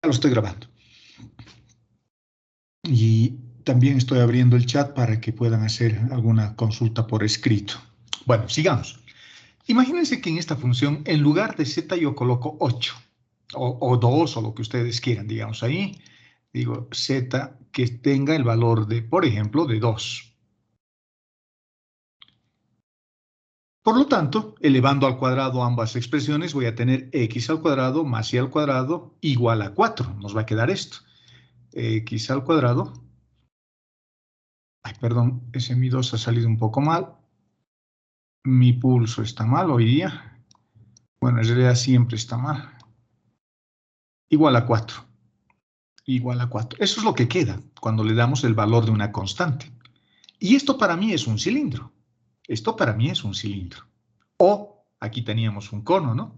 lo estoy grabando. Y también estoy abriendo el chat para que puedan hacer alguna consulta por escrito. Bueno, sigamos. Imagínense que en esta función, en lugar de z, yo coloco 8 o 2 o lo que ustedes quieran, digamos ahí. Digo z que tenga el valor de, por ejemplo, de 2. Por lo tanto, elevando al cuadrado ambas expresiones, voy a tener x al cuadrado más y al cuadrado igual a 4. Nos va a quedar esto. X al cuadrado. Ay, perdón, ese mi 2 ha salido un poco mal. Mi pulso está mal hoy día. Bueno, en realidad siempre está mal. Igual a 4. Igual a 4. Eso es lo que queda cuando le damos el valor de una constante. Y esto para mí es un cilindro. Esto para mí es un cilindro. O, aquí teníamos un cono, ¿no?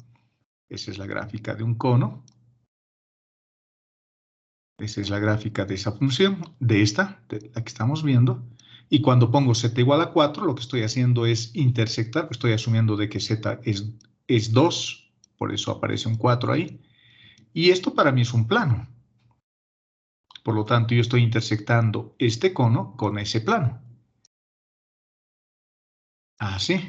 Esa es la gráfica de un cono. Esa es la gráfica de esa función, de esta, de la que estamos viendo. Y cuando pongo z igual a 4, lo que estoy haciendo es intersectar. Estoy asumiendo de que z es 2, por eso aparece un 4 ahí. Y esto para mí es un plano. Por lo tanto, yo estoy intersectando este cono con ese plano. Así.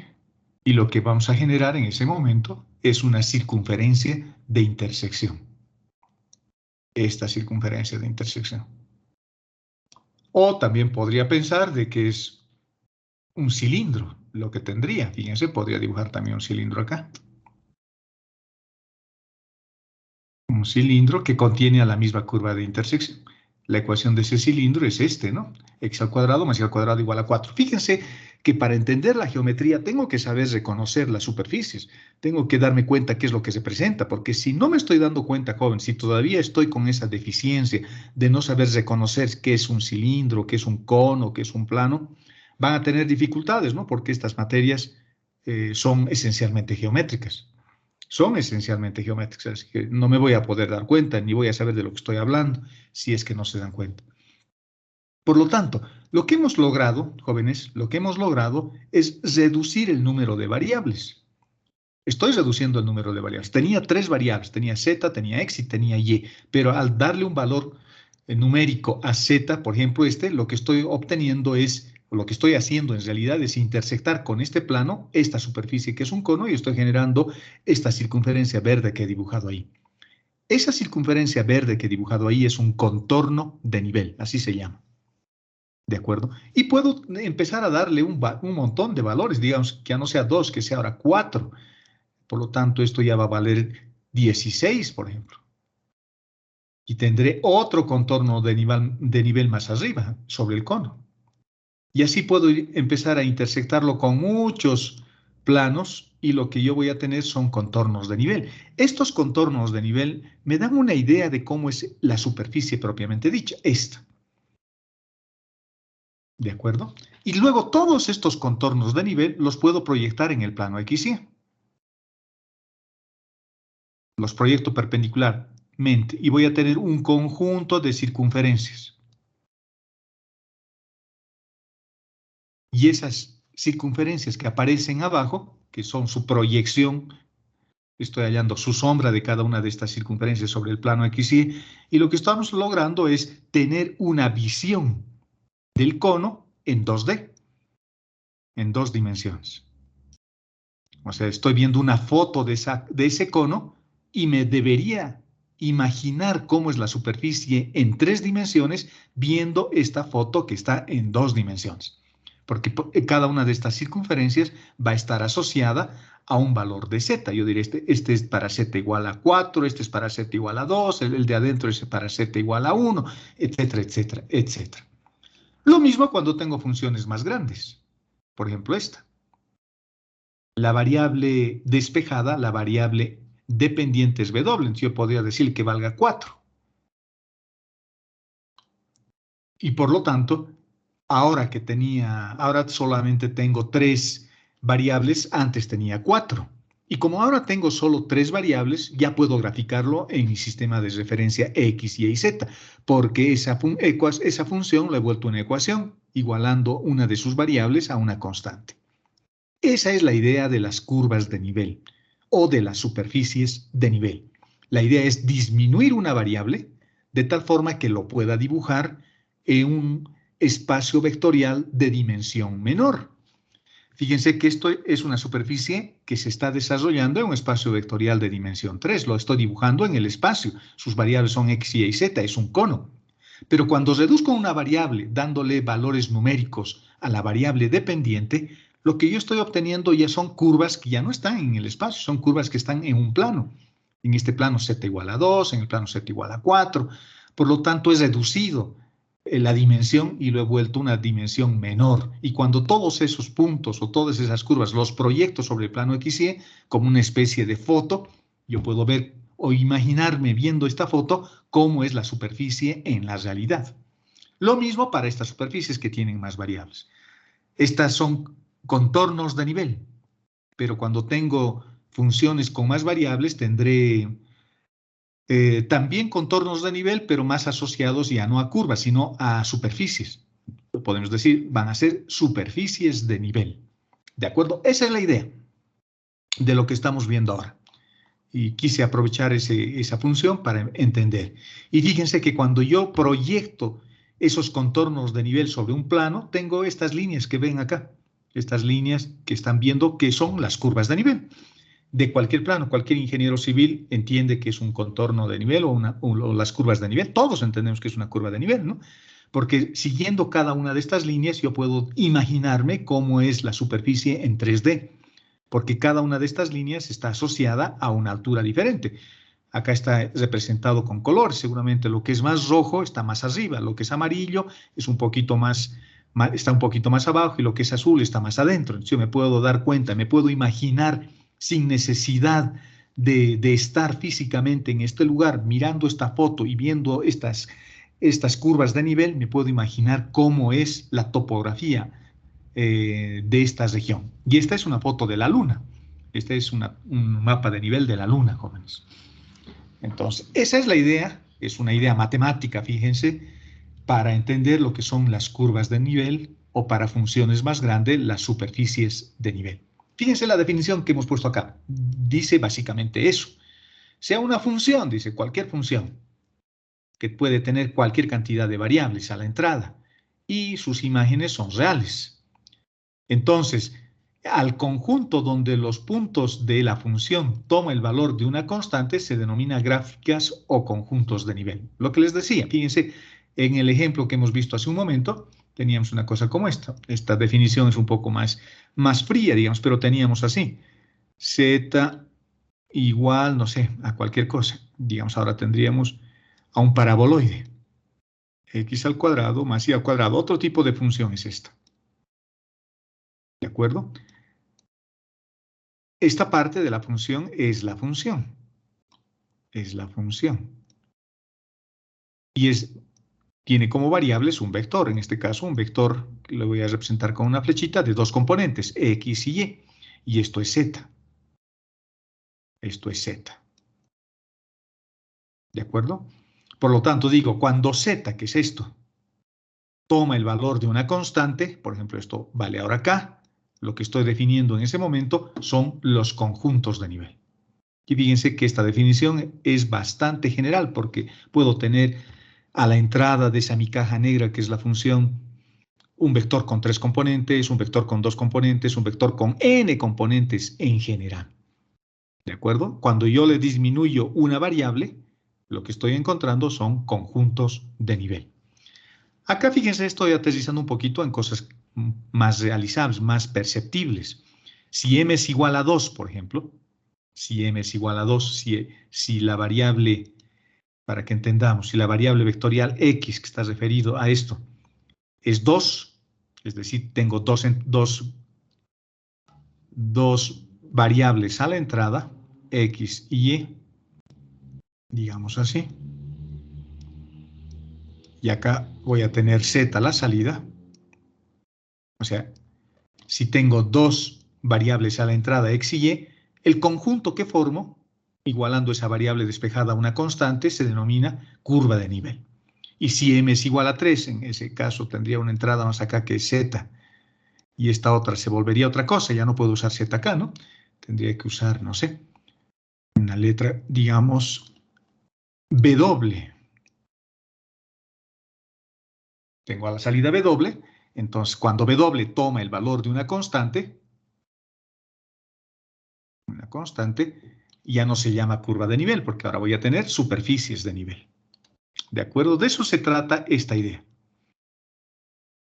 Y lo que vamos a generar en ese momento es una circunferencia de intersección. Esta circunferencia de intersección. O también podría pensar de que es un cilindro, lo que tendría. Fíjense, podría dibujar también un cilindro acá. Un cilindro que contiene a la misma curva de intersección. La ecuación de ese cilindro es este, ¿no? X al cuadrado más y al cuadrado igual a 4. Fíjense que para entender la geometría tengo que saber reconocer las superficies. Tengo que darme cuenta qué es lo que se presenta, porque si no me estoy dando cuenta, joven, si todavía estoy con esa deficiencia de no saber reconocer qué es un cilindro, qué es un cono, qué es un plano, van a tener dificultades, ¿no? Porque estas materias son esencialmente geométricas. Son esencialmente geométricas, así que no me voy a poder dar cuenta, ni voy a saber de lo que estoy hablando, si es que no se dan cuenta. Por lo tanto, lo que hemos logrado, jóvenes, lo que hemos logrado es reducir el número de variables. Estoy reduciendo el número de variables. Tenía 3 variables, tenía z, tenía x y tenía y, pero al darle un valor numérico a z, por ejemplo, lo que estoy obteniendo es, o lo que estoy haciendo en realidad es intersectar con este plano, esta superficie que es un cono, y estoy generando esta circunferencia verde que he dibujado ahí. Esa circunferencia verde que he dibujado ahí es un contorno de nivel, así se llama. ¿De acuerdo? Y puedo empezar a darle un montón de valores, digamos, que ya no sea 2, que sea ahora 4. Por lo tanto, esto ya va a valer 16, por ejemplo. Y tendré otro contorno de nivel más arriba, sobre el cono. Y así puedo empezar a intersectarlo con muchos planos y lo que yo voy a tener son contornos de nivel. Estos contornos de nivel me dan una idea de cómo es la superficie propiamente dicha, esta. ¿De acuerdo? Y luego todos estos contornos de nivel los puedo proyectar en el plano XY. Los proyecto perpendicularmente y voy a tener un conjunto de circunferencias. Y esas circunferencias que aparecen abajo, que son su proyección, estoy hallando su sombra de cada una de estas circunferencias sobre el plano XY, y lo que estamos logrando es tener una visión del cono en 2D, en 2 dimensiones. O sea, estoy viendo una foto de ese cono y me debería imaginar cómo es la superficie en 3 dimensiones viendo esta foto que está en 2 dimensiones. Porque cada una de estas circunferencias va a estar asociada a un valor de z. Yo diré, este es para z igual a 4, este es para z igual a 2, el de adentro es para z igual a 1, etcétera, etcétera, etcétera. Lo mismo cuando tengo funciones más grandes. Por ejemplo, esta. La variable despejada, la variable dependiente es W. Entonces yo podría decir que valga 4. Y por lo tanto, ahora solamente tengo 3 variables, antes tenía 4. Y como ahora tengo solo 3 variables, ya puedo graficarlo en mi sistema de referencia X, Y y Z, porque esa función la he vuelto una ecuación, igualando una de sus variables a una constante. Esa es la idea de las curvas de nivel o de las superficies de nivel. La idea es disminuir una variable de tal forma que lo pueda dibujar en un espacio vectorial de dimensión menor. Fíjense que esto es una superficie que se está desarrollando en un espacio vectorial de dimensión 3. Lo estoy dibujando en el espacio. Sus variables son x, y, z. Es un cono. Pero cuando reduzco una variable dándole valores numéricos a la variable dependiente, lo que yo estoy obteniendo ya son curvas que ya no están en el espacio. Son curvas que están en un plano. En este plano z igual a 2, en el plano z igual a 4. Por lo tanto, es reducido la dimensión y lo he vuelto una dimensión menor. Y cuando todos esos puntos o todas esas curvas los proyecto sobre el plano x y y como una especie de foto, yo puedo ver o imaginarme viendo esta foto cómo es la superficie en la realidad. Lo mismo para estas superficies que tienen más variables. Estas son contornos de nivel, pero cuando tengo funciones con más variables tendré también contornos de nivel, pero más asociados ya no a curvas, sino a superficies. Podemos decir, van a ser superficies de nivel. ¿De acuerdo? Esa es la idea de lo que estamos viendo ahora. Y quise aprovechar esa función para entender. Y fíjense que cuando yo proyecto esos contornos de nivel sobre un plano, tengo estas líneas que ven acá. Estas líneas que están viendo que son las curvas de nivel. De cualquier plano, cualquier ingeniero civil entiende que es un contorno de nivel o las curvas de nivel. Todos entendemos que es una curva de nivel, ¿no? Porque siguiendo cada una de estas líneas yo puedo imaginarme cómo es la superficie en 3D, porque cada una de estas líneas está asociada a una altura diferente. Acá está representado con colores. Seguramente lo que es más rojo está más arriba, lo que es amarillo es un poquito más, está un poquito más abajo y lo que es azul está más adentro. Entonces yo me puedo dar cuenta, me puedo imaginar sin necesidad de estar físicamente en este lugar, mirando esta foto y viendo estas curvas de nivel, me puedo imaginar cómo es la topografía de esta región. Y esta es una foto de la Luna. Este es un mapa de nivel de la Luna, jóvenes. Entonces, esa es la idea, es una idea matemática, fíjense, para entender lo que son las curvas de nivel o para funciones más grandes, las superficies de nivel. Fíjense la definición que hemos puesto acá. Dice básicamente eso. Sea una función, dice cualquier función, que puede tener cualquier cantidad de variables a la entrada y sus imágenes son reales. Entonces, al conjunto donde los puntos de la función toma el valor de una constante se denomina gráficas o conjuntos de nivel. Lo que les decía, fíjense, en el ejemplo que hemos visto hace un momento, teníamos una cosa como esta. Esta definición es un poco más fría, digamos, pero teníamos así. Z igual, no sé, a cualquier cosa. Digamos, ahora tendríamos a un paraboloide. X al cuadrado más y al cuadrado. Otro tipo de función es esta. ¿De acuerdo? Esta parte de la función es la función. Es la función. Y tiene como variables un vector. En este caso, un vector que lo voy a representar con una flechita de dos componentes, X y Y. Y esto es Z. Esto es Z. ¿De acuerdo? Por lo tanto, digo, cuando Z, que es esto, toma el valor de una constante, por ejemplo, esto vale ahora K, lo que estoy definiendo en ese momento son los conjuntos de nivel. Y fíjense que esta definición es bastante general porque puedo tener a la entrada de esa mi caja negra, que es la función, un vector con 3 componentes, un vector con 2 componentes, un vector con n componentes en general. ¿De acuerdo? Cuando yo le disminuyo una variable, lo que estoy encontrando son conjuntos de nivel. Acá, fíjense, estoy aterrizando un poquito en cosas más realizables, más perceptibles. Si m es igual a 2, por ejemplo, si m es igual a 2, si la variable, para que entendamos, si la variable vectorial x, que está referido a esto, es 2, es decir, tengo dos variables a la entrada, x y y, digamos así. Y acá voy a tener z a la salida. O sea, si tengo dos variables a la entrada x y y, el conjunto que formo, igualando esa variable despejada a una constante, se denomina curva de nivel. Y si m es igual a 3, en ese caso tendría una entrada más acá que es z, y esta otra se volvería otra cosa, ya no puedo usar z acá, ¿no? Tendría que usar, no sé, una letra, digamos, W. Tengo a la salida W, entonces cuando W toma el valor de una constante, ya no se llama curva de nivel, porque ahora voy a tener superficies de nivel. ¿De acuerdo? De eso se trata esta idea.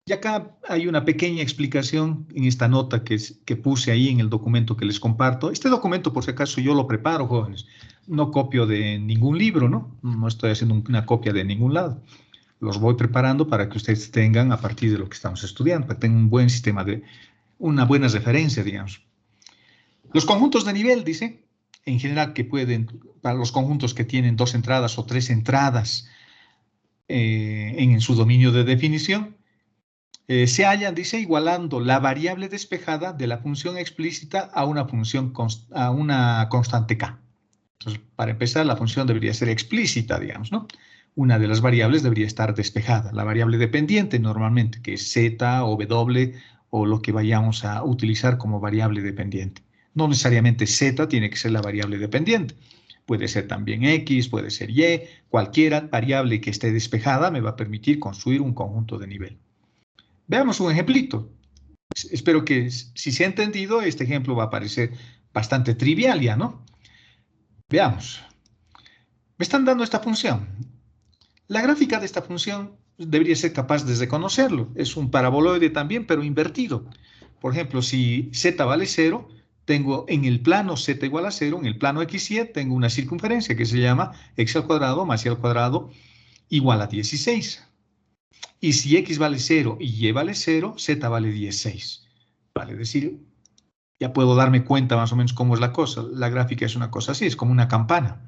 Y acá hay una pequeña explicación en esta nota que puse ahí en el documento que les comparto. Este documento, por si acaso, yo lo preparo, jóvenes. No copio de ningún libro, ¿no? No estoy haciendo una copia de ningún lado. Los voy preparando para que ustedes tengan, a partir de lo que estamos estudiando, para que tengan un buen sistema una buena referencia, digamos. Los conjuntos de nivel, dice, en general que pueden, para los conjuntos que tienen 2 entradas o 3 entradas en su dominio de definición, se hallan, dice, igualando la variable despejada de la función explícita a una constante k. Entonces, para empezar, la función debería ser explícita, digamos, ¿no? Una de las variables debería estar despejada. La variable dependiente, normalmente, que es z o w o lo que vayamos a utilizar como variable dependiente. No necesariamente z tiene que ser la variable dependiente. Puede ser también x, puede ser y. Cualquier variable que esté despejada me va a permitir construir un conjunto de nivel. Veamos un ejemplito. Espero que si se ha entendido, este ejemplo va a parecer bastante trivial ya, ¿no? Veamos. Me están dando esta función. La gráfica de esta función debería ser capaz de reconocerlo. Es un paraboloide también, pero invertido. Por ejemplo, si z vale 0, tengo en el plano z igual a 0, en el plano xy, tengo una circunferencia que se llama x al cuadrado más y al cuadrado igual a 16. Y si x vale 0 y y vale 0, z vale 16. Vale, es decir, ya puedo darme cuenta más o menos cómo es la cosa. La gráfica es una cosa así, es como una campana.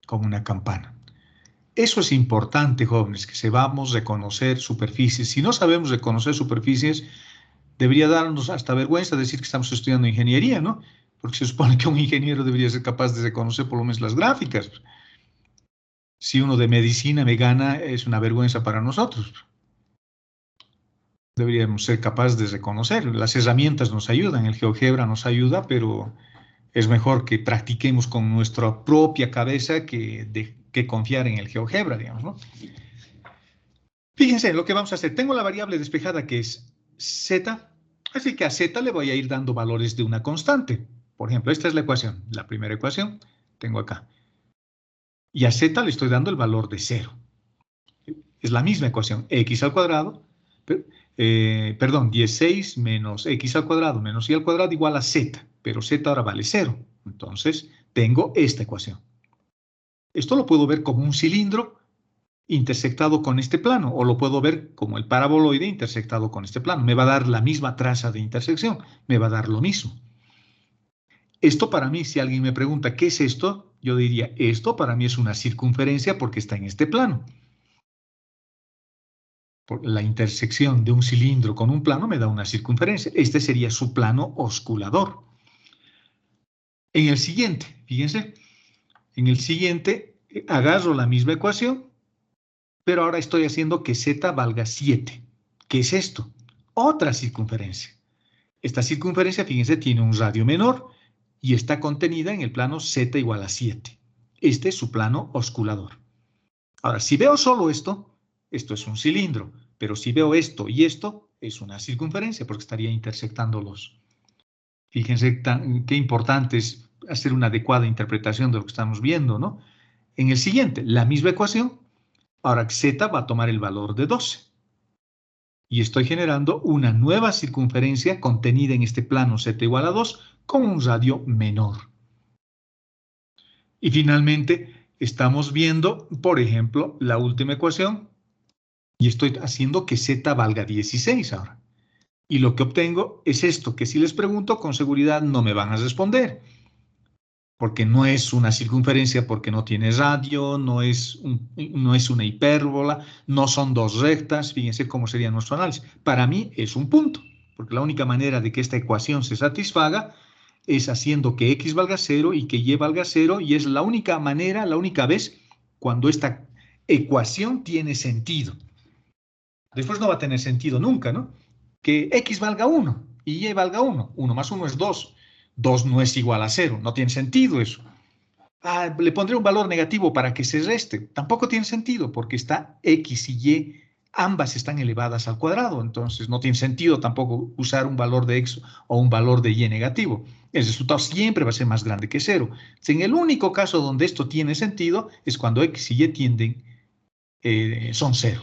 Como una campana. Eso es importante, jóvenes, que sepamos reconocer superficies. Si no sabemos reconocer superficies, debería darnos hasta vergüenza decir que estamos estudiando ingeniería, ¿no? Porque se supone que un ingeniero debería ser capaz de reconocer por lo menos las gráficas. Si uno de medicina me gana, es una vergüenza para nosotros. Deberíamos ser capaces de reconocer. Las herramientas nos ayudan, el GeoGebra nos ayuda, pero es mejor que practiquemos con nuestra propia cabeza que confiar en el GeoGebra, digamos, ¿no? Fíjense lo que vamos a hacer. Tengo la variable despejada que es z, así que a z le voy a ir dando valores de una constante. Por ejemplo, esta es la ecuación, la primera ecuación, tengo acá. Y a z le estoy dando el valor de 0. Es la misma ecuación, x al cuadrado, perdón, 16 menos x al cuadrado menos y al cuadrado igual a z, pero z ahora vale 0. Entonces, tengo esta ecuación. Esto lo puedo ver como un cilindro intersectado con este plano, o lo puedo ver como el paraboloide intersectado con este plano. Me va a dar la misma traza de intersección, me va a dar lo mismo. Esto para mí, si alguien me pregunta, ¿qué es esto? Yo diría, esto para mí es una circunferencia porque está en este plano. Por la intersección de un cilindro con un plano me da una circunferencia. Este sería su plano osculador. En el siguiente, fíjense, en el siguiente agarro la misma ecuación, pero ahora estoy haciendo que z valga 7. ¿Qué es esto? Otra circunferencia. Esta circunferencia, fíjense, tiene un radio menor y está contenida en el plano z igual a 7. Este es su plano osculador. Ahora, si veo solo esto es un cilindro, pero si veo esto y esto, es una circunferencia porque estaría intersectándolos. Fíjense qué importante es hacer una adecuada interpretación de lo que estamos viendo, ¿no? En el siguiente, la misma ecuación, ahora z va a tomar el valor de 12. Y estoy generando una nueva circunferencia contenida en este plano z igual a 2 con un radio menor. Y finalmente estamos viendo, por ejemplo, la última ecuación y estoy haciendo que z valga 16 ahora. Y lo que obtengo es esto, que si les pregunto con seguridad no me van a responder. Porque no es una circunferencia, porque no tiene radio, no es una hipérbola, no son dos rectas, fíjense cómo sería nuestro análisis. Para mí es un punto, porque la única manera de que esta ecuación se satisfaga es haciendo que x valga 0 y que y valga 0, y es la única manera, la única vez, cuando esta ecuación tiene sentido. Después no va a tener sentido nunca, ¿no? Que x valga 1 y y valga 1. 1 más 1 es 2. 2 no es igual a 0. No tiene sentido eso. Le pondré un valor negativo para que se reste. Tampoco tiene sentido porque está X y Y, ambas están elevadas al cuadrado, entonces no tiene sentido tampoco usar un valor de X o un valor de Y negativo. El resultado siempre va a ser más grande que cero. En el único caso donde esto tiene sentido es cuando X y Y tienden, son cero.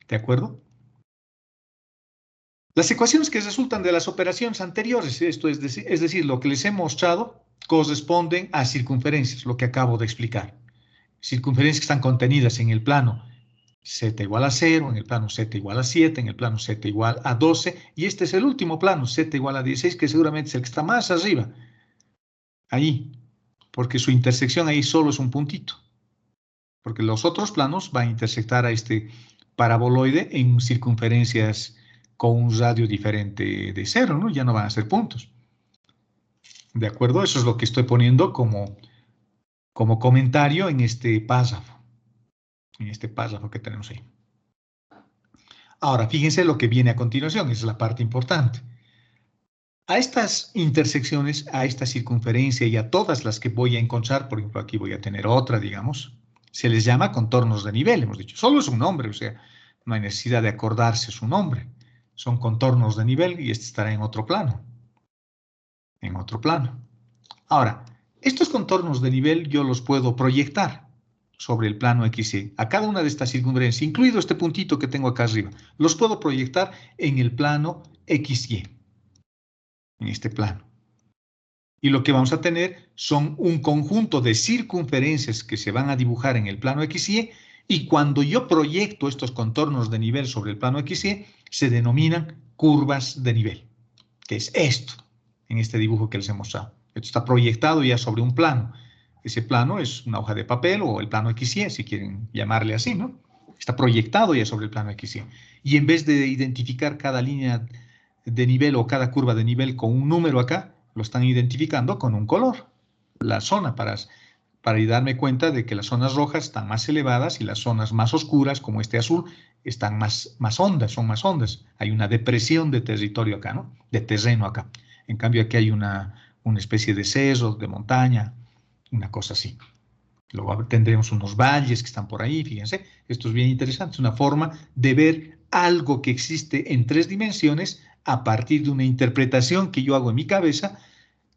¿De acuerdo? Las ecuaciones que resultan de las operaciones anteriores, esto es decir, lo que les he mostrado, corresponden a circunferencias, lo que acabo de explicar. Circunferencias que están contenidas en el plano z igual a 0, en el plano z igual a 7, en el plano z igual a 12, y este es el último plano, z igual a 16, que seguramente es el que está más arriba, ahí, porque su intersección ahí solo es un puntito, porque los otros planos van a intersectar a este paraboloide en circunferencias con un radio diferente de 0, ¿no? Ya no van a ser puntos. ¿De acuerdo? Eso es lo que estoy poniendo como comentario en este párrafo que tenemos ahí. Ahora, fíjense lo que viene a continuación, esa es la parte importante. A estas intersecciones, a esta circunferencia y a todas las que voy a encontrar, por ejemplo, aquí voy a tener otra, digamos, se les llama contornos de nivel, hemos dicho. Solo es un nombre, o sea, no hay necesidad de acordarse su nombre. Son contornos de nivel y este estará en otro plano. En otro plano. Ahora, estos contornos de nivel yo los puedo proyectar sobre el plano XY. A cada una de estas circunferencias, incluido este puntito que tengo acá arriba, los puedo proyectar en el plano XY. En este plano. Y lo que vamos a tener son un conjunto de circunferencias que se van a dibujar en el plano XY, y cuando yo proyecto estos contornos de nivel sobre el plano XY, se denominan curvas de nivel, que es esto, en este dibujo que les he mostrado. Esto está proyectado ya sobre un plano. Ese plano es una hoja de papel o el plano XY, si quieren llamarle así, ¿no? Está proyectado ya sobre el plano XY. Y en vez de identificar cada línea de nivel o cada curva de nivel con un número acá, lo están identificando con un color, la zona, para darme cuenta de que las zonas rojas están más elevadas y las zonas más oscuras, como este azul, están más hondas, son más hondas. Hay una depresión de territorio acá, ¿no? De terreno acá. En cambio, aquí hay una especie de cerro, de montaña, una cosa así. Luego tendremos unos valles que están por ahí, fíjense. Esto es bien interesante, es una forma de ver algo que existe en 3 dimensiones a partir de una interpretación que yo hago en mi cabeza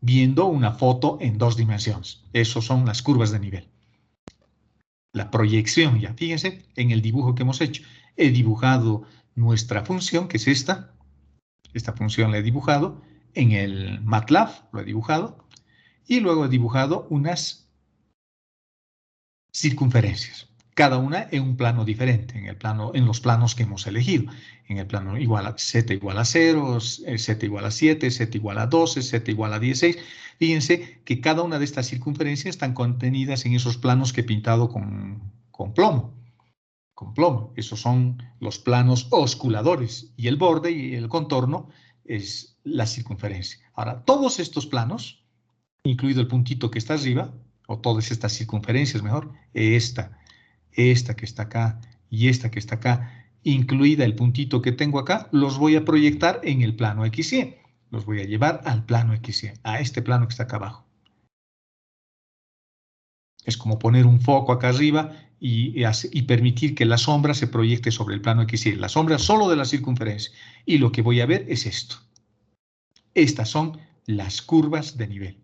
viendo una foto en 2 dimensiones. Eso son las curvas de nivel. La proyección, ya fíjense, en el dibujo que hemos hecho. He dibujado nuestra función, que es esta. Esta función la he dibujado en el MATLAB, lo he dibujado. Y luego he dibujado unas circunferencias, cada una en un plano diferente, en los planos que hemos elegido. En el plano igual a z igual a 0, z igual a 7, z igual a 12, z igual a 16. Fíjense que cada una de estas circunferencias están contenidas en esos planos que he pintado con plomo. Con plomo. Esos son los planos osculadores y el borde y el contorno es la circunferencia. Ahora, todos estos planos, incluido el puntito que está arriba, o todas estas circunferencias mejor, esta que está acá y esta que está acá, incluida el puntito que tengo acá, los voy a proyectar en el plano XY. Los voy a llevar al plano XY, a este plano que está acá abajo. Es como poner un foco acá arriba y permitir que la sombra se proyecte sobre el plano XY. La sombra solo de la circunferencia. Y lo que voy a ver es esto. Estas son las curvas de nivel.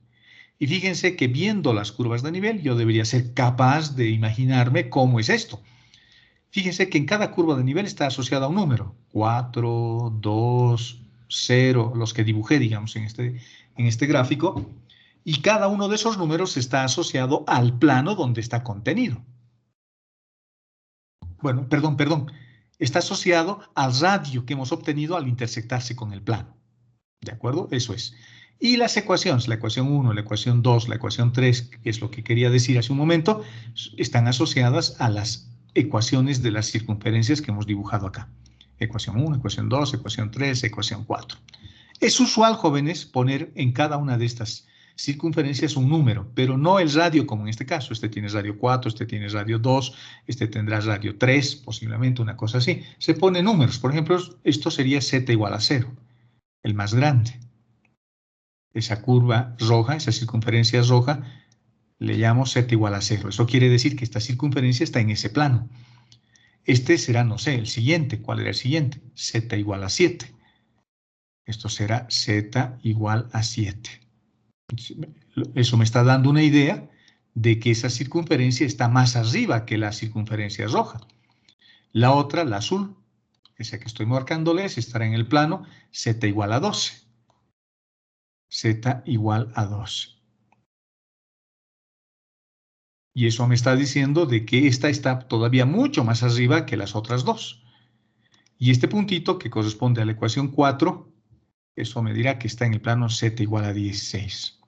Y fíjense que viendo las curvas de nivel, yo debería ser capaz de imaginarme cómo es esto. Fíjense que en cada curva de nivel está asociada a un número. 4, 2, 0, los que dibujé, digamos, en este gráfico. Y cada uno de esos números está asociado al plano donde está contenido. Bueno, perdón. Está asociado al radio que hemos obtenido al intersectarse con el plano. ¿De acuerdo? Eso es. Y las ecuaciones, la ecuación 1, la ecuación 2, la ecuación 3, que es lo que quería decir hace un momento, están asociadas a las ecuaciones de las circunferencias que hemos dibujado acá. Ecuación 1, ecuación 2, ecuación 3, ecuación 4. Es usual, jóvenes, poner en cada una de estas circunferencias un número, pero no el radio como en este caso. Este tiene radio 4, este tiene radio 2, este tendrá radio 3, posiblemente una cosa así. Se ponen números. Por ejemplo, esto sería z igual a 0, el más grande. Esa curva roja, esa circunferencia roja, Le llamo z igual a 0. Eso quiere decir que esta circunferencia está en ese plano. Este será, no sé, el siguiente. ¿Cuál era el siguiente? Z igual a 7. Esto será z igual a 7. Eso me está dando una idea de que esa circunferencia está más arriba que la circunferencia roja. La otra, la azul, esa que estoy marcándoles, estará en el plano z igual a 12. Z igual a 12. Y eso me está diciendo de que esta está todavía mucho más arriba que las otras dos. Y este puntito que corresponde a la ecuación 4, eso me dirá que está en el plano z igual a 16.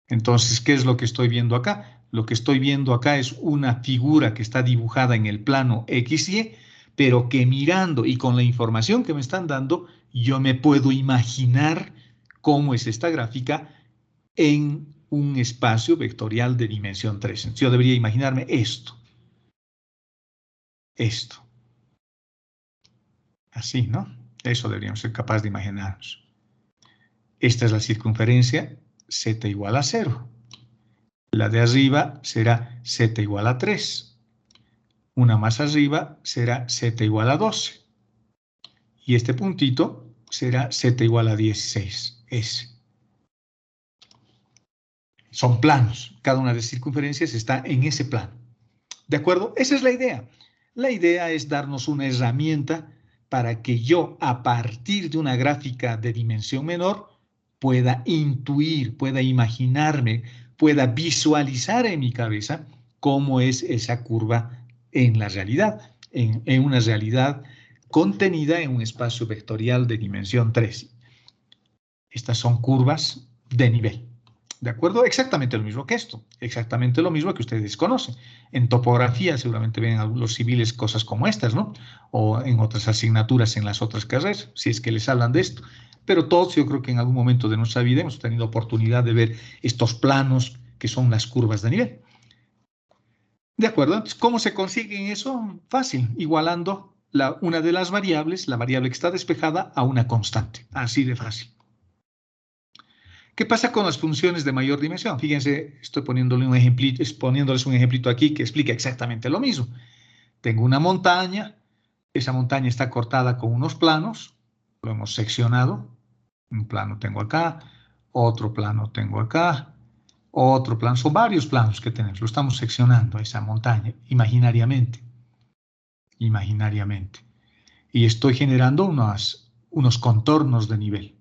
Entonces, ¿qué es lo que estoy viendo acá? Lo que estoy viendo acá es una figura que está dibujada en el plano XY, pero que mirando y con la información que me están dando, yo me puedo imaginar cómo es esta gráfica en un espacio vectorial de dimensión 3. Entonces, yo debería imaginarme esto. Esto. Así, ¿no? Eso deberíamos ser capaces de imaginarnos. Esta es la circunferencia z igual a 0. La de arriba será z igual a 3. Una más arriba será z igual a 12. Y este puntito será z igual a 16. Ese. Son planos. Cada una de las circunferencias está en ese plano. ¿De acuerdo? Esa es la idea. La idea es darnos una herramienta para que yo, a partir de una gráfica de dimensión menor, pueda intuir, pueda imaginarme, pueda visualizar en mi cabeza cómo es esa curva en la realidad, en una realidad contenida en un espacio vectorial de dimensión 3. Estas son curvas de nivel. ¿De acuerdo? Exactamente lo mismo que esto, exactamente lo mismo que ustedes conocen. En topografía seguramente ven algunos civiles cosas como estas, ¿no? O en otras asignaturas en las otras carreras, si es que les hablan de esto. Pero todos yo creo que en algún momento de nuestra vida hemos tenido oportunidad de ver estos planos que son las curvas de nivel. ¿De acuerdo? Entonces, ¿cómo se consigue eso? Fácil, igualando una de las variables, la variable que está despejada, a una constante. Así de fácil. ¿Qué pasa con las funciones de mayor dimensión? Fíjense, estoy poniéndoles un ejemplito aquí que explica exactamente lo mismo. Tengo una montaña, esa montaña está cortada con unos planos, lo hemos seccionado. Un plano tengo acá, otro plano tengo acá, otro plano, son varios planos que tenemos, lo estamos seccionando a esa montaña imaginariamente. Imaginariamente. Y estoy generando unos contornos de nivel.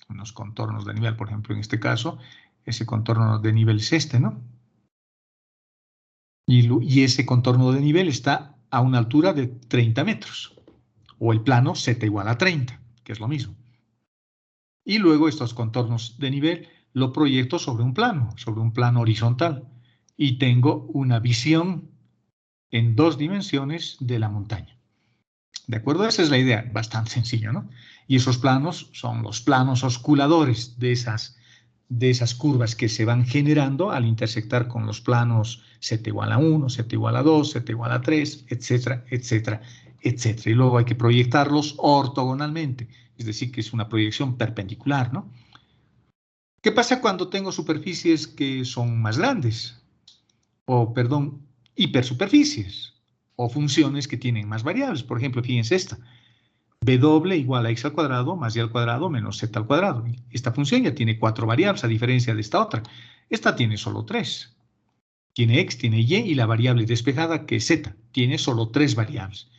Unos contornos de nivel, por ejemplo, en este caso, ese contorno de nivel es este, ¿no? Y ese contorno de nivel está a una altura de 30 metros, o el plano z igual a 30, que es lo mismo. Y luego estos contornos de nivel lo proyecto sobre un plano horizontal, y tengo una visión en 2 dimensiones de la montaña. ¿De acuerdo? Esa es la idea, bastante sencillo, ¿no? Y esos planos son los planos osculadores de esas curvas que se van generando al intersectar con los planos z igual a 1, z igual a 2, z igual a 3, etcétera, etcétera, etcétera. Y luego hay que proyectarlos ortogonalmente, es decir, que es una proyección perpendicular, ¿no? ¿Qué pasa cuando tengo superficies que son más grandes? O, perdón, hipersuperficies, o funciones que tienen más variables. Por ejemplo, fíjense esta. W igual a x al cuadrado más y al cuadrado menos z al cuadrado. Esta función ya tiene 4 variables, a diferencia de esta otra. Esta tiene solo 3. Tiene x, tiene y la variable despejada, que es z, tiene solo 3 variables.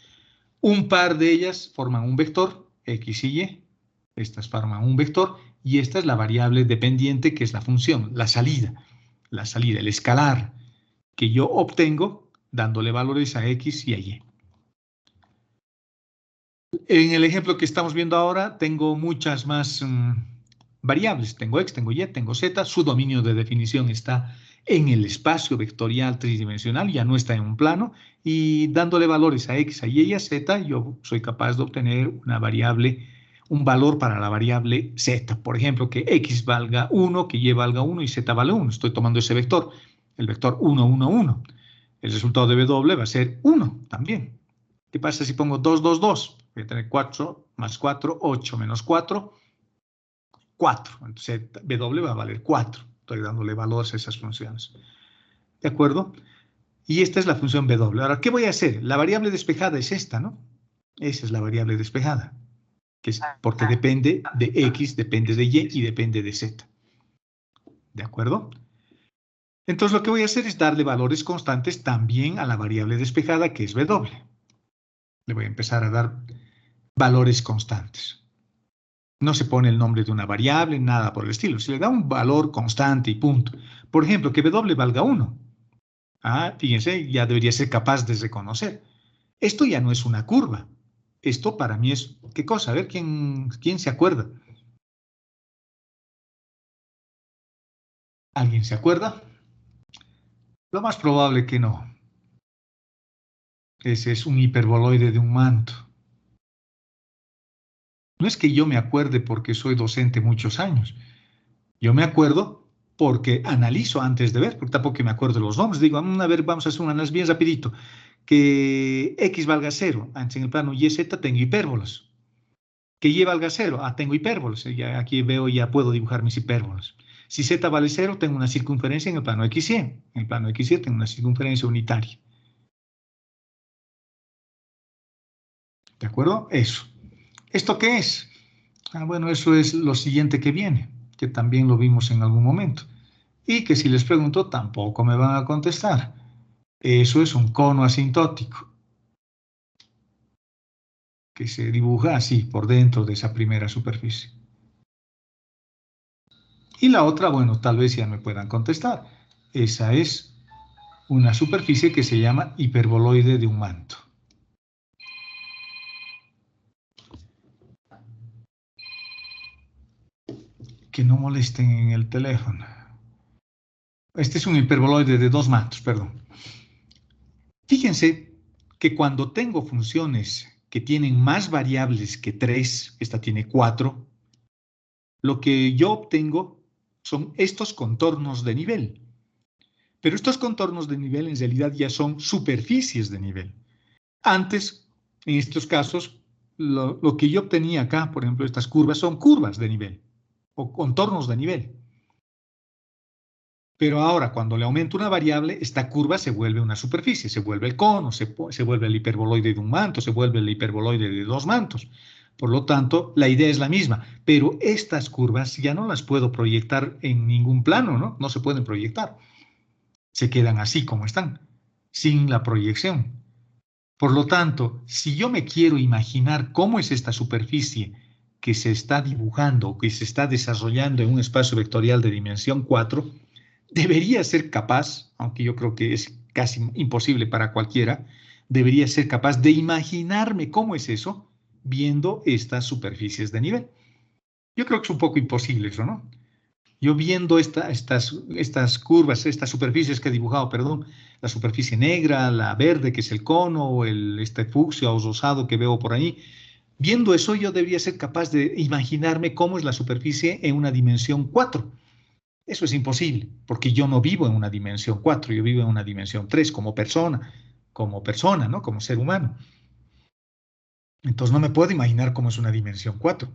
Un par de ellas forman un vector, x y y. Estas forman un vector, y esta es la variable dependiente, que es la función, la salida, el escalar, que yo obtengo dándole valores a x y a y. En el ejemplo que estamos viendo ahora, tengo muchas más variables. Tengo x, tengo y, tengo z. Su dominio de definición está en el espacio vectorial tridimensional, ya no está en un plano. Y dándole valores a x, a y y a z, yo soy capaz de obtener una variable, un valor para la variable z. Por ejemplo, que x valga 1, que y valga 1 y z vale 1. Estoy tomando ese vector, el vector 1, 1, 1. El resultado de w va a ser 1 también. ¿Qué pasa si pongo 2, 2, 2? Voy a tener 4 más 4, 8 menos 4, 4. Entonces W va a valer 4. Estoy dándole valores a esas funciones. ¿De acuerdo? Y esta es la función W. Ahora, ¿qué voy a hacer? La variable despejada es esta, ¿no? Esa es la variable despejada, que es porque depende de X, depende de Y y depende de Z. ¿De acuerdo? Entonces lo que voy a hacer es darle valores constantes también a la variable despejada, que es W. Le voy a empezar a dar valores constantes. No se pone el nombre de una variable, nada por el estilo. Se le da un valor constante y punto. Por ejemplo, que W valga 1. Ah, fíjense, ya debería ser capaz de reconocer. Esto ya no es una curva. Esto para mí es, ¿qué cosa? A ver, ¿quién se acuerda? ¿Alguien se acuerda? Lo más probable que no. Ese es un hiperboloide de un manto. No es que yo me acuerde porque soy docente muchos años. Yo me acuerdo porque analizo antes de ver, porque tampoco me acuerdo de los nombres. Digo, a ver, vamos a hacer un análisis bien rapidito. Que X valga 0. Antes en el plano Y, Z tengo hipérbolas. Que Y valga 0. Ah, tengo hipérbolas. Ya, aquí veo, ya puedo dibujar mis hipérbolas. Si Z vale 0, tengo una circunferencia en el plano XY. En el plano XY tengo una circunferencia unitaria. ¿De acuerdo? Eso. ¿Esto qué es? Ah, bueno, eso es lo siguiente que viene, que también lo vimos en algún momento. Y que si les pregunto, tampoco me van a contestar. Eso es un cono asintótico, que se dibuja así, por dentro de esa primera superficie. Y la otra, bueno, tal vez ya me puedan contestar. Esa es una superficie que se llama hiperboloide de un manto. Que no molesten en el teléfono. Este es un hiperboloide de dos mantos, perdón. Fíjense que cuando tengo funciones que tienen más variables que 3, esta tiene 4, lo que yo obtengo son estos contornos de nivel. Pero estos contornos de nivel en realidad ya son superficies de nivel. Antes, en estos casos, lo que yo obtenía acá, por ejemplo, estas curvas, son curvas de nivel o contornos de nivel. Pero ahora, cuando le aumento una variable, esta curva se vuelve una superficie, se vuelve el cono, se vuelve el hiperboloide de un manto, se vuelve el hiperboloide de dos mantos. Por lo tanto, la idea es la misma, pero estas curvas ya no las puedo proyectar en ningún plano, ¿no? No se pueden proyectar. Se quedan así como están, sin la proyección. Por lo tanto, si yo me quiero imaginar cómo es esta superficie que se está dibujando, que se está desarrollando en un espacio vectorial de dimensión 4, debería ser capaz, aunque yo creo que es casi imposible para cualquiera, debería ser capaz de imaginarme cómo es eso viendo estas superficies de nivel. Yo creo que es un poco imposible eso, ¿no? Yo viendo estas curvas, estas superficies que he dibujado, perdón, la superficie negra, la verde, que es el cono, o este fucsia o rosado que veo por ahí, viendo eso yo debería ser capaz de imaginarme cómo es la superficie en una dimensión 4. Eso es imposible, porque yo no vivo en una dimensión 4, yo vivo en una dimensión 3 como persona, ¿no? Como ser humano. Entonces no me puedo imaginar cómo es una dimensión 4.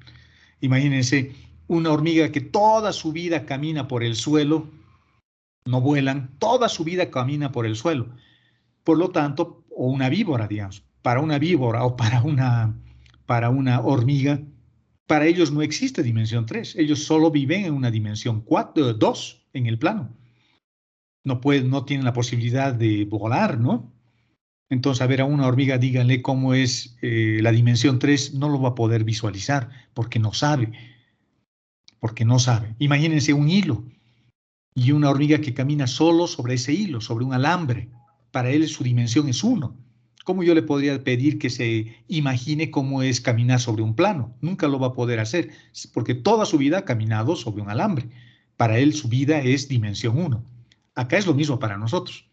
Imagínense una hormiga que toda su vida camina por el suelo, no vuelan, toda su vida camina por el suelo. Por lo tanto, o una víbora, digamos, para una víbora o para una hormiga, para ellos no existe dimensión 3, ellos solo viven en una dimensión 4, 2 en el plano. No tienen la posibilidad de volar, ¿no? Entonces, a ver, a una hormiga díganle cómo es la dimensión 3, no lo va a poder visualizar porque no sabe, Imagínense un hilo y una hormiga que camina solo sobre ese hilo, sobre un alambre. Para él su dimensión es 1. ¿Cómo yo le podría pedir que se imagine cómo es caminar sobre un plano? Nunca lo va a poder hacer, porque toda su vida ha caminado sobre un alambre. Para él su vida es dimensión 1. Acá es lo mismo para nosotros.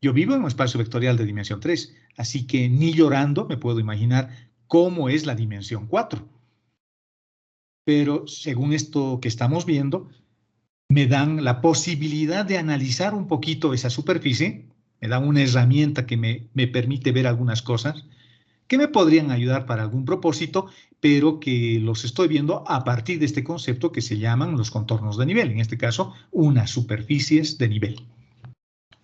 Yo vivo en un espacio vectorial de dimensión 3, así que ni llorando me puedo imaginar cómo es la dimensión 4. Pero según esto que estamos viendo, me dan la posibilidad de analizar un poquito esa superficie, me dan una herramienta que me permite ver algunas cosas, que me podrían ayudar para algún propósito, pero que los estoy viendo a partir de este concepto que se llaman los contornos de nivel, en este caso, unas superficies de nivel.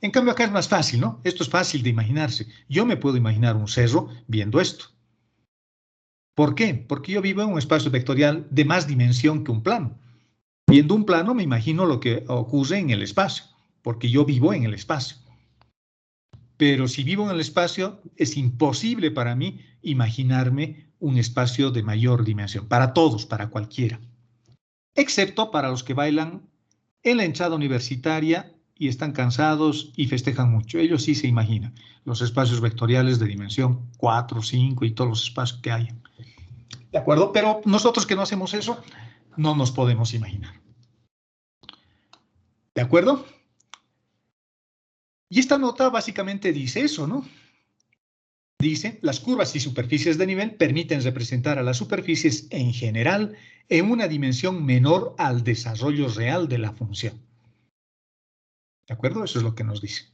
En cambio, acá es más fácil, ¿no? Esto es fácil de imaginarse. Yo me puedo imaginar un cerro viendo esto. ¿Por qué? Porque yo vivo en un espacio vectorial de más dimensión que un plano. Viendo un plano me imagino lo que ocurre en el espacio, porque yo vivo en el espacio. Pero si vivo en el espacio, es imposible para mí imaginarme un espacio de mayor dimensión, para todos, para cualquiera, excepto para los que bailan en la hinchada universitaria y están cansados y festejan mucho. Ellos sí se imaginan los espacios vectoriales de dimensión 4, 5 y todos los espacios que hay. ¿De acuerdo? Pero nosotros que no hacemos eso, no nos podemos imaginar. ¿De acuerdo? Y esta nota básicamente dice eso, ¿no? Dice, las curvas y superficies de nivel permiten representar a las superficies en general en una dimensión menor al desarrollo real de la función. ¿De acuerdo? Eso es lo que nos dice.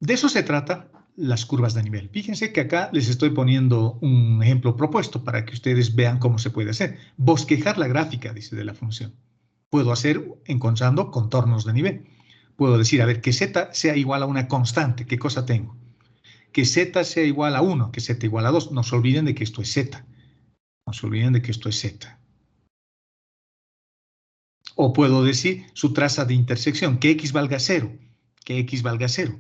De eso se trata las curvas de nivel. Fíjense que acá les estoy poniendo un ejemplo propuesto para que ustedes vean cómo se puede hacer. Bosquejar la gráfica, dice, de la función. Puedo hacer encontrando contornos de nivel. Puedo decir, a ver, que z sea igual a una constante. ¿Qué cosa tengo? Que z sea igual a 1, que z igual a 2. No se olviden de que esto es z. No se olviden de que esto es z. O puedo decir su traza de intersección, que x valga 0, que x valga 0.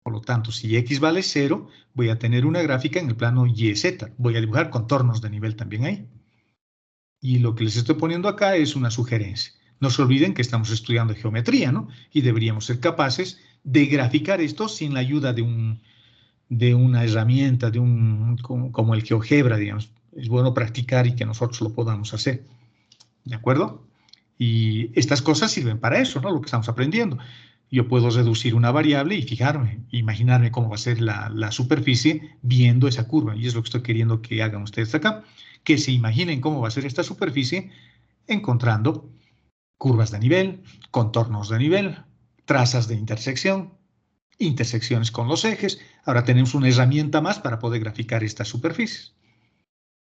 Por lo tanto, si x vale 0, voy a tener una gráfica en el plano YZ. Voy a dibujar contornos de nivel también ahí. Y lo que les estoy poniendo acá es una sugerencia. No se olviden que estamos estudiando geometría, ¿no? Y deberíamos ser capaces de graficar esto sin la ayuda de una herramienta, como el GeoGebra, digamos. Es bueno practicar y que nosotros lo podamos hacer. ¿De acuerdo? Y estas cosas sirven para eso, ¿no? Lo que estamos aprendiendo. Yo puedo reducir una variable y fijarme, imaginarme cómo va a ser la superficie viendo esa curva. Y es lo que estoy queriendo que hagan ustedes acá, que se imaginen cómo va a ser esta superficie encontrando curvas de nivel, contornos de nivel, trazas de intersección, intersecciones con los ejes. Ahora tenemos una herramienta más para poder graficar estas superficies.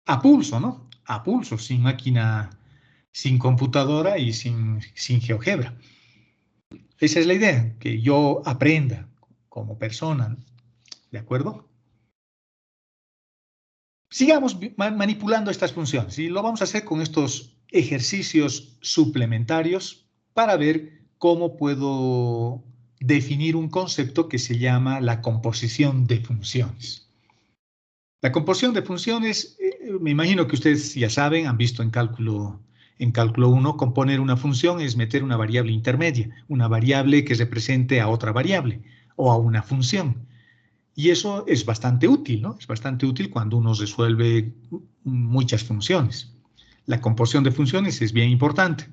A pulso, ¿no? A pulso, sin máquina, sin computadora y sin GeoGebra. Esa es la idea, que yo aprenda como persona, ¿de acuerdo? Sigamos manipulando estas funciones y lo vamos a hacer con estos ejercicios suplementarios para ver cómo puedo definir un concepto que se llama la composición de funciones. La composición de funciones, me imagino que ustedes ya saben, han visto en cálculo 1, componer una función es meter una variable intermedia, una variable que represente a otra variable o a una función. Y eso es bastante útil, ¿no? Es bastante útil cuando uno resuelve muchas funciones. La composición de funciones es bien importante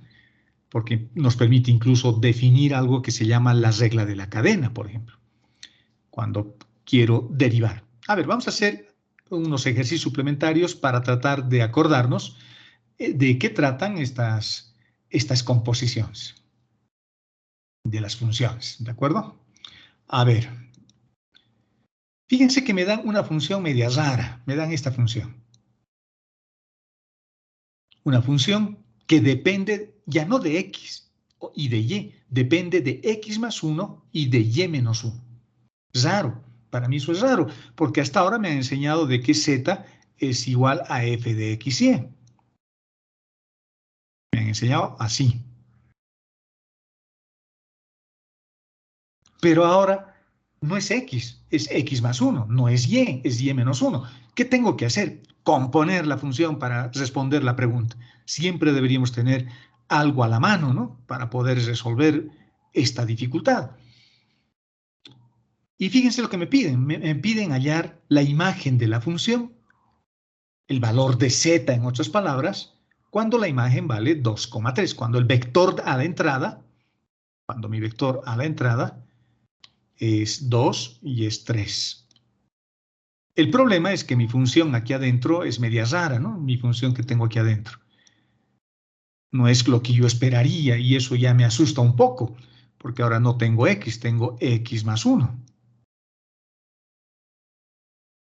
porque nos permite incluso definir algo que se llama la regla de la cadena, por ejemplo, cuando quiero derivar. A ver, vamos a hacer unos ejercicios suplementarios para tratar de acordarnos de qué tratan estas composiciones de las funciones, ¿de acuerdo? A ver, fíjense que me dan una función media rara, me dan esta función. Una función que depende ya no de x y de y, depende de x más 1 y de y menos 1. Raro, para mí eso es raro, porque hasta ahora me han enseñado de que z es igual a f de x y. Me han enseñado así. Pero ahora no es x, es x más 1, no es y menos 1. ¿Qué tengo que hacer? Componer la función para responder la pregunta. Siempre deberíamos tener algo a la mano, ¿no? Para poder resolver esta dificultad. Y fíjense lo que me piden. Me piden hallar la imagen de la función, el valor de z en otras palabras, cuando la imagen vale 2,3, cuando el vector a la entrada, cuando mi vector a la entrada es 2 y es 3. El problema es que mi función aquí adentro es media rara, ¿no? Mi función que tengo aquí adentro. No es lo que yo esperaría y eso ya me asusta un poco, porque ahora no tengo x, tengo x más 1.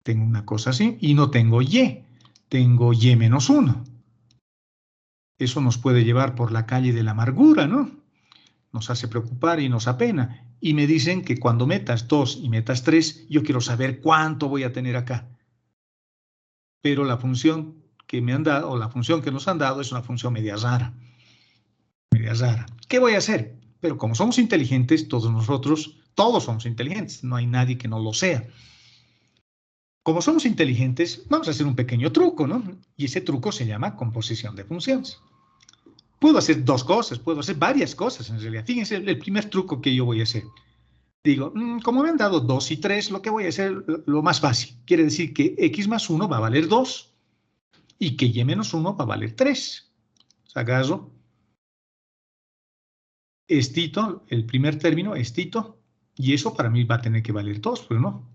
Tengo una cosa así y no tengo y. Tengo y menos 1. Eso nos puede llevar por la calle de la amargura, ¿no? Nos hace preocupar y nos apena. Y me dicen que cuando metas 2 y metas 3, yo quiero saber cuánto voy a tener acá. Pero la función que me han dado, o la función que nos han dado, es una función media rara. Media rara. ¿Qué voy a hacer? Pero como somos inteligentes, todos somos inteligentes. No hay nadie que no lo sea. Como somos inteligentes, vamos a hacer un pequeño truco, ¿no? Y ese truco se llama composición de funciones. Puedo hacer dos cosas, puedo hacer varias cosas en realidad. Fíjense el primer truco que yo voy a hacer. Digo, como me han dado 2 y 3, lo que voy a hacer lo más fácil. Quiere decir que x más 1 va a valer 2 y que y menos 1 va a valer 3. Agarro estito, el primer término, estito, y eso para mí va a tener que valer 2, pero no,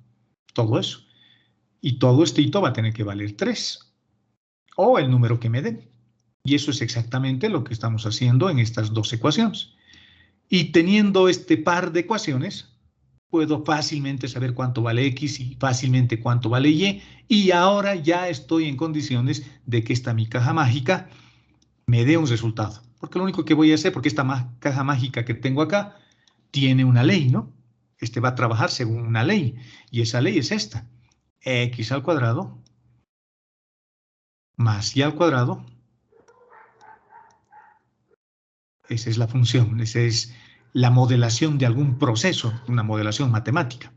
todo eso. Y todo estito va a tener que valer 3, o el número que me den. Y eso es exactamente lo que estamos haciendo en estas dos ecuaciones. Y teniendo este par de ecuaciones, puedo fácilmente saber cuánto vale x y fácilmente cuánto vale y. Y ahora ya estoy en condiciones de que esta mi caja mágica me dé un resultado. Porque lo único que voy a hacer, porque esta caja mágica que tengo acá tiene una ley, ¿no? Este va a trabajar según una ley. Y esa ley es esta. X al cuadrado más y al cuadrado. Esa es la función, esa es la modelación de algún proceso, una modelación matemática.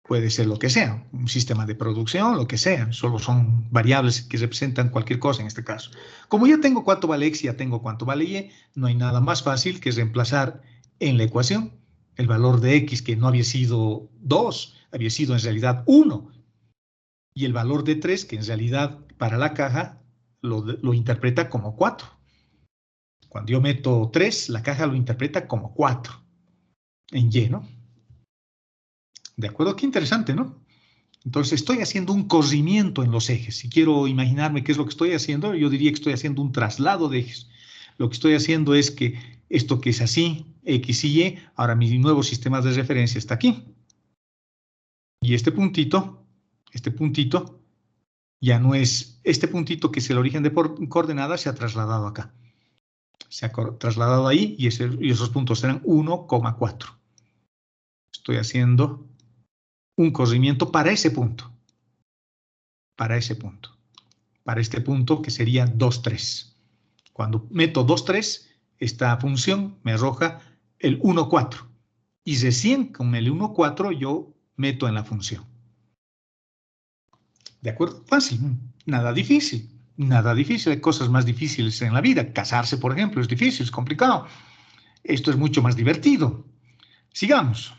Puede ser lo que sea, un sistema de producción, lo que sea, solo son variables que representan cualquier cosa en este caso. Como ya tengo cuánto vale x, ya tengo cuánto vale y, no hay nada más fácil que reemplazar en la ecuación el valor de x, que no había sido 2, había sido en realidad 1, y el valor de 3, que en realidad para la caja lo interpreta como 4. Cuando yo meto 3, la caja lo interpreta como 4 en y, ¿no? ¿De acuerdo? Qué interesante, ¿no? Entonces estoy haciendo un corrimiento en los ejes. Si quiero imaginarme qué es lo que estoy haciendo, yo diría que estoy haciendo un traslado de ejes. Lo que estoy haciendo es que esto que es así, x y y, ahora mi nuevo sistema de referencia está aquí. Y este puntito ya no es, este puntito que es el origen de coordenadas se ha trasladado acá. Se ha trasladado ahí y esos puntos serán 1,4. Estoy haciendo un corrimiento para ese punto. Para ese punto. Para este punto que sería 2, 3. Cuando meto 2, 3, esta función me arroja el 1, 4. Y recién con el 1, 4 yo meto en la función. ¿De acuerdo? Fácil. Nada difícil. Nada difícil. Hay cosas más difíciles en la vida. Casarse, por ejemplo, es difícil, es complicado. Esto es mucho más divertido. Sigamos.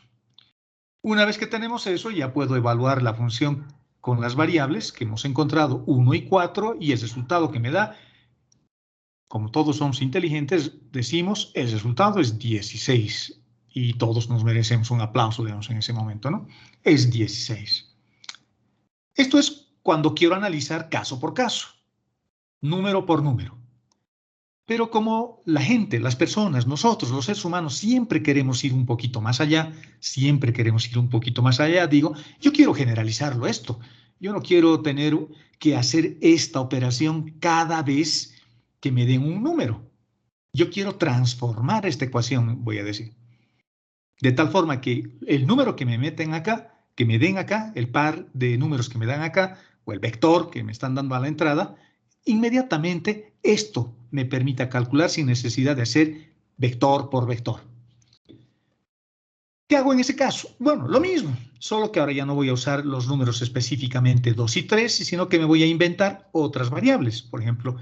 Una vez que tenemos eso, ya puedo evaluar la función con las variables que hemos encontrado, 1 y 4, y el resultado que me da, como todos somos inteligentes, decimos, el resultado es 16. Y todos nos merecemos un aplauso, digamos, en ese momento, ¿no? Es 16. Esto es cuando quiero analizar caso por caso, número por número. Pero como la gente, las personas, nosotros, los seres humanos, siempre queremos ir un poquito más allá, digo, yo quiero generalizarlo esto. Yo no quiero tener que hacer esta operación cada vez que me den un número. Yo quiero transformar esta ecuación, voy a decir. De tal forma que el número que me meten acá, que me den acá, el par de números que me dan acá, o el vector que me están dando a la entrada, inmediatamente esto me permita calcular sin necesidad de hacer vector por vector. ¿Qué hago en ese caso? Bueno, lo mismo, solo que ahora ya no voy a usar los números específicamente 2 y 3, sino que me voy a inventar otras variables. Por ejemplo,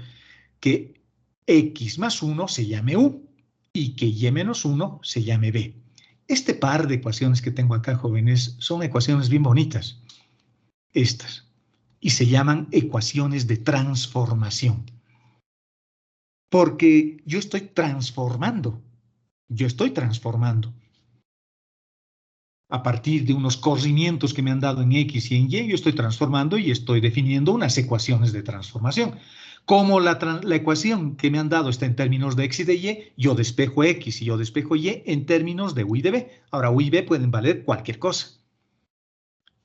que x más 1 se llame u y que y menos 1 se llame b. Este par de ecuaciones que tengo acá, jóvenes, son ecuaciones bien bonitas. Estas. Y se llaman ecuaciones de transformación. Porque yo estoy transformando. A partir de unos corrimientos que me han dado en X y en Y, yo estoy transformando y estoy definiendo unas ecuaciones de transformación. Como la ecuación que me han dado está en términos de X y de Y, yo despejo X y yo despejo Y en términos de U y de B. Ahora, U y B pueden valer cualquier cosa.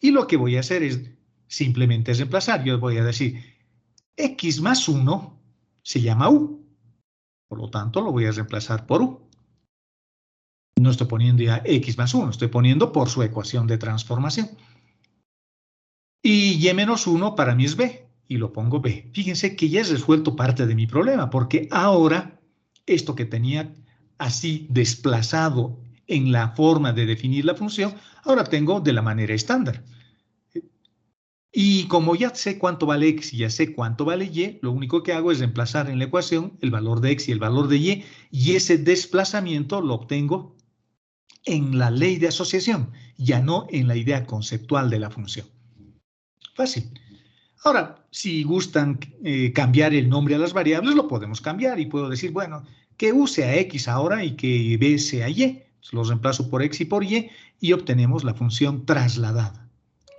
Y lo que voy a hacer es simplemente reemplazar. Yo voy a decir, x más 1 se llama u. Por lo tanto, lo voy a reemplazar por u. No estoy poniendo ya x más 1, estoy poniendo por su ecuación de transformación. Y y menos 1 para mí es b, y lo pongo b. Fíjense que ya he resuelto parte de mi problema, porque ahora esto que tenía así desplazado en la forma de definir la función, ahora tengo de la manera estándar. Y como ya sé cuánto vale x y ya sé cuánto vale y, lo único que hago es reemplazar en la ecuación el valor de x y el valor de y ese desplazamiento lo obtengo en la ley de asociación, ya no en la idea conceptual de la función. Fácil. Ahora, si gustan cambiar el nombre a las variables, lo podemos cambiar y puedo decir, bueno, que u sea x ahora y que b sea y. Los reemplazo por x y por y obtenemos la función trasladada.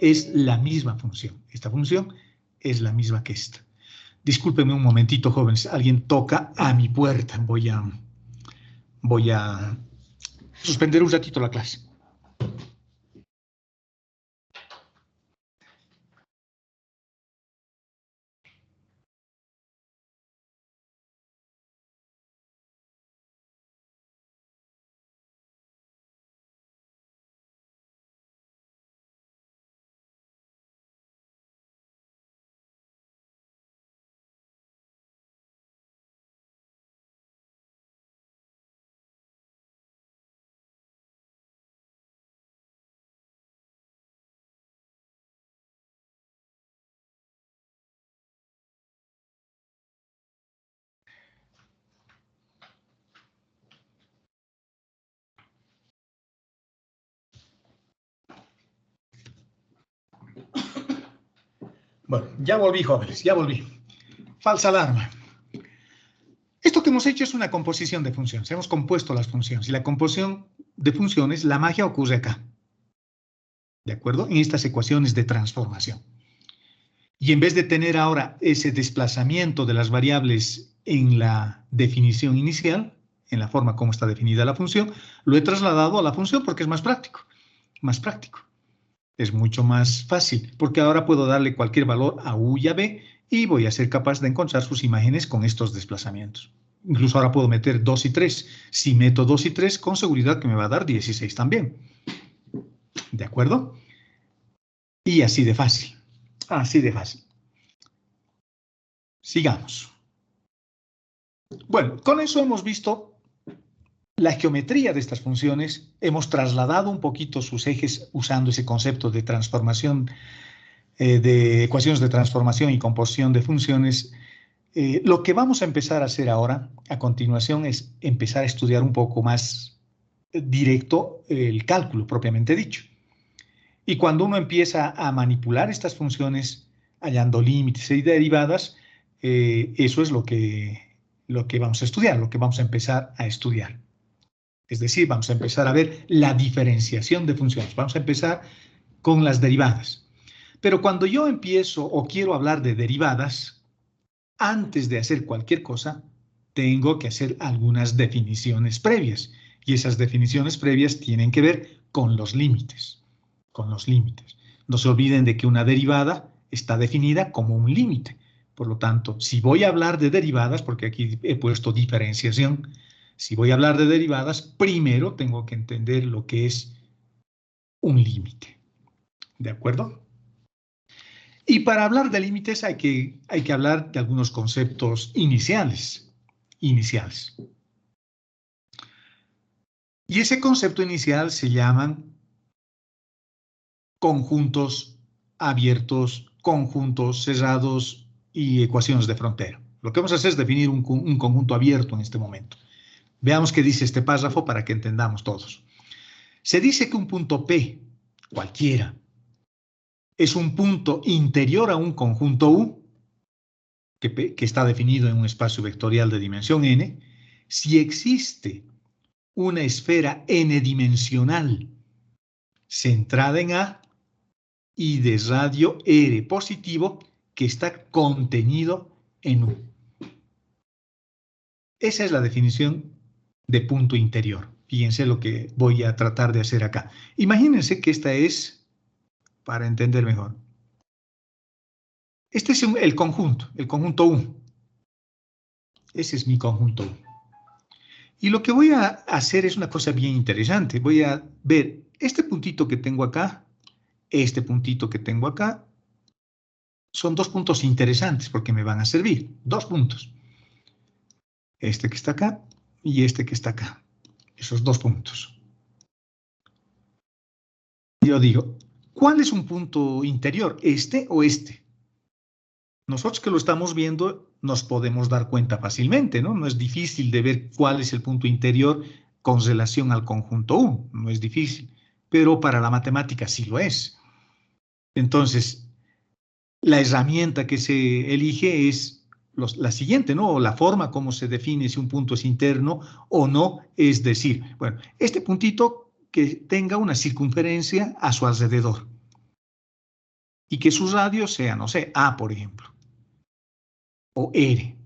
Es la misma función. Esta función es la misma que esta. Discúlpenme un momentito, jóvenes. Alguien toca a mi puerta. Voy a suspender un ratito la clase. Bueno, ya volví, jóvenes, ya volví. Falsa alarma. Esto que hemos hecho es una composición de funciones. Hemos compuesto las funciones. Y la composición de funciones, la magia ocurre acá. ¿De acuerdo? En estas ecuaciones de transformación. Y en vez de tener ahora ese desplazamiento de las variables en la definición inicial, en la forma como está definida la función, lo he trasladado a la función porque es más práctico. Más práctico. Es mucho más fácil, porque ahora puedo darle cualquier valor a u y a b y voy a ser capaz de encontrar sus imágenes con estos desplazamientos. Incluso ahora puedo meter 2 y 3. Si meto 2 y 3, con seguridad que me va a dar 16 también. ¿De acuerdo? Y así de fácil. Así de fácil. Sigamos. Bueno, con eso hemos visto la geometría de estas funciones. Hemos trasladado un poquito sus ejes usando ese concepto de transformación, de ecuaciones de transformación y composición de funciones. Lo que vamos a empezar a hacer ahora, a continuación, es empezar a estudiar un poco más directo el cálculo propiamente dicho. Y cuando uno empieza a manipular estas funciones, hallando límites y derivadas, eso es lo que vamos a estudiar, lo que vamos a empezar a estudiar. Es decir, vamos a empezar a ver la diferenciación de funciones. Vamos a empezar con las derivadas. Pero cuando yo empiezo o quiero hablar de derivadas, antes de hacer cualquier cosa, tengo que hacer algunas definiciones previas. Y esas definiciones previas tienen que ver con los límites. Con los límites. No se olviden de que una derivada está definida como un límite. Por lo tanto, si voy a hablar de derivadas, porque aquí he puesto diferenciación, si voy a hablar de derivadas, primero tengo que entender lo que es un límite. ¿De acuerdo? Y para hablar de límites hay que hablar de algunos conceptos iniciales. Y ese concepto inicial se llaman conjuntos abiertos, conjuntos cerrados y ecuaciones de frontera. Lo que vamos a hacer es definir un conjunto abierto en este momento. Veamos qué dice este párrafo para que entendamos todos. Se dice que un punto P, cualquiera, es un punto interior a un conjunto U, que está definido en un espacio vectorial de dimensión n, si existe una esfera n-dimensional centrada en A y de radio R positivo que está contenido en U. Esa es la definición de punto interior. Fíjense lo que voy a tratar de hacer acá. Imagínense que esta es para entender mejor. Este es el conjunto U. Ese es mi conjunto U. Y lo que voy a hacer es una cosa bien interesante. Voy a ver este puntito que tengo acá, este puntito que tengo acá. Son dos puntos interesantes porque me van a servir. Dos puntos. Este que está acá y este que está acá. Esos dos puntos. Yo digo, ¿cuál es un punto interior? ¿Este o este? Nosotros que lo estamos viendo nos podemos dar cuenta fácilmente, ¿no? No es difícil de ver cuál es el punto interior con relación al conjunto U, no es difícil, pero para la matemática sí lo es. Entonces, la herramienta que se elige es la siguiente, ¿no? O la forma como se define si un punto es interno o no, es decir, bueno, este puntito que tenga una circunferencia a su alrededor y que su radio sea, no sé, A, por ejemplo, o R.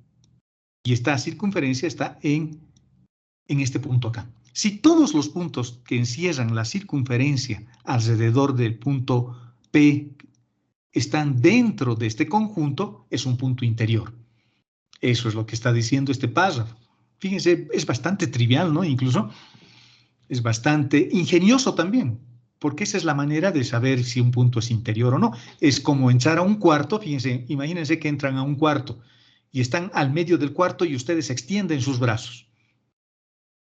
Y esta circunferencia está en este punto acá. Si todos los puntos que encierran la circunferencia alrededor del punto P están dentro de este conjunto, es un punto interior. Eso es lo que está diciendo este párrafo. Fíjense, es bastante trivial, ¿no? Incluso es bastante ingenioso también, porque esa es la manera de saber si un punto es interior o no. Es como entrar a un cuarto, fíjense, imagínense que entran a un cuarto y están al medio del cuarto y ustedes extienden sus brazos.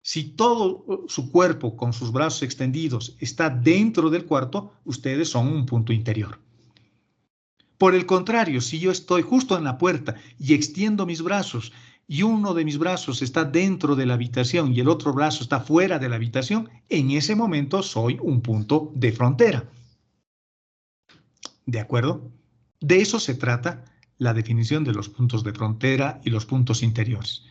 Si todo su cuerpo con sus brazos extendidos está dentro del cuarto, ustedes son un punto interior. Por el contrario, si yo estoy justo en la puerta y extiendo mis brazos y uno de mis brazos está dentro de la habitación y el otro brazo está fuera de la habitación, en ese momento soy un punto de frontera. ¿De acuerdo? De eso se trata la definición de los puntos de frontera y los puntos interiores.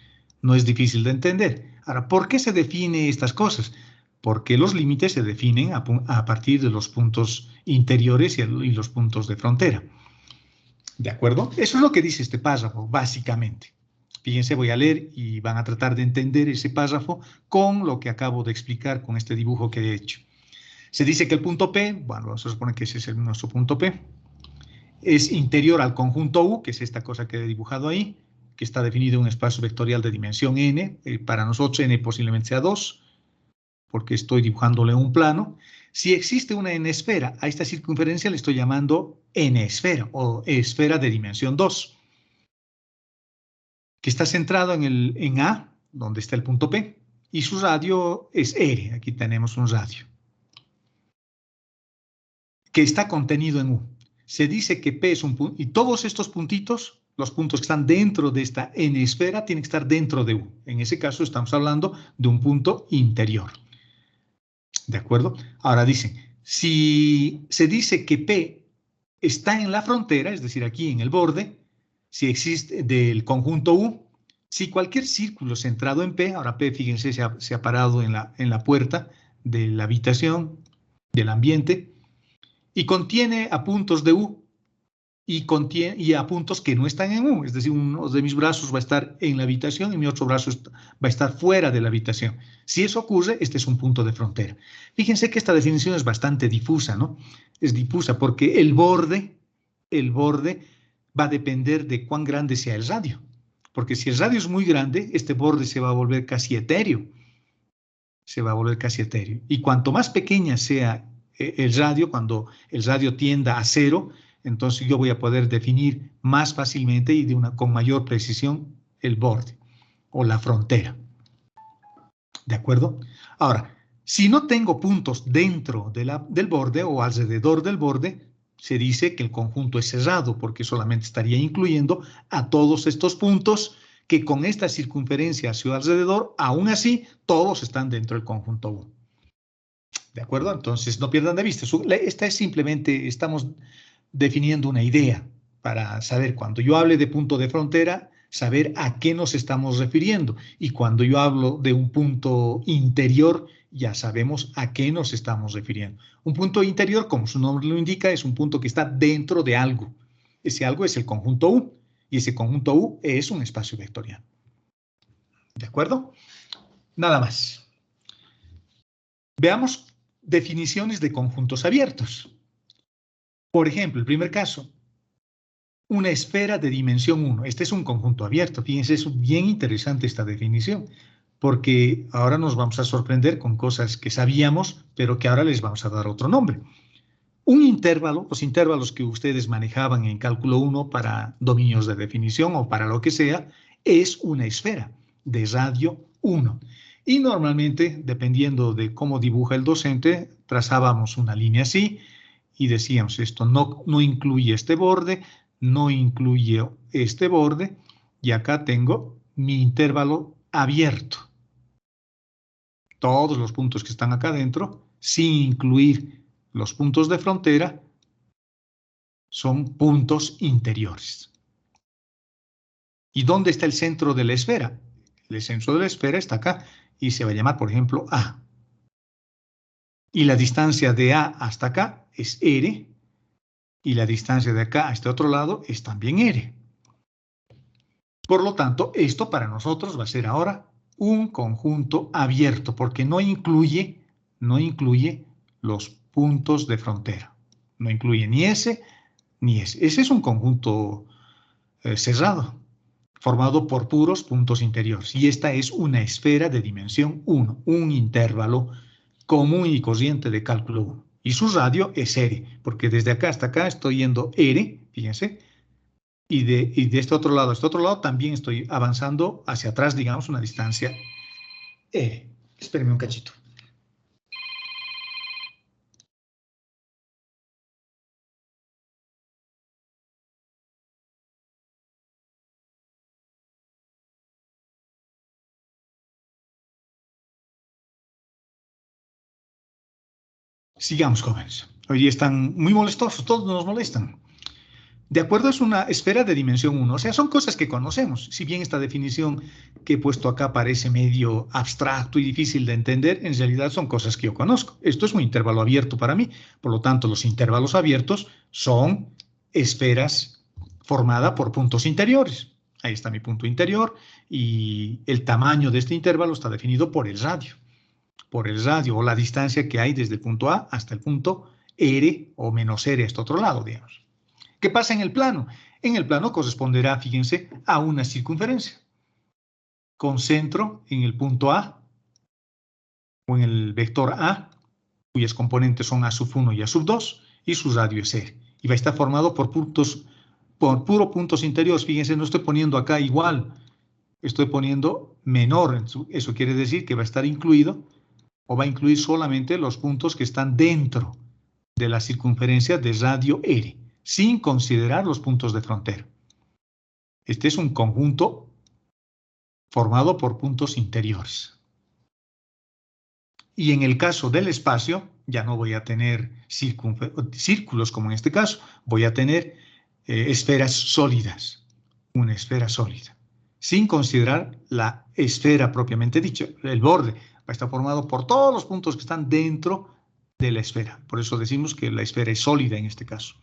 No es difícil de entender. Ahora, ¿por qué se define estas cosas? Porque los límites se definen a partir de los puntos interiores y los puntos de frontera. ¿De acuerdo? Eso es lo que dice este párrafo, básicamente. Fíjense, voy a leer y van a tratar de entender ese párrafo con lo que acabo de explicar con este dibujo que he hecho. Se dice que el punto P, bueno, vamos a suponer que ese es nuestro punto P, es interior al conjunto U, que es esta cosa que he dibujado ahí, que está definido en un espacio vectorial de dimensión n, para nosotros n posiblemente sea 2, porque estoy dibujándole un plano. Si existe una n-esfera, a esta circunferencia le estoy llamando n-esfera o esfera de dimensión 2, que está centrado en A, donde está el punto P, y su radio es R, aquí tenemos un radio, que está contenido en U. Se dice que P es un punto, y todos estos puntitos, los puntos que están dentro de esta n-esfera, tienen que estar dentro de U. En ese caso estamos hablando de un punto interior. ¿De acuerdo? Ahora dice, si se dice que P está en la frontera, es decir, aquí en el borde, si existe del conjunto U, si cualquier círculo centrado en P, ahora P, fíjense, se ha parado en la puerta de la habitación, del ambiente, y contiene a puntos de U y a puntos que no están en U, es decir, uno de mis brazos va a estar en la habitación y mi otro brazo va a estar fuera de la habitación. Si eso ocurre, este es un punto de frontera. Fíjense que esta definición es bastante difusa, ¿no? Es difusa porque el borde va a depender de cuán grande sea el radio. Porque si el radio es muy grande, este borde se va a volver casi etéreo. Se va a volver casi etéreo. Y cuanto más pequeña sea el radio, cuando el radio tienda a cero, entonces yo voy a poder definir más fácilmente y con mayor precisión el borde o la frontera. ¿De acuerdo? Ahora, si no tengo puntos dentro del borde o alrededor del borde, se dice que el conjunto es cerrado porque solamente estaría incluyendo a todos estos puntos que con esta circunferencia a su alrededor, aún así, todos están dentro del conjunto U. ¿De acuerdo? Entonces, no pierdan de vista. Esta es simplemente, estamos definiendo una idea para saber cuando yo hable de punto de frontera, saber a qué nos estamos refiriendo. Y cuando yo hablo de un punto interior, ya sabemos a qué nos estamos refiriendo. Un punto interior, como su nombre lo indica, es un punto que está dentro de algo. Ese algo es el conjunto U. Y ese conjunto U es un espacio vectorial. ¿De acuerdo? Nada más. Veamos definiciones de conjuntos abiertos. Por ejemplo, el primer caso, una esfera de dimensión 1. Este es un conjunto abierto. Fíjense, es bien interesante esta definición, porque ahora nos vamos a sorprender con cosas que sabíamos, pero que ahora les vamos a dar otro nombre. Un intervalo, los intervalos que ustedes manejaban en cálculo 1 para dominios de definición o para lo que sea, es una esfera de radio 1. Y normalmente, dependiendo de cómo dibuja el docente, trazábamos una línea así y decíamos, esto no incluye este borde, no incluye este borde, y acá tengo mi intervalo abierto. Todos los puntos que están acá adentro, sin incluir los puntos de frontera, son puntos interiores. ¿Y dónde está el centro de la esfera? El centro de la esfera está acá y se va a llamar, por ejemplo, A. Y la distancia de A hasta acá es R, y la distancia de acá a este otro lado es también R. Por lo tanto, esto para nosotros va a ser ahora un conjunto abierto, porque no incluye los puntos de frontera. No incluye ni ese ni ese. Ese es un conjunto cerrado, formado por puros puntos interiores. Y esta es una esfera de dimensión 1, un intervalo común y corriente de cálculo 1. Y su radio es R, porque desde acá hasta acá estoy yendo R, fíjense, y de este otro lado a este otro lado también estoy avanzando hacia atrás, digamos, una distancia R. Espérenme un cachito. Sigamos, jóvenes. Hoy día están muy molestosos, todos nos molestan. De acuerdo, es una esfera de dimensión 1, o sea, son cosas que conocemos. Si bien esta definición que he puesto acá parece medio abstracto y difícil de entender, en realidad son cosas que yo conozco. Esto es un intervalo abierto para mí, por lo tanto, los intervalos abiertos son esferas formadas por puntos interiores. Ahí está mi punto interior y el tamaño de este intervalo está definido por el radio o la distancia que hay desde el punto A hasta el punto R o menos R a este otro lado, digamos. ¿Qué pasa en el plano? En el plano corresponderá, fíjense, a una circunferencia, con centro en el punto A o en el vector A, cuyas componentes son A sub 1 y A sub 2, y su radio es R. Y va a estar formado por puros puntos interiores. Fíjense, no estoy poniendo acá igual, estoy poniendo menor. Eso quiere decir que va a estar incluido o va a incluir solamente los puntos que están dentro de la circunferencia de radio R, sin considerar los puntos de frontera. Este es un conjunto formado por puntos interiores. Y en el caso del espacio, ya no voy a tener círculos como en este caso, voy a tener esferas sólidas, una esfera sólida, sin considerar la esfera propiamente dicha, el borde. Va a estar formado por todos los puntos que están dentro de la esfera. Por eso decimos que la esfera es sólida en este caso.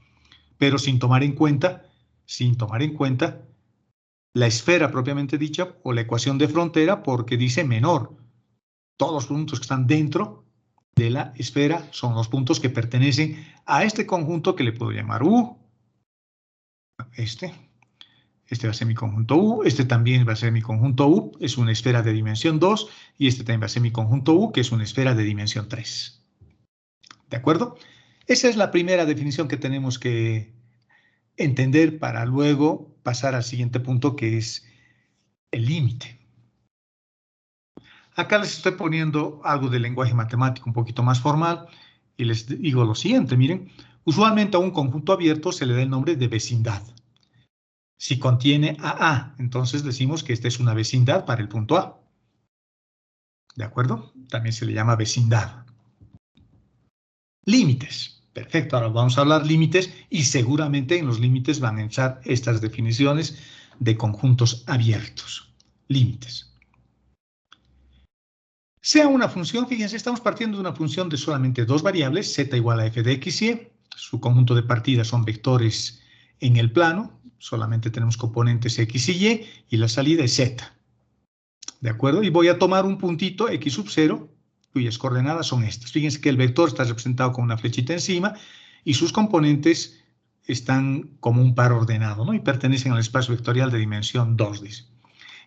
Pero sin tomar en cuenta la esfera propiamente dicha o la ecuación de frontera, porque dice menor. Todos los puntos que están dentro de la esfera son los puntos que pertenecen a este conjunto que le puedo llamar U. Este va a ser mi conjunto U, este también va a ser mi conjunto U, es una esfera de dimensión 2, y este también va a ser mi conjunto U, que es una esfera de dimensión 3. ¿De acuerdo? Esa es la primera definición que tenemos que entender para luego pasar al siguiente punto, que es el límite. Acá les estoy poniendo algo de lenguaje matemático un poquito más formal y les digo lo siguiente, miren, usualmente a un conjunto abierto se le da el nombre de vecindad. Si contiene A, entonces decimos que esta es una vecindad para el punto A. ¿De acuerdo? También se le llama vecindad. Límites. Perfecto, ahora vamos a hablar límites y seguramente en los límites van a entrar estas definiciones de conjuntos abiertos. Límites. Sea una función, fíjense, estamos partiendo de una función de solamente dos variables, z igual a f de x y y. Su conjunto de partidas son vectores en el plano, solamente tenemos componentes x y la salida es z. ¿De acuerdo? Y voy a tomar un puntito x sub 0, cuyas coordenadas son estas. Fíjense que el vector está representado con una flechita encima y sus componentes están como un par ordenado, ¿no? Y pertenecen al espacio vectorial de dimensión 2, dice.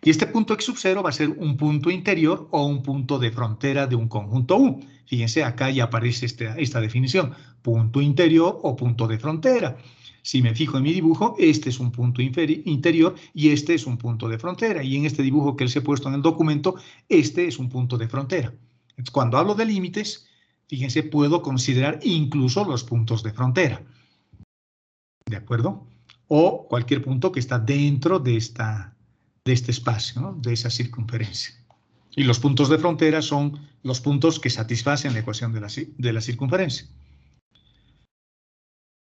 Y este punto x sub 0 va a ser un punto interior o un punto de frontera de un conjunto U. Fíjense, acá ya aparece esta definición, punto interior o punto de frontera. Si me fijo en mi dibujo, este es un punto interior y este es un punto de frontera. Y en este dibujo que les he puesto en el documento, este es un punto de frontera. Entonces, cuando hablo de límites, fíjense, puedo considerar incluso los puntos de frontera. ¿De acuerdo? O cualquier punto que está dentro de este espacio, ¿no? De esa circunferencia. Y los puntos de frontera son los puntos que satisfacen la ecuación de la circunferencia.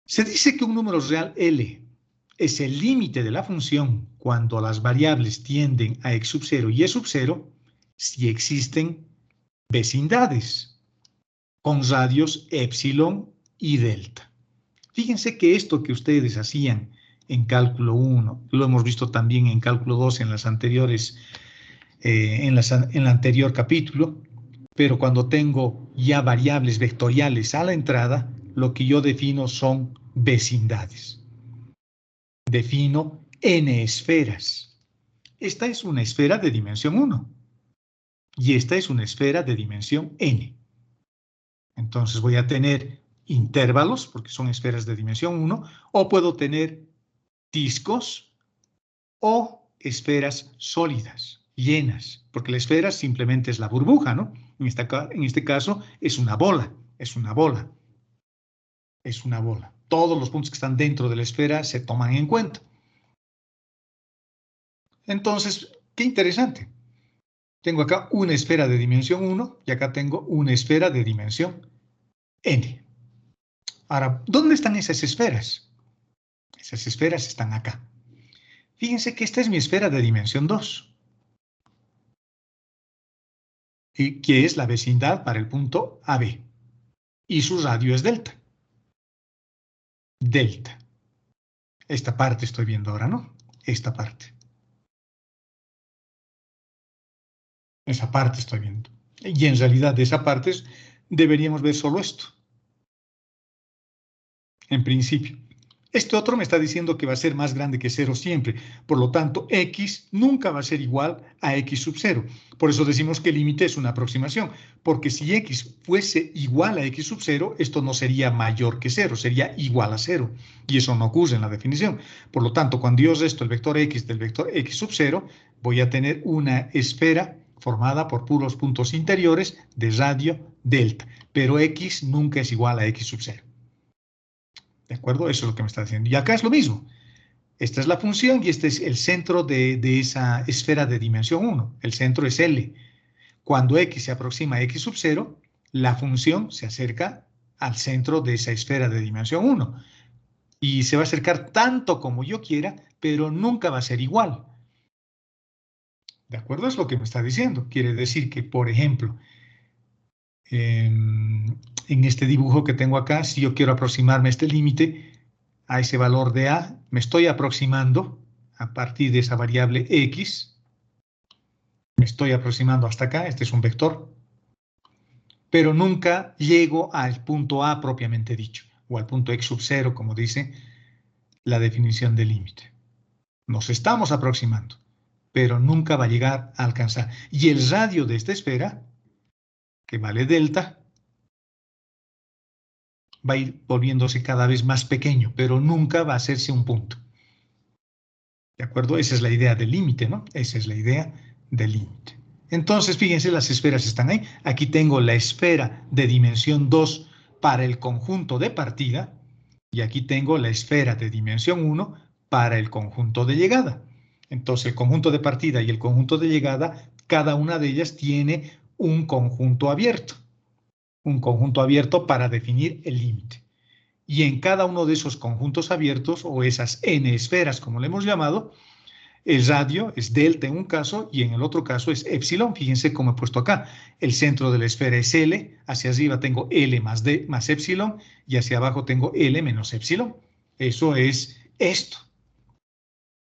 Se dice que un número real L es el límite de la función cuando las variables tienden a x sub 0 y y sub 0 si existen vecindades con radios epsilon y delta. Fíjense que esto que ustedes hacían en cálculo 1, lo hemos visto también en cálculo 2 en las anteriores, en el anterior capítulo, pero cuando tengo ya variables vectoriales a la entrada, lo que yo defino son vecindades. Defino n esferas. Esta es una esfera de dimensión 1 y esta es una esfera de dimensión n. Entonces voy a tener intervalos, porque son esferas de dimensión 1, o puedo tener discos o esferas sólidas, llenas, porque la esfera simplemente es la burbuja, ¿no? En este caso es una bola, es una bola, es una bola. Todos los puntos que están dentro de la esfera se toman en cuenta. Entonces, qué interesante. Tengo acá una esfera de dimensión 1 y acá tengo una esfera de dimensión n. Ahora, ¿dónde están esas esferas? Esas esferas están acá. Fíjense que esta es mi esfera de dimensión 2, y que es la vecindad para el punto AB. Y su radio es delta. Delta. Esta parte estoy viendo ahora, ¿no? Esta parte. Esa parte estoy viendo. Y en realidad de esa parte deberíamos ver solo esto. En principio. Este otro me está diciendo que va a ser más grande que 0 siempre. Por lo tanto, x nunca va a ser igual a x sub 0. Por eso decimos que el límite es una aproximación. Porque si x fuese igual a x sub 0, esto no sería mayor que 0, sería igual a 0. Y eso no ocurre en la definición. Por lo tanto, cuando yo resto el vector x del vector x sub 0, voy a tener una esfera formada por puros puntos interiores de radio delta. Pero x nunca es igual a x sub 0. ¿De acuerdo? Eso es lo que me está diciendo. Y acá es lo mismo. Esta es la función y este es el centro de esa esfera de dimensión 1. El centro es L. Cuando x se aproxima a x sub 0, la función se acerca al centro de esa esfera de dimensión 1. Y se va a acercar tanto como yo quiera, pero nunca va a ser igual. ¿De acuerdo? Es lo que me está diciendo. Quiere decir que, por ejemplo, en este dibujo que tengo acá, si yo quiero aproximarme a este límite, a ese valor de A, me estoy aproximando a partir de esa variable X, me estoy aproximando hasta acá, este es un vector, pero nunca llego al punto A propiamente dicho, o al punto X sub 0, como dice la definición del límite. Nos estamos aproximando, pero nunca va a llegar a alcanzar. Y el radio de esta esfera, que vale delta, va a ir volviéndose cada vez más pequeño, pero nunca va a hacerse un punto. ¿De acuerdo? Esa es la idea del límite, ¿no? Esa es la idea del límite. Entonces, fíjense, las esferas están ahí. Aquí tengo la esfera de dimensión 2 para el conjunto de partida y aquí tengo la esfera de dimensión 1 para el conjunto de llegada. Entonces, el conjunto de partida y el conjunto de llegada, cada una de ellas tiene un conjunto abierto. Un conjunto abierto para definir el límite. Y en cada uno de esos conjuntos abiertos, o esas n esferas, como le hemos llamado, el radio es delta en un caso y en el otro caso es epsilon. Fíjense cómo he puesto acá. El centro de la esfera es L, hacia arriba tengo L más D más epsilon y hacia abajo tengo L menos epsilon. Eso es esto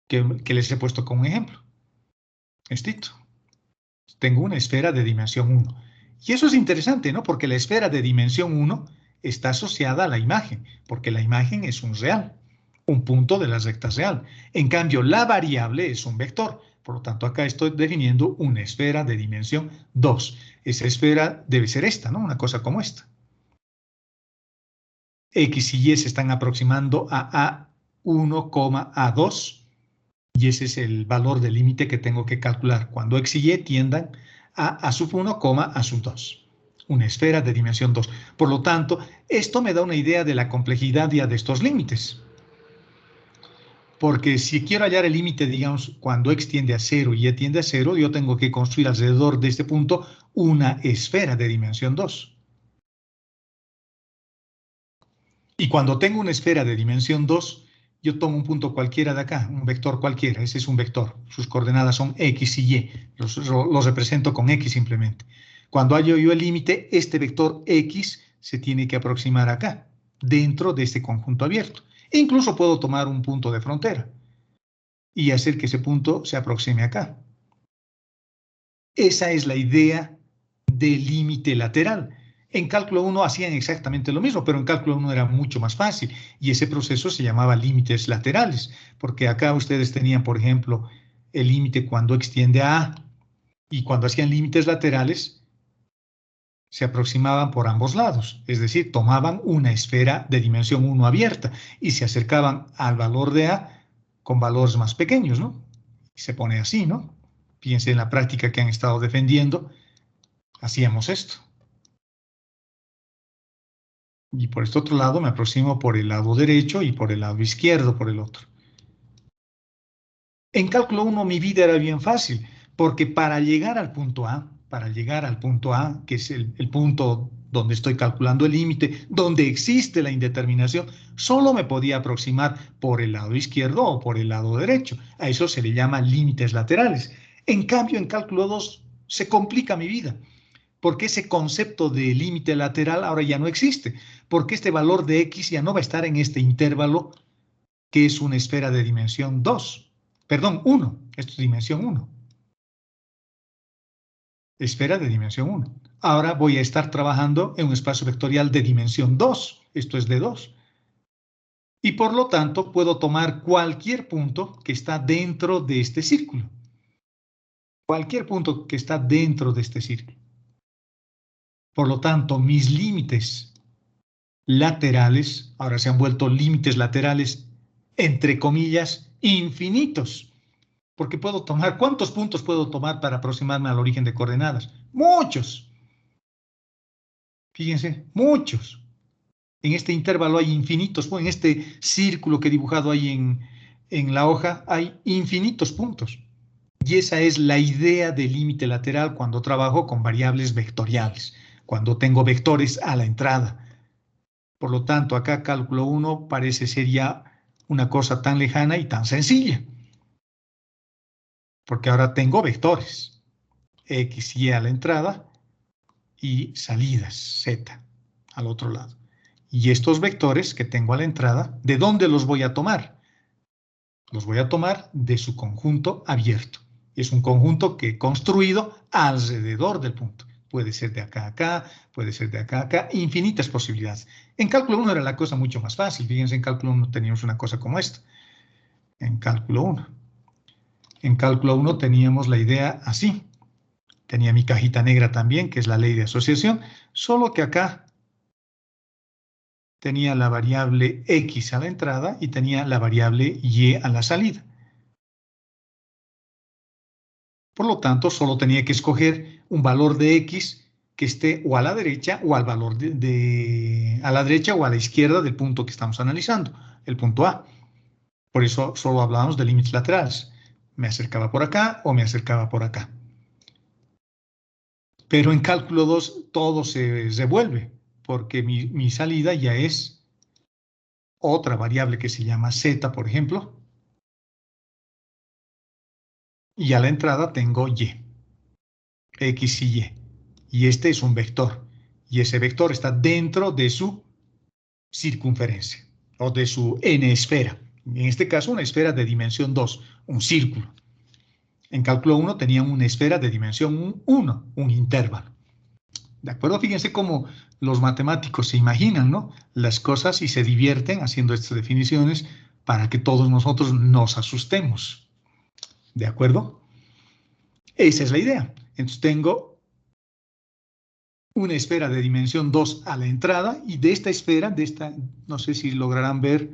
que les he puesto como ejemplo. Estito. Tengo una esfera de dimensión 1. Y eso es interesante, ¿no? Porque la esfera de dimensión 1 está asociada a la imagen, porque la imagen es un real. un punto de la recta real. En cambio, la variable es un vector. Por lo tanto, acá estoy definiendo una esfera de dimensión 2. Esa esfera debe ser esta, ¿no? Una cosa como esta. X y Y se están aproximando a A1, A2. Y ese es el valor del límite que tengo que calcular cuando X y Y tiendan a A1, A2. Una esfera de dimensión 2. Por lo tanto, esto me da una idea de la complejidad ya de estos límites. Porque si quiero hallar el límite, digamos, cuando X tiende a 0 y Y tiende a 0, yo tengo que construir alrededor de este punto una esfera de dimensión 2. Y cuando tengo una esfera de dimensión 2, yo tomo un punto cualquiera de acá, un vector cualquiera, ese es un vector. Sus coordenadas son X y Y, los represento con X simplemente. Cuando hallo yo el límite, este vector X se tiene que aproximar acá, dentro de este conjunto abierto. E incluso puedo tomar un punto de frontera y hacer que ese punto se aproxime acá. Esa es la idea del límite lateral. En cálculo 1 hacían exactamente lo mismo, pero en cálculo 1 era mucho más fácil y ese proceso se llamaba límites laterales, porque acá ustedes tenían, por ejemplo, el límite cuando extiende a A y cuando hacían límites laterales se aproximaban por ambos lados, es decir, tomaban una esfera de dimensión 1 abierta y se acercaban al valor de A con valores más pequeños, ¿no? Y se pone así, ¿no? Fíjense en la práctica que han estado defendiendo, hacíamos esto. Y por este otro lado me aproximo por el lado derecho y por el lado izquierdo por el otro. En cálculo 1 mi vida era bien fácil, porque para llegar al punto A, que es el punto donde estoy calculando el límite, donde existe la indeterminación, solo me podía aproximar por el lado izquierdo o por el lado derecho. A eso se le llama límites laterales. En cambio, en cálculo 2 se complica mi vida, porque ese concepto de límite lateral ahora ya no existe, porque este valor de X ya no va a estar en este intervalo que es una esfera de dimensión 2. Perdón, 1. Esto es dimensión 1. Esfera de dimensión 1. Ahora voy a estar trabajando en un espacio vectorial de dimensión 2. Esto es de 2. Y por lo tanto puedo tomar cualquier punto que está dentro de este círculo. Cualquier punto que está dentro de este círculo. Por lo tanto, mis límites laterales ahora se han vuelto límites laterales, entre comillas, infinitos. Porque puedo tomar, ¿cuántos puntos puedo tomar para aproximarme al origen de coordenadas? Muchos. Fíjense, muchos. En este intervalo hay infinitos, en este círculo que he dibujado ahí en la hoja hay infinitos puntos. Y esa es la idea del límite lateral cuando trabajo con variables vectoriales, cuando tengo vectores a la entrada. Por lo tanto, acá cálculo 1 parece ser ya una cosa tan lejana y tan sencilla. Porque ahora tengo vectores, X y Y a la entrada y salidas, Z, al otro lado. Y estos vectores que tengo a la entrada, ¿de dónde los voy a tomar? Los voy a tomar de su conjunto abierto. Es un conjunto que he construido alrededor del punto. Puede ser de acá a acá, puede ser de acá a acá, infinitas posibilidades. En cálculo 1 era la cosa mucho más fácil. Fíjense, en cálculo 1 teníamos una cosa como esta. En cálculo 1. En cálculo 1 teníamos la idea así. Tenía mi cajita negra también, que es la ley de asociación, solo que acá tenía la variable X a la entrada y tenía la variable Y a la salida. Por lo tanto, solo tenía que escoger un valor de X que esté o a la derecha o al valor a la derecha o a la izquierda del punto que estamos analizando, el punto A. Por eso solo hablábamos de límites laterales. Me acercaba por acá o me acercaba por acá. Pero en cálculo 2 todo se revuelve, porque mi salida ya es otra variable que se llama Z, por ejemplo, y a la entrada tengo Y, X y Y, y este es un vector, y ese vector está dentro de su circunferencia, o de su n-esfera, en este caso una esfera de dimensión 2, un círculo. En cálculo 1 tenían una esfera de dimensión 1, un intervalo. ¿De acuerdo? Fíjense cómo los matemáticos se imaginan, ¿no?, las cosas y se divierten haciendo estas definiciones para que todos nosotros nos asustemos. ¿De acuerdo? Esa es la idea. Entonces tengo una esfera de dimensión 2 a la entrada y de esta esfera, no sé si lograrán ver,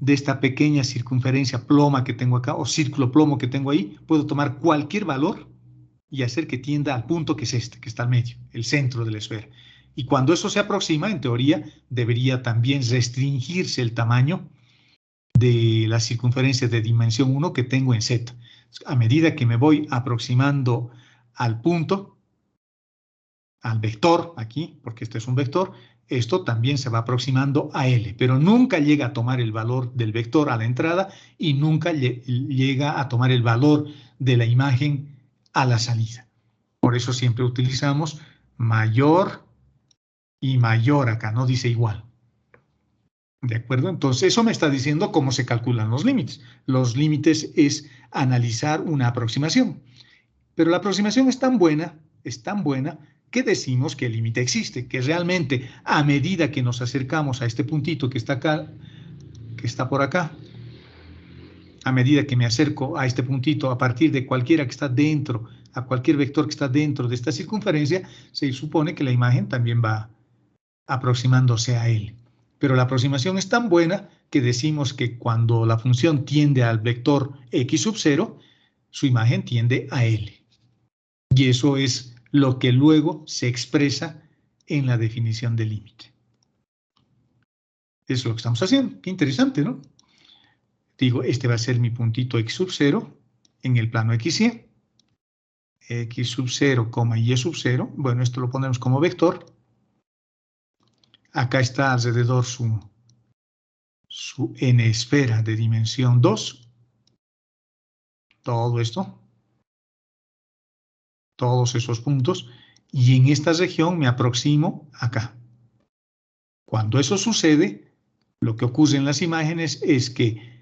de esta pequeña circunferencia ploma que tengo acá o círculo plomo que tengo ahí, puedo tomar cualquier valor y hacer que tienda al punto que es este, que está al medio, el centro de la esfera. Y cuando eso se aproxima, en teoría, debería también restringirse el tamaño de la circunferencia de dimensión 1 que tengo en Z. A medida que me voy aproximando al punto, al vector aquí, porque este es un vector, esto también se va aproximando a L, pero nunca llega a tomar el valor del vector a la entrada y nunca llega a tomar el valor de la imagen a la salida. Por eso siempre utilizamos mayor y mayor acá, no dice igual. ¿De acuerdo? Entonces, eso me está diciendo cómo se calculan los límites. Los límites es analizar una aproximación. Pero la aproximación es tan buena que decimos que el límite existe, que realmente a medida que nos acercamos a este puntito que está acá, que está por acá, a medida que me acerco a este puntito, a partir de cualquiera que está dentro, a cualquier vector que está dentro de esta circunferencia, se supone que la imagen también va aproximándose a él. Pero la aproximación es tan buena que decimos que cuando la función tiende al vector x sub 0, su imagen tiende a L. Y eso es lo que luego se expresa en la definición del límite. Es lo que estamos haciendo. Qué interesante, ¿no? Digo, este va a ser mi puntito x sub 0 en el plano xy. X sub 0, y sub 0. Bueno, esto lo ponemos como vector. Acá está alrededor su n esfera de dimensión 2. Todo esto. Todos esos puntos. Y en esta región me aproximo acá. Cuando eso sucede, lo que ocurre en las imágenes es que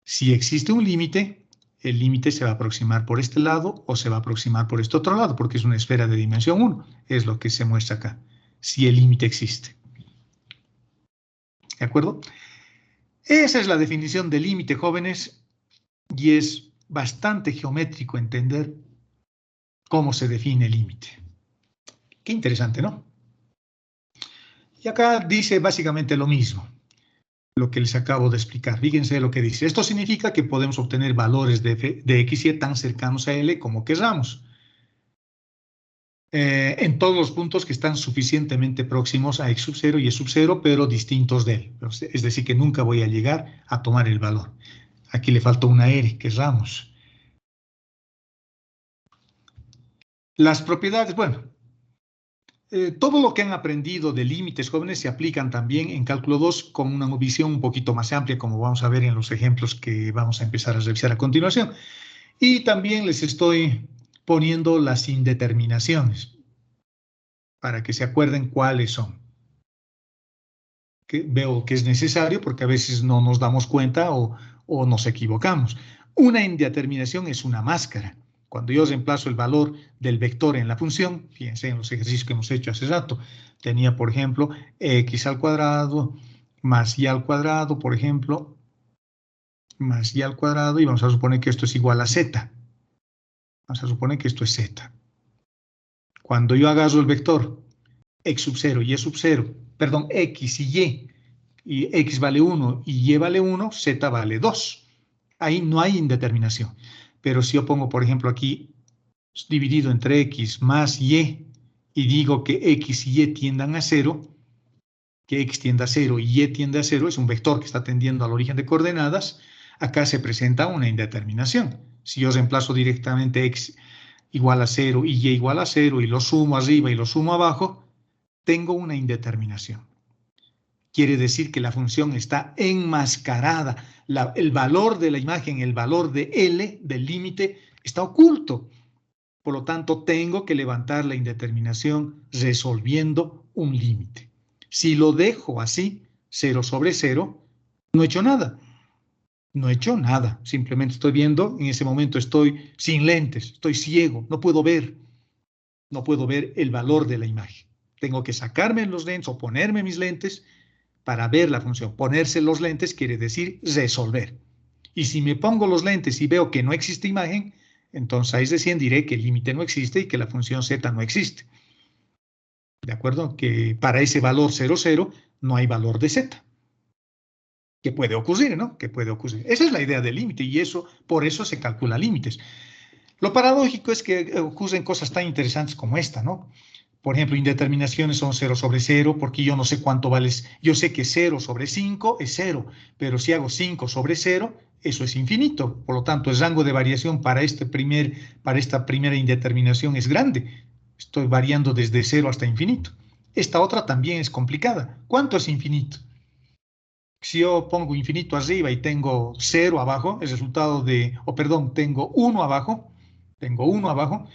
si existe un límite, el límite se va a aproximar por este lado o se va a aproximar por este otro lado, porque es una esfera de dimensión 1. Es lo que se muestra acá, si el límite existe. ¿De acuerdo? Esa es la definición de límite, jóvenes, y es bastante geométrico entender cómo se define el límite. Qué interesante, ¿no? Y acá dice básicamente lo mismo, lo que les acabo de explicar. Fíjense lo que dice. Esto significa que podemos obtener valores de x y tan cercanos a L como queramos. En todos los puntos que están suficientemente próximos a x sub 0 y y sub 0, pero distintos de él. Es decir, que nunca voy a llegar a tomar el valor. Aquí le falta una R, que es ramos. Las propiedades, bueno, todo lo que han aprendido de límites, jóvenes, se aplican también en cálculo 2 con una visión un poquito más amplia, como vamos a ver en los ejemplos que vamos a empezar a revisar a continuación. Y también les estoy poniendo las indeterminaciones para que se acuerden cuáles son. Que veo que es necesario porque a veces no nos damos cuenta o nos equivocamos. Una indeterminación es una máscara. Cuando yo reemplazo el valor del vector en la función, fíjense en los ejercicios que hemos hecho hace rato, tenía, por ejemplo, x al cuadrado más y al cuadrado, por ejemplo, más y al cuadrado, y vamos a suponer que esto es igual a z. Vamos a suponer que esto es z. Cuando yo agarro el vector x sub 0 y y sub 0, perdón, x y x vale 1 y y vale 1, z vale 2. Ahí no hay indeterminación. Pero si yo pongo, por ejemplo, aquí dividido entre x más y digo que x y tiendan a 0, que x tiende a 0 y tiende a 0, es un vector que está tendiendo al origen de coordenadas, acá se presenta una indeterminación. Si yo reemplazo directamente x igual a 0 y igual a 0 y lo sumo arriba y lo sumo abajo, tengo una indeterminación. Quiere decir que la función está enmascarada. El valor de la imagen, el valor de L, del límite, está oculto. Por lo tanto, tengo que levantar la indeterminación resolviendo un límite. Si lo dejo así, 0 sobre 0, no he hecho nada. No he hecho nada. Simplemente estoy viendo, en ese momento estoy sin lentes, estoy ciego, no puedo ver. No puedo ver el valor de la imagen. Tengo que sacarme los lentes o ponerme mis lentes para ver la función. Ponerse los lentes quiere decir resolver. Y si me pongo los lentes y veo que no existe imagen, entonces ahí recién diré que el límite no existe y que la función z no existe. ¿De acuerdo? Que para ese valor 0, 0 no hay valor de z. Que puede ocurrir, ¿no? Que puede ocurrir. Esa es la idea del límite y eso, por eso se calcula límites. Lo paradójico es que ocurren cosas tan interesantes como esta, ¿no? Por ejemplo, indeterminaciones son 0 sobre 0, porque yo no sé cuánto vale. Yo sé que 0 sobre 5 es 0, pero si hago 5 sobre 0, eso es infinito. Por lo tanto, el rango de variación para esta primera indeterminación es grande. Estoy variando desde 0 hasta infinito. Esta otra también es complicada. ¿Cuánto es infinito? Si yo pongo infinito arriba y tengo 0 abajo, el resultado tengo 1 abajo,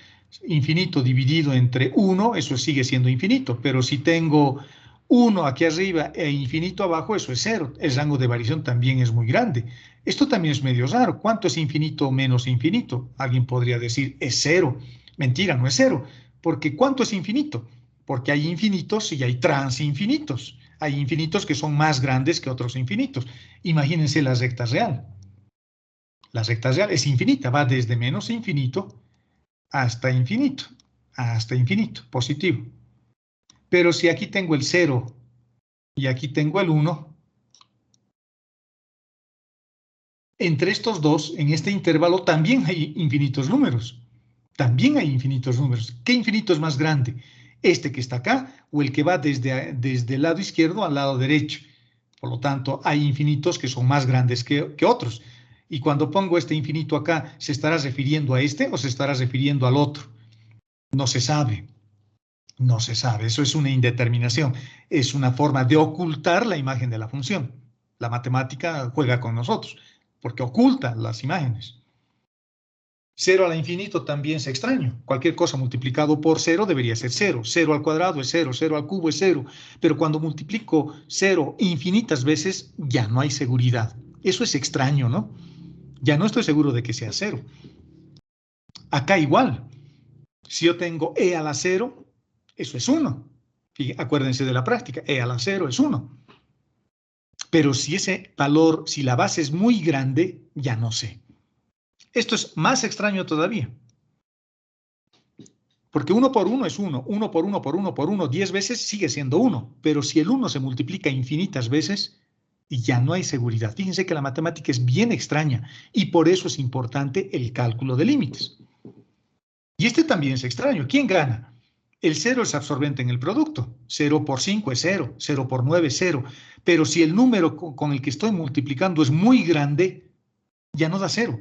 infinito dividido entre 1, eso sigue siendo infinito, pero si tengo 1 aquí arriba e infinito abajo, eso es 0. El rango de variación también es muy grande. Esto también es medio raro. ¿Cuánto es infinito menos infinito? Alguien podría decir, es 0. Mentira, no es 0. Porque ¿cuánto es infinito? Porque hay infinitos y hay transinfinitos. Hay infinitos que son más grandes que otros infinitos. Imagínense la recta real. La recta real es infinita, va desde menos infinito hasta infinito, positivo. Pero si aquí tengo el 0 y aquí tengo el 1, entre estos dos, en este intervalo, también hay infinitos números. También hay infinitos números. ¿Qué infinito es más grande? ¿Este que está acá o el que va desde el lado izquierdo al lado derecho? Por lo tanto, hay infinitos que son más grandes que otros. Y cuando pongo este infinito acá, ¿se estará refiriendo a este o se estará refiriendo al otro? No se sabe. No se sabe. Eso es una indeterminación. Es una forma de ocultar la imagen de la función. La matemática juega con nosotros porque oculta las imágenes. 0 al infinito también es extraño. Cualquier cosa multiplicado por 0 debería ser 0. 0 al cuadrado es 0, 0 al cubo es 0. Pero cuando multiplico 0 infinitas veces, ya no hay seguridad. Eso es extraño, ¿no? Ya no estoy seguro de que sea 0. Acá igual. Si yo tengo e a la 0, eso es 1. Acuérdense de la práctica. E a la 0 es 1. Pero si ese valor, si la base es muy grande, ya no sé. Esto es más extraño todavía. Porque 1 por 1 es 1, 1 por 1 por 1 por 1, 10 veces sigue siendo 1, pero si el 1 se multiplica infinitas veces, ya no hay seguridad. Fíjense que la matemática es bien extraña y por eso es importante el cálculo de límites. Y este también es extraño. ¿Quién gana? El 0 es absorbente en el producto. 0 por 5 es 0, 0 por 9 es 0. Pero si el número con el que estoy multiplicando es muy grande, ya no da 0.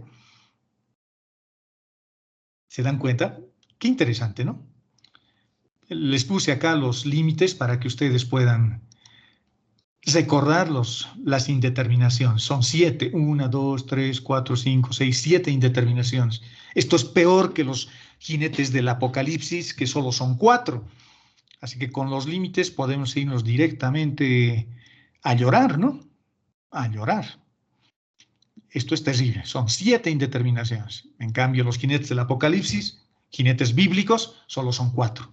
¿Se dan cuenta? Qué interesante, ¿no? Les puse acá los límites para que ustedes puedan recordar las indeterminaciones. Son 7, 1, 2, 3, 4, 5, 6, 7 indeterminaciones. Esto es peor que los jinetes del Apocalipsis, que solo son 4. Así que con los límites podemos irnos directamente a llorar, ¿no? A llorar. Esto es terrible. Son 7 indeterminaciones. En cambio, los jinetes del Apocalipsis, jinetes bíblicos, solo son 4.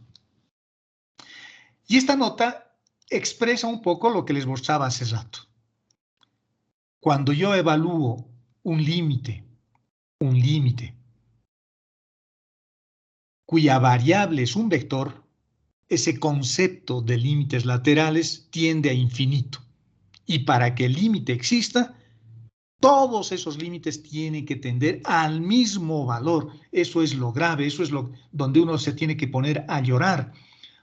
Y esta nota expresa un poco lo que les mostraba hace rato. Cuando yo evalúo un límite cuya variable es un vector, ese concepto de límites laterales tiende a infinito. Y para que el límite exista, todos esos límites tienen que tender al mismo valor. Eso es lo grave, eso es donde uno se tiene que poner a llorar.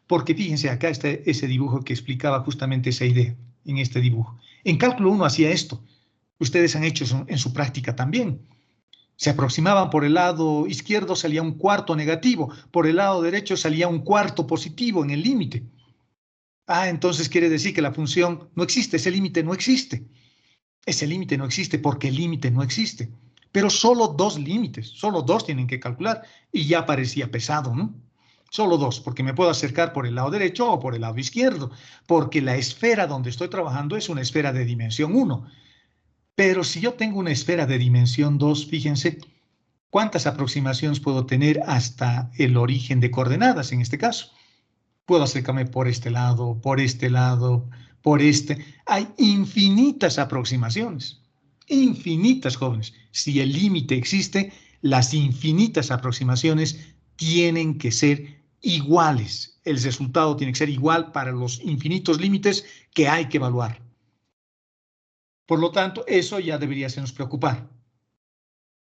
Porque fíjense, acá está ese dibujo que explicaba justamente esa idea, en este dibujo. En cálculo 1 hacía esto. Ustedes han hecho eso en su práctica también. Se aproximaban por el lado izquierdo, salía un cuarto negativo. Por el lado derecho salía un cuarto positivo en el límite. Entonces quiere decir que la función no existe, ese límite no existe. Ese límite no existe porque el límite no existe. Pero solo dos límites, solo dos tienen que calcular. Y ya parecía pesado, ¿no? Solo dos, porque me puedo acercar por el lado derecho o por el lado izquierdo, porque la esfera donde estoy trabajando es una esfera de dimensión 1. Pero si yo tengo una esfera de dimensión 2, fíjense, ¿cuántas aproximaciones puedo tener hasta el origen de coordenadas en este caso? Puedo acercarme por este lado, por este. Hay infinitas aproximaciones. Infinitas, jóvenes. Si el límite existe, las infinitas aproximaciones tienen que ser iguales. El resultado tiene que ser igual para los infinitos límites que hay que evaluar. Por lo tanto, eso ya debería hacernos preocupar,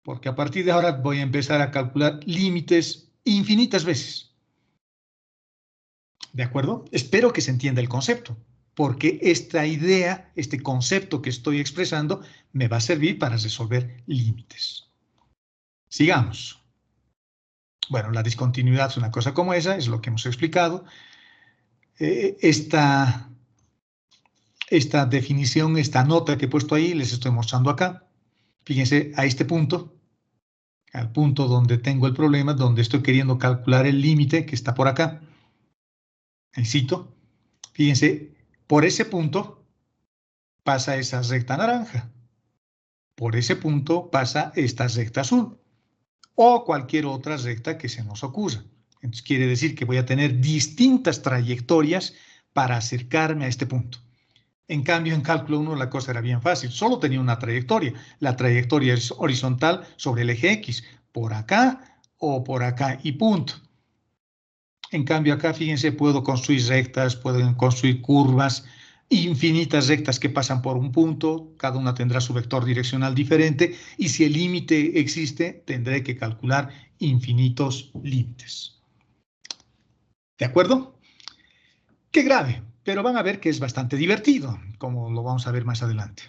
porque a partir de ahora voy a empezar a calcular límites infinitas veces. ¿De acuerdo? Espero que se entienda el concepto, porque esta idea, este concepto que estoy expresando, me va a servir para resolver límites. Sigamos. Bueno, la discontinuidad es una cosa como esa, es lo que hemos explicado. Esta definición, esta nota que he puesto ahí, les estoy mostrando acá. Fíjense a este punto, al punto donde tengo el problema, donde estoy queriendo calcular el límite que está por acá. Ahí cito. Fíjense, por ese punto pasa esa recta naranja. Por ese punto pasa esta recta azul. O cualquier otra recta que se nos ocurra. Entonces quiere decir que voy a tener distintas trayectorias para acercarme a este punto. En cambio, en cálculo 1 la cosa era bien fácil. Solo tenía una trayectoria. La trayectoria es horizontal sobre el eje X. Por acá o por acá y punto. En cambio acá, fíjense, puedo construir rectas, puedo construir curvas, infinitas rectas que pasan por un punto, cada una tendrá su vector direccional diferente, y si el límite existe, tendré que calcular infinitos límites. ¿De acuerdo? Qué grave, pero van a ver que es bastante divertido, como lo vamos a ver más adelante.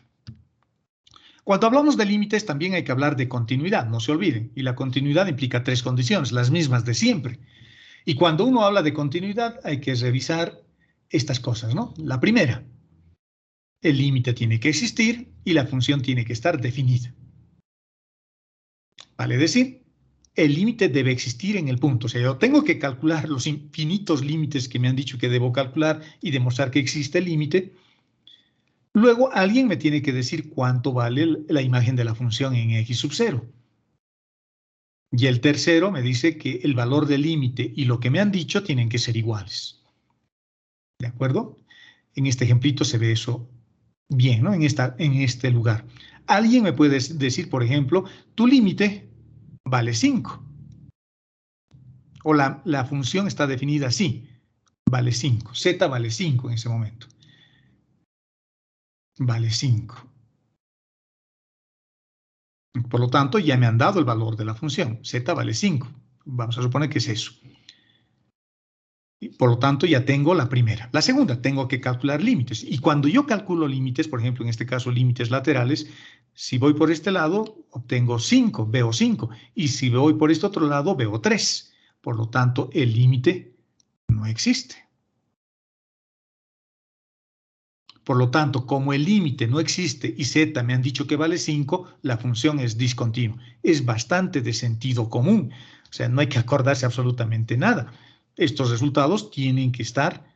Cuando hablamos de límites, también hay que hablar de continuidad, no se olviden, y la continuidad implica tres condiciones, las mismas de siempre. Y cuando uno habla de continuidad, hay que revisar estas cosas, ¿no? La primera, el límite tiene que existir y la función tiene que estar definida. Vale decir, el límite debe existir en el punto. O sea, yo tengo que calcular los infinitos límites que me han dicho que debo calcular y demostrar que existe el límite. Luego, alguien me tiene que decir cuánto vale la imagen de la función en x sub 0. Y el tercero me dice que el valor del límite y lo que me han dicho tienen que ser iguales. ¿De acuerdo? En este ejemplito se ve eso bien, ¿no? En este lugar. Alguien me puede decir, por ejemplo, tu límite vale 5. O la función está definida así, vale 5. Z vale 5 en ese momento. Vale 5. Por lo tanto, ya me han dado el valor de la función. Z vale 5. Vamos a suponer que es eso. Y por lo tanto, ya tengo la primera. La segunda, tengo que calcular límites. Y cuando yo calculo límites, por ejemplo, en este caso límites laterales, si voy por este lado, obtengo 5, veo 5. Y si voy por este otro lado, veo 3. Por lo tanto, el límite no existe. Por lo tanto, como el límite no existe y z me han dicho que vale 5, la función es discontinua. Es bastante de sentido común. O sea, no hay que acordarse absolutamente nada. Estos resultados tienen que estar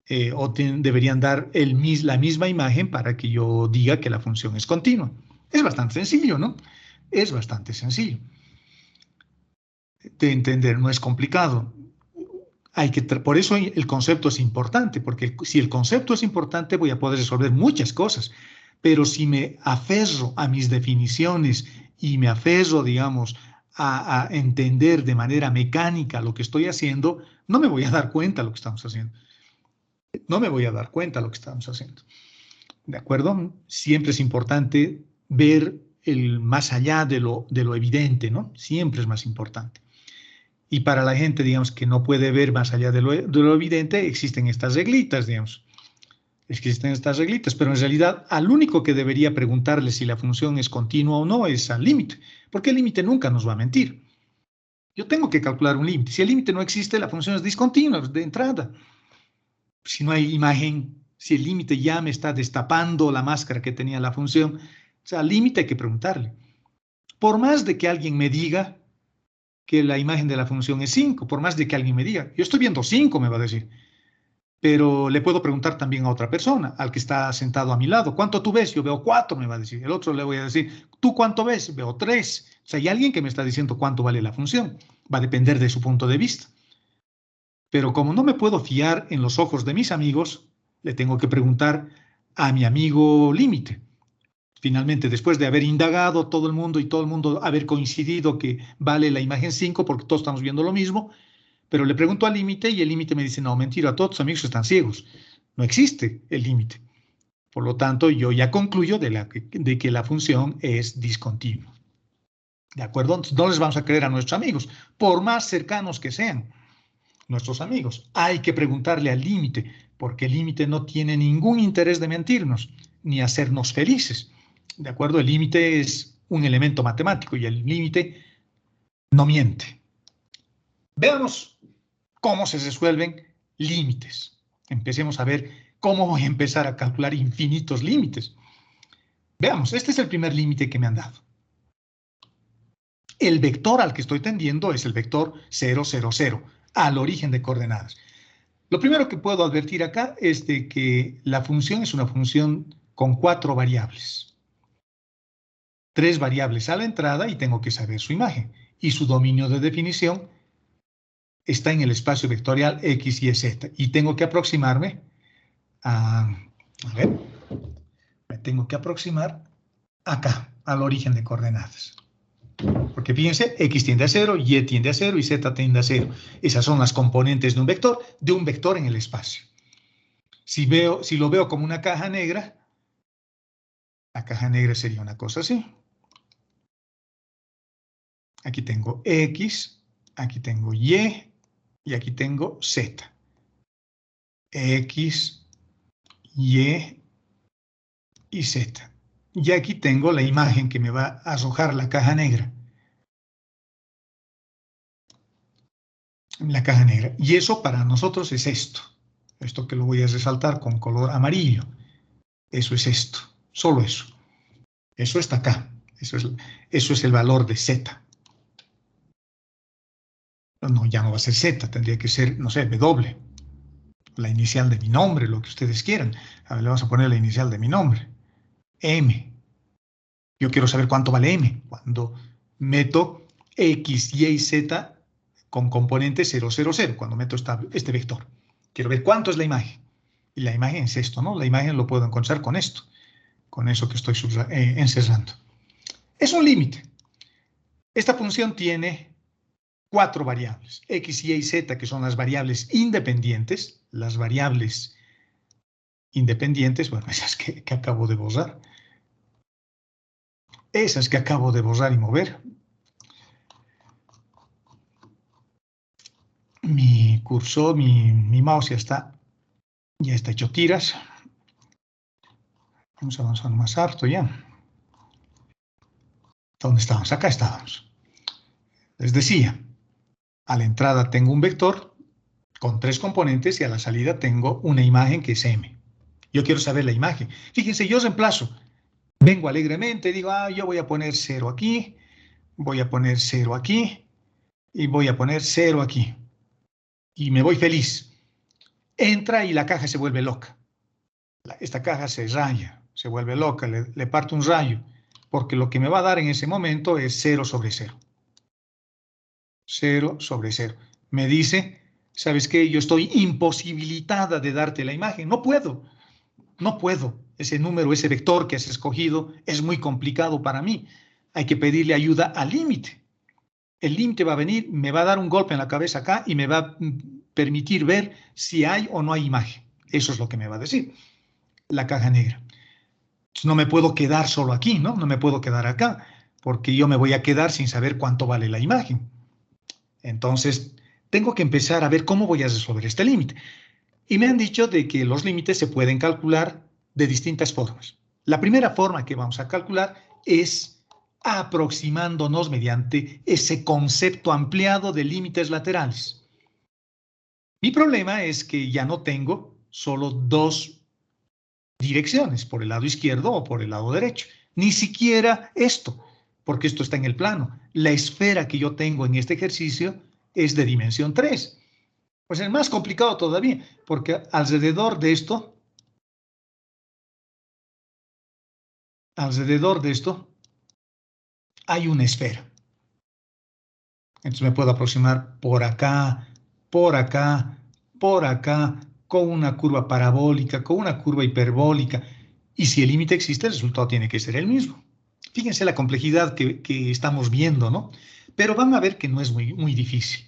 deberían dar la misma imagen para que yo diga que la función es continua. Es bastante sencillo, ¿no? Es bastante sencillo de entender, no es complicado. Por eso el concepto es importante, porque si el concepto es importante voy a poder resolver muchas cosas, pero si me aferro a mis definiciones y me aferro, digamos, a entender de manera mecánica lo que estoy haciendo, no me voy a dar cuenta de lo que estamos haciendo. No me voy a dar cuenta de lo que estamos haciendo. ¿De acuerdo? Siempre es importante ver el más allá de lo evidente, ¿no? Siempre es más importante. Y para la gente, digamos, que no puede ver más allá de lo evidente, existen estas reglitas, digamos. Existen estas reglitas, pero en realidad al único que debería preguntarle si la función es continua o no es al límite, porque el límite nunca nos va a mentir. Yo tengo que calcular un límite. Si el límite no existe, la función es discontinua de entrada. Si no hay imagen, si el límite ya me está destapando la máscara que tenía la función, o sea, al límite hay que preguntarle. Por más de que alguien me diga que la imagen de la función es 5, por más de que alguien me diga, yo estoy viendo 5, me va a decir, pero le puedo preguntar también a otra persona, al que está sentado a mi lado, ¿cuánto tú ves? Yo veo 4, me va a decir. El otro le voy a decir, ¿tú cuánto ves? Veo 3. O sea, hay alguien que me está diciendo cuánto vale la función. Va a depender de su punto de vista. Pero como no me puedo fiar en los ojos de mis amigos, Le tengo que preguntar a mi amigo límite. Finalmente, después de haber indagado todo el mundo y todo el mundo haber coincidido que vale la imagen 5 porque todos estamos viendo lo mismo, pero le pregunto al límite y el límite me dice, no, mentira, todos tus amigos están ciegos. No existe el límite. Por lo tanto, yo ya concluyo de que la función es discontinua. ¿De acuerdo? Entonces, no les vamos a creer a nuestros amigos, por más cercanos que sean nuestros amigos. Hay que preguntarle al límite, porque el límite no tiene ningún interés de mentirnos, ni hacernos felices. ¿De acuerdo? El límite es un elemento matemático y el límite no miente. Veamos cómo se resuelven límites. Empecemos a ver cómo voy a empezar a calcular infinitos límites. Veamos, este es el primer límite que me han dado. El vector al que estoy tendiendo es el vector 0, 0, 0, al origen de coordenadas. Lo primero que puedo advertir acá es de que la función es una función con 4 variables. 3 variables a la entrada y tengo que saber su imagen. Y su dominio de definición está en el espacio vectorial x, y, z. Y tengo que aproximarme a ver, me tengo que aproximar acá, al origen de coordenadas. Porque fíjense, x tiende a 0, y tiende a 0 y z tiende a 0. Esas son las componentes de un vector en el espacio. Si lo veo como una caja negra, la caja negra sería una cosa así. Aquí tengo x, aquí tengo y aquí tengo z. X, y z. Y aquí tengo la imagen que me va a arrojar la caja negra. La caja negra. Y eso para nosotros es esto. Esto que lo voy a resaltar con color amarillo. Eso es esto. Solo eso. Eso está acá. Eso es el valor de z. No, ya no va a ser z. Tendría que ser, no sé, w. La inicial de mi nombre, lo que ustedes quieran. A ver, le vamos a poner la inicial de mi nombre. M. Yo quiero saber cuánto vale M. Cuando meto X, Y y Z con componente 0, 0, 0. Cuando meto este vector. Quiero ver cuánto es la imagen. Y la imagen es esto, ¿no? La imagen lo puedo encontrar con esto. Con eso que estoy encerrando. Es un límite. Esta función tiene 4 variables. X, Y y Z, que son las variables independientes. Las variables independientes, bueno, esas que acabo de borrar. Esas que acabo de borrar y mover. Mi cursor, mi mouse ya está hecho tiras. Vamos a avanzar más harto ya. ¿Dónde estábamos? Acá estábamos. Les decía, a la entrada tengo un vector con 3 componentes y a la salida tengo una imagen que es M. Yo quiero saber la imagen. Fíjense, yo reemplazo. Vengo alegremente, digo, yo voy a poner 0 aquí, voy a poner 0 aquí y voy a poner 0 aquí. Y me voy feliz. Entra y la caja se vuelve loca. Esta caja se raya, se vuelve loca, le parto un rayo, porque lo que me va a dar en ese momento es 0 sobre 0. 0 sobre 0. Me dice, ¿sabes qué? Yo estoy imposibilitada de darte la imagen. No puedo, no puedo. Ese número, ese vector que has escogido es muy complicado para mí. Hay que pedirle ayuda al límite. El límite va a venir, me va a dar un golpe en la cabeza acá y me va a permitir ver si hay o no hay imagen. Eso es lo que me va a decir la caja negra. No me puedo quedar solo aquí, ¿no? No me puedo quedar acá, porque yo me voy a quedar sin saber cuánto vale la imagen. Entonces, tengo que empezar a ver cómo voy a resolver este límite. Y me han dicho de que los límites se pueden calcular de distintas formas. La primera forma que vamos a calcular es aproximándonos mediante ese concepto ampliado de límites laterales. Mi problema es que ya no tengo solo 2 direcciones, por el lado izquierdo o por el lado derecho. Ni siquiera esto, porque esto está en el plano. La esfera que yo tengo en este ejercicio es de dimensión 3. Pues es más complicado todavía, porque alrededor de esto hay una esfera. Entonces me puedo aproximar por acá, por acá, por acá, con una curva parabólica, con una curva hiperbólica. Y si el límite existe, el resultado tiene que ser el mismo. Fíjense la complejidad que estamos viendo, ¿no? Pero van a ver que no es muy difícil.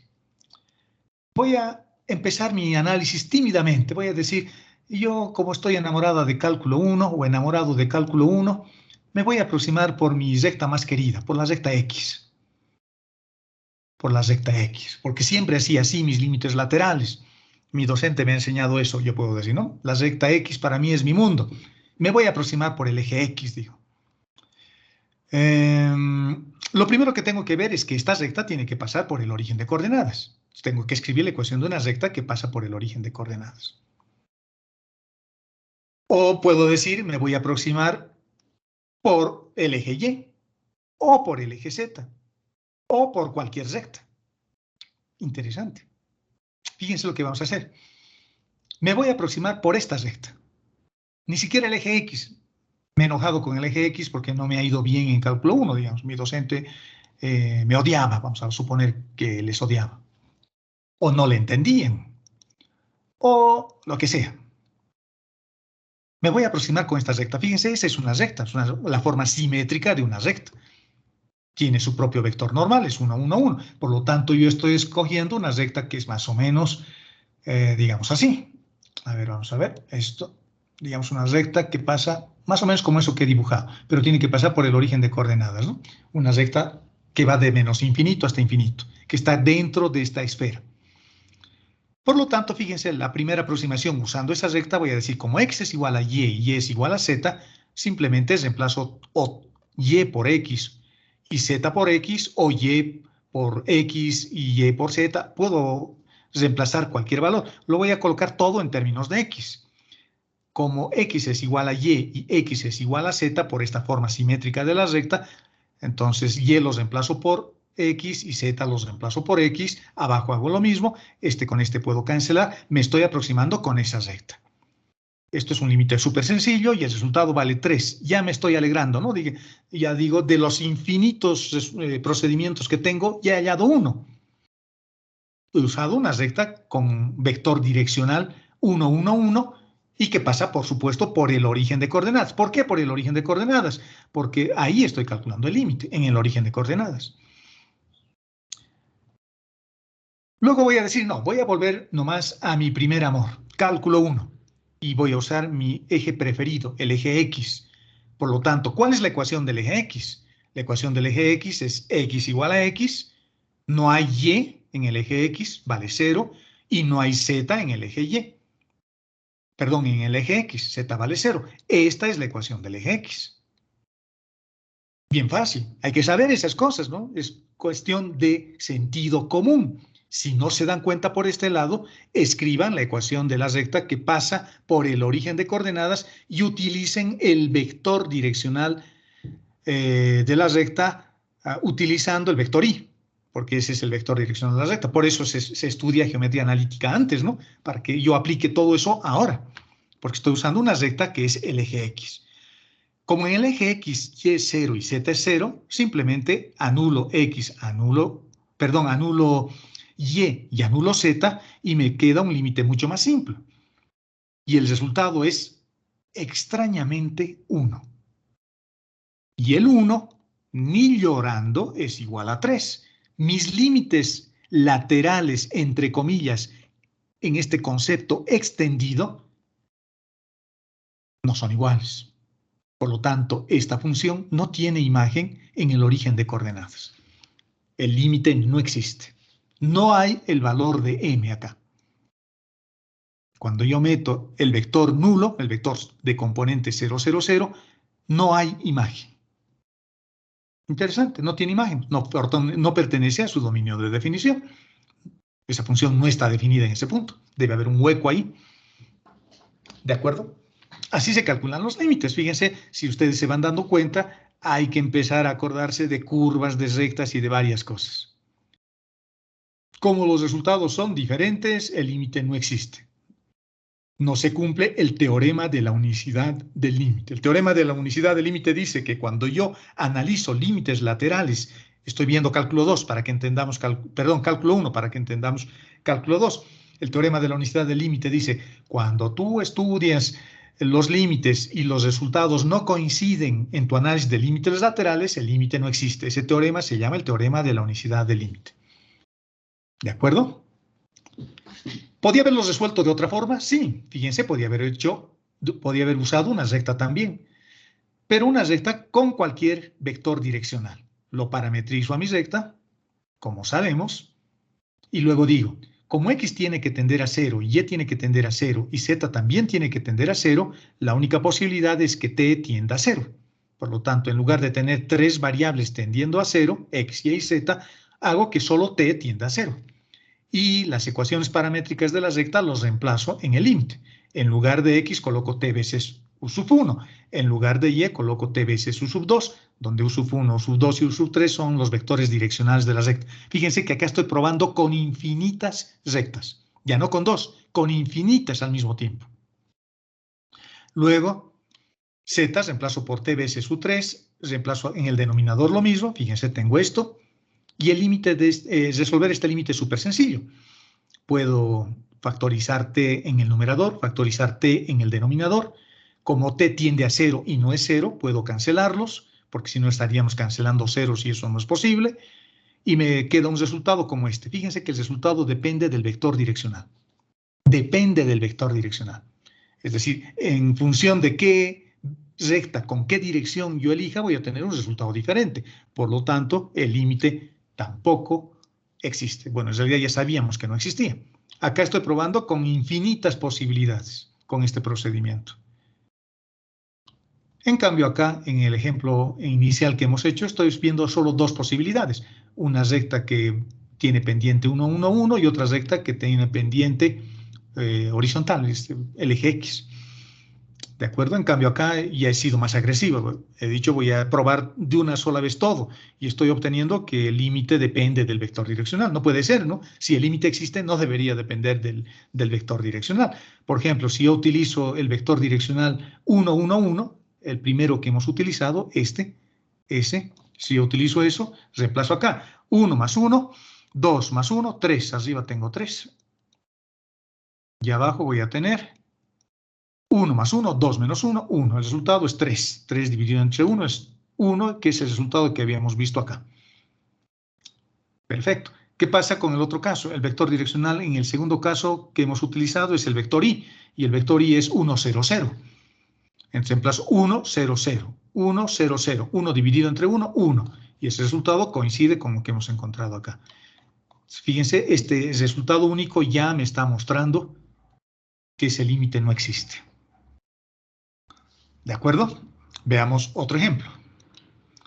Voy a empezar mi análisis tímidamente. Voy a decir, yo como estoy enamorada de cálculo 1 o enamorado de cálculo 1, me voy a aproximar por mi recta más querida, por la recta X. Por la recta X, porque siempre hacía así mis límites laterales. Mi docente me ha enseñado eso, yo puedo decir, ¿no? La recta X para mí es mi mundo. Me voy a aproximar por el eje X, digo. Lo primero que tengo que ver es que esta recta tiene que pasar por el origen de coordenadas. Tengo que escribir la ecuación de una recta que pasa por el origen de coordenadas. O puedo decir, me voy a aproximar por el eje Y, o por el eje Z, o por cualquier recta. Interesante. Fíjense lo que vamos a hacer. Me voy a aproximar por esta recta. Ni siquiera el eje X. Me he enojado con el eje X porque no me ha ido bien en cálculo 1, digamos. Mi docente me odiaba, vamos a suponer que les odiaba. O no le entendían. O lo que sea. Me voy a aproximar con esta recta. Fíjense, esa es una recta, es la forma simétrica de una recta. Tiene su propio vector normal, es 1, 1, 1. Por lo tanto, yo estoy escogiendo una recta que es más o menos, digamos así. A ver, vamos a ver. Esto, digamos, una recta que pasa más o menos como eso que he dibujado, pero tiene que pasar por el origen de coordenadas, ¿no? Una recta que va de menos infinito hasta infinito, que está dentro de esta esfera. Por lo tanto, fíjense, la primera aproximación usando esa recta voy a decir como x es igual a y es igual a z, simplemente reemplazo y por x y z por x o y por x y por z. Puedo reemplazar cualquier valor. Lo voy a colocar todo en términos de x. Como x es igual a y x es igual a z por esta forma simétrica de la recta, entonces y los reemplazo por x y z los reemplazo por x, abajo hago lo mismo, con este puedo cancelar, me estoy aproximando con esa recta. Esto es un límite súper sencillo y el resultado vale 3. Ya me estoy alegrando, ¿no? Ya digo, de los infinitos procedimientos que tengo, ya he hallado uno. He usado una recta con vector direccional 1, 1, 1 y que pasa, por supuesto, por el origen de coordenadas. ¿Por qué por el origen de coordenadas? Porque ahí estoy calculando el límite, en el origen de coordenadas. Luego voy a decir, no, voy a volver nomás a mi primer amor, cálculo 1, y voy a usar mi eje preferido, el eje X. Por lo tanto, ¿cuál es la ecuación del eje X? La ecuación del eje X es x igual a x, no hay y en el eje X, vale 0, y no hay z en el eje Y. Perdón, en el eje X, z vale 0. Esta es la ecuación del eje X. Bien fácil, hay que saber esas cosas, ¿no? Es cuestión de sentido común. Si no se dan cuenta por este lado, escriban la ecuación de la recta que pasa por el origen de coordenadas y utilicen el vector direccional de la recta utilizando el vector y, porque ese es el vector direccional de la recta. Por eso se estudia geometría analítica antes, ¿no? Para que yo aplique todo eso ahora, porque estoy usando una recta que es el eje X. Como en el eje X, Y es 0 y Z es 0, simplemente anulo X, anulo Y anulo Z y me queda un límite mucho más simple. Y el resultado es extrañamente 1. Y el 1, ni llorando, es igual a 3. Mis límites laterales, entre comillas, en este concepto extendido, no son iguales. Por lo tanto, esta función no tiene imagen en el origen de coordenadas. El límite no existe. No hay el valor de m acá. Cuando yo meto el vector nulo, el vector de componente 0, 0, 0, no hay imagen. Interesante, no tiene imagen, no pertenece a su dominio de definición. Esa función no está definida en ese punto. Debe haber un hueco ahí. ¿De acuerdo? Así se calculan los límites. Fíjense, si ustedes se van dando cuenta, hay que empezar a acordarse de curvas, de rectas y de varias cosas. Como los resultados son diferentes, el límite no existe. No se cumple el teorema de la unicidad del límite. El teorema de la unicidad del límite dice que cuando yo analizo límites laterales, estoy viendo cálculo 2 para que entendamos, cálculo 1 para que entendamos cálculo 2. El teorema de la unicidad del límite dice, cuando tú estudias los límites y los resultados no coinciden en tu análisis de límites laterales, el límite no existe. Ese teorema se llama el teorema de la unicidad del límite. ¿De acuerdo? ¿Podía haberlo resuelto de otra forma? Sí. Fíjense, podía haber usado una recta también, pero una recta con cualquier vector direccional. Lo parametrizo a mi recta, como sabemos, y luego digo, como x tiene que tender a 0, y tiene que tender a 0, y z también tiene que tender a 0, la única posibilidad es que t tienda a 0. Por lo tanto, en lugar de tener tres variables tendiendo a 0, x, y z, hago que solo t tienda a 0. Y las ecuaciones paramétricas de la recta los reemplazo en el límite. En lugar de x coloco t veces u sub 1. En lugar de y coloco t veces u sub 2, donde u sub 1, u sub 2 y u sub 3 son los vectores direccionales de la recta. Fíjense que acá estoy probando con infinitas rectas. Ya no con dos, con infinitas al mismo tiempo. Luego, z reemplazo por t veces u 3, reemplazo en el denominador lo mismo. Fíjense, tengo esto. Y el límite de resolver este límite es súper sencillo. Puedo factorizar t en el numerador, factorizar t en el denominador. Como t tiende a 0 y no es 0, puedo cancelarlos, porque si no estaríamos cancelando ceros y eso no es posible. Y me queda un resultado como este. Fíjense que el resultado depende del vector direccional. Depende del vector direccional. Es decir, en función de qué recta, con qué dirección yo elija, voy a tener un resultado diferente. Por lo tanto, el límite tampoco existe. Bueno, en realidad ya sabíamos que no existía. Acá estoy probando con infinitas posibilidades con este procedimiento. En cambio, acá, en el ejemplo inicial que hemos hecho, estoy viendo solo dos posibilidades. Una recta que tiene pendiente 1, 1, 1 y otra recta que tiene pendiente horizontal, el eje X. ¿De acuerdo? En cambio acá ya he sido más agresivo. He dicho voy a probar de una sola vez todo y estoy obteniendo que el límite depende del vector direccional. No puede ser, ¿no? Si el límite existe, no debería depender del vector direccional. Por ejemplo, si yo utilizo el vector direccional 1, 1, 1, el primero que hemos utilizado, ese, si yo utilizo eso, reemplazo acá. 1 más 1, 2 más 1, 3. Arriba tengo 3. Y abajo voy a tener 1 más 1, 2 menos 1, 1. El resultado es 3. 3 dividido entre 1 es 1, que es el resultado que habíamos visto acá. Perfecto. ¿Qué pasa con el otro caso? El vector direccional en el segundo caso que hemos utilizado es el vector y. Y el vector y es 1, 0, 0. Entonces reemplazo 1, 0, 0. 1, 0, 0. 1 dividido entre 1, 1. Y ese resultado coincide con lo que hemos encontrado acá. Fíjense, este resultado único ya me está mostrando que ese límite no existe. ¿De acuerdo? Veamos otro ejemplo.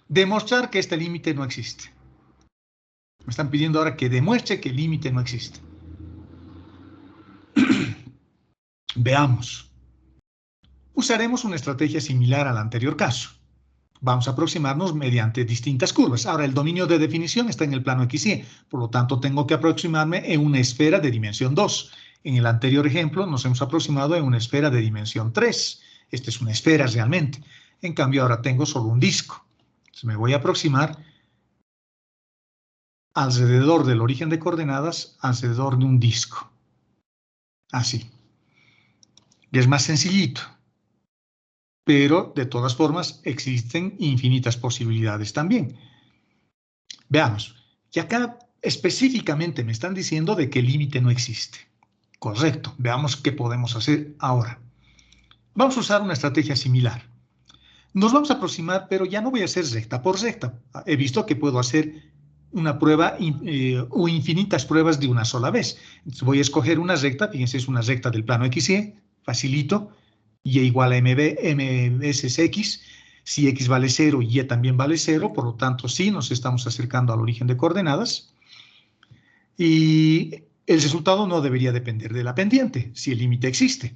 Demostrar que este límite no existe. Me están pidiendo ahora que demuestre que el límite no existe. Veamos. Usaremos una estrategia similar al anterior caso. Vamos a aproximarnos mediante distintas curvas. Ahora, el dominio de definición está en el plano X y Y, por lo tanto, tengo que aproximarme en una esfera de dimensión 2. En el anterior ejemplo, nos hemos aproximado en una esfera de dimensión 3. Esta es una esfera realmente. En cambio, ahora tengo solo un disco. Entonces, me voy a aproximar alrededor del origen de coordenadas, alrededor de un disco. Así. Y es más sencillito. Pero, de todas formas, existen infinitas posibilidades también. Veamos. Y acá específicamente me están diciendo de que el límite no existe. Correcto. Veamos qué podemos hacer ahora. Vamos a usar una estrategia similar. Nos vamos a aproximar, pero ya no voy a hacer recta por recta. He visto que puedo hacer una prueba o infinitas pruebas de una sola vez. Entonces voy a escoger una recta, fíjense, es una recta del plano XY, facilito, y igual a MB, M veces X. Si X vale 0, Y también vale 0, por lo tanto sí nos estamos acercando al origen de coordenadas. Y el resultado no debería depender de la pendiente, si el límite existe.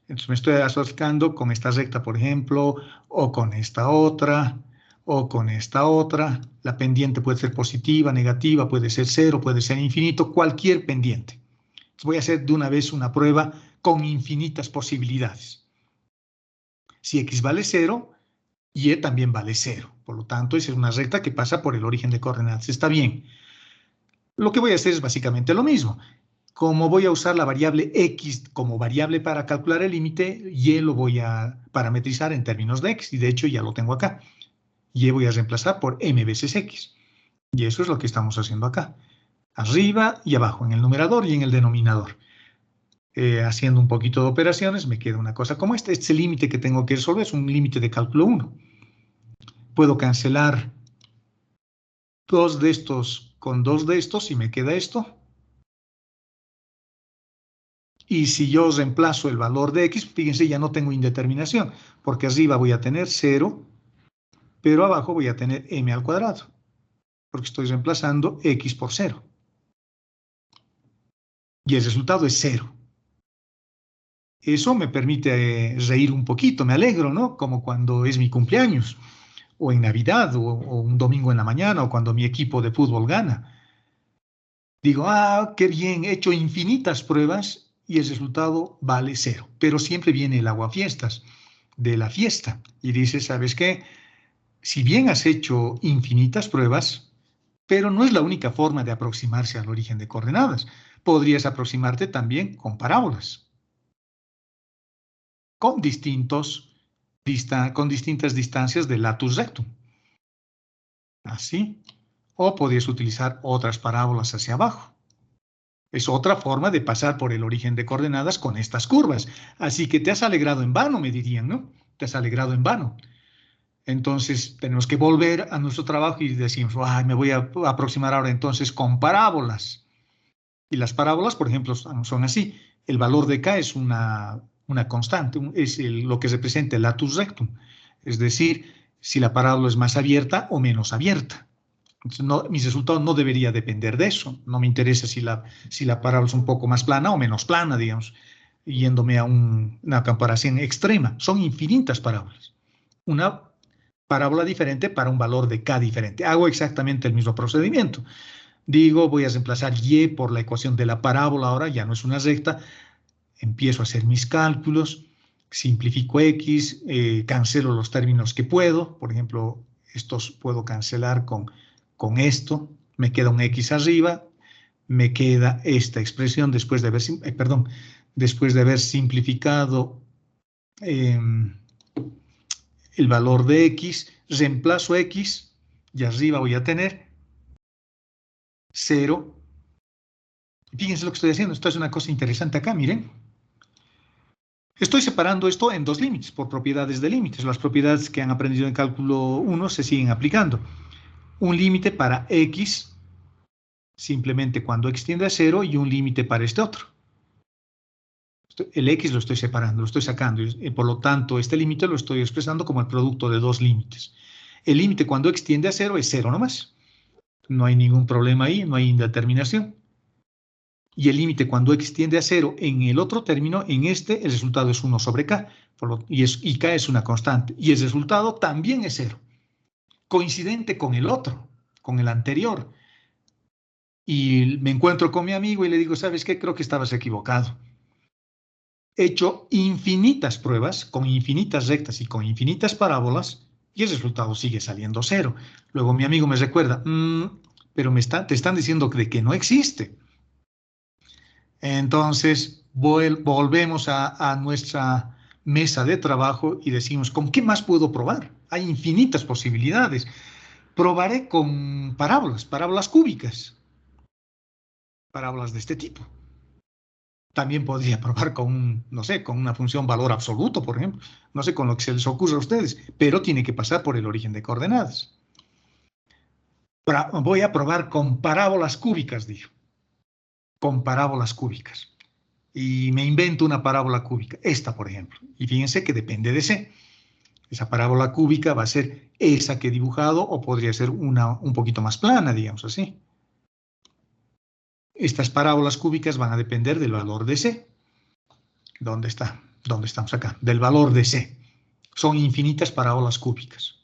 Entonces me estoy acercando con esta recta, por ejemplo, o con esta otra, o con esta otra. La pendiente puede ser positiva, negativa, puede ser 0, puede ser infinito, cualquier pendiente. Entonces voy a hacer de una vez una prueba con infinitas posibilidades. Si X vale 0, Y también vale 0. Por lo tanto, esa es una recta que pasa por el origen de coordenadas. Está bien. Lo que voy a hacer es básicamente lo mismo. como voy a usar la variable x como variable para calcular el límite, y lo voy a parametrizar en términos de x, y de hecho ya lo tengo acá. Y voy a reemplazar por m veces x. Y eso es lo que estamos haciendo acá. Arriba y abajo, en el numerador y en el denominador. Haciendo un poquito de operaciones, me queda una cosa como esta. Este es el límite que tengo que resolver, es un límite de cálculo 1. Puedo cancelar 2 de estos con 2 de estos y me queda esto. Y si yo reemplazo el valor de x, fíjense, ya no tengo indeterminación, porque arriba voy a tener 0, pero abajo voy a tener m al cuadrado, porque estoy reemplazando x por 0. Y el resultado es 0. Eso me permite reír un poquito, me alegro, ¿no? Como cuando es mi cumpleaños, o en Navidad, o un domingo en la mañana, o cuando mi equipo de fútbol gana. Digo, qué bien, he hecho infinitas pruebas y el resultado vale 0. Pero siempre viene el aguafiestas de la fiesta y dice, ¿sabes qué? Si bien has hecho infinitas pruebas, pero no es la única forma de aproximarse al origen de coordenadas. Podrías aproximarte también con parábolas, con distintas distancias de latus rectum. Así. O podrías utilizar otras parábolas hacia abajo. Es otra forma de pasar por el origen de coordenadas con estas curvas. Así que te has alegrado en vano, me dirían, ¿no? Te has alegrado en vano. Entonces tenemos que volver a nuestro trabajo y decimos, me voy a aproximar ahora entonces con parábolas. Y las parábolas, por ejemplo, son así. El valor de K es una constante, es lo que representa el latus rectum. Es decir, si la parábola es más abierta o menos abierta. Entonces, mi resultado no debería depender de eso. No me interesa si la parábola es un poco más plana o menos plana, digamos, yéndome a una comparación extrema. Son infinitas parábolas. Una parábola diferente para un valor de K diferente. Hago exactamente el mismo procedimiento. Digo, voy a reemplazar y por la ecuación de la parábola, ahora ya no es una recta. Empiezo a hacer mis cálculos, simplifico x, cancelo los términos que puedo. Por ejemplo, estos puedo cancelar con esto. Me queda un x arriba. Me queda esta expresión después de haber simplificado el valor de x, reemplazo x y arriba voy a tener 0. Fíjense lo que estoy haciendo. Esto es una cosa interesante acá, miren. Estoy separando esto en dos límites por propiedades de límites. Las propiedades que han aprendido en cálculo 1 se siguen aplicando. Un límite para x simplemente cuando x tiende a 0 y un límite para este otro. El x lo estoy separando, lo estoy sacando. Y por lo tanto, este límite lo estoy expresando como el producto de dos límites. El límite cuando x tiende a 0 es 0 nomás. No hay ningún problema ahí, no hay indeterminación. Y el límite cuando x tiende a 0 en el otro término, en este, el resultado es 1 sobre k. Y k es una constante. Y el resultado también es 0. Coincidente con el otro, con el anterior. Y me encuentro con mi amigo y le digo, ¿sabes qué? Creo que estabas equivocado. He hecho infinitas pruebas, con infinitas rectas y con infinitas parábolas, y el resultado sigue saliendo 0. Luego mi amigo me recuerda, pero te están diciendo que no existe. Entonces volvemos a nuestra mesa de trabajo y decimos, ¿con qué más puedo probar? Hay infinitas posibilidades. Probaré con parábolas cúbicas, parábolas de este tipo. También podría probar con, no sé, con una función valor absoluto, por ejemplo. No sé, con lo que se les ocurra a ustedes, pero tiene que pasar por el origen de coordenadas. Voy a probar con parábolas cúbicas, dijo. Con parábolas cúbicas. Y me invento una parábola cúbica, esta por ejemplo, y fíjense que depende de C. Esa parábola cúbica va a ser esa que he dibujado o podría ser una un poquito más plana, digamos así. Estas parábolas cúbicas van a depender del valor de C. ¿Dónde está? ¿Dónde estamos acá? Del valor de C. Son infinitas parábolas cúbicas.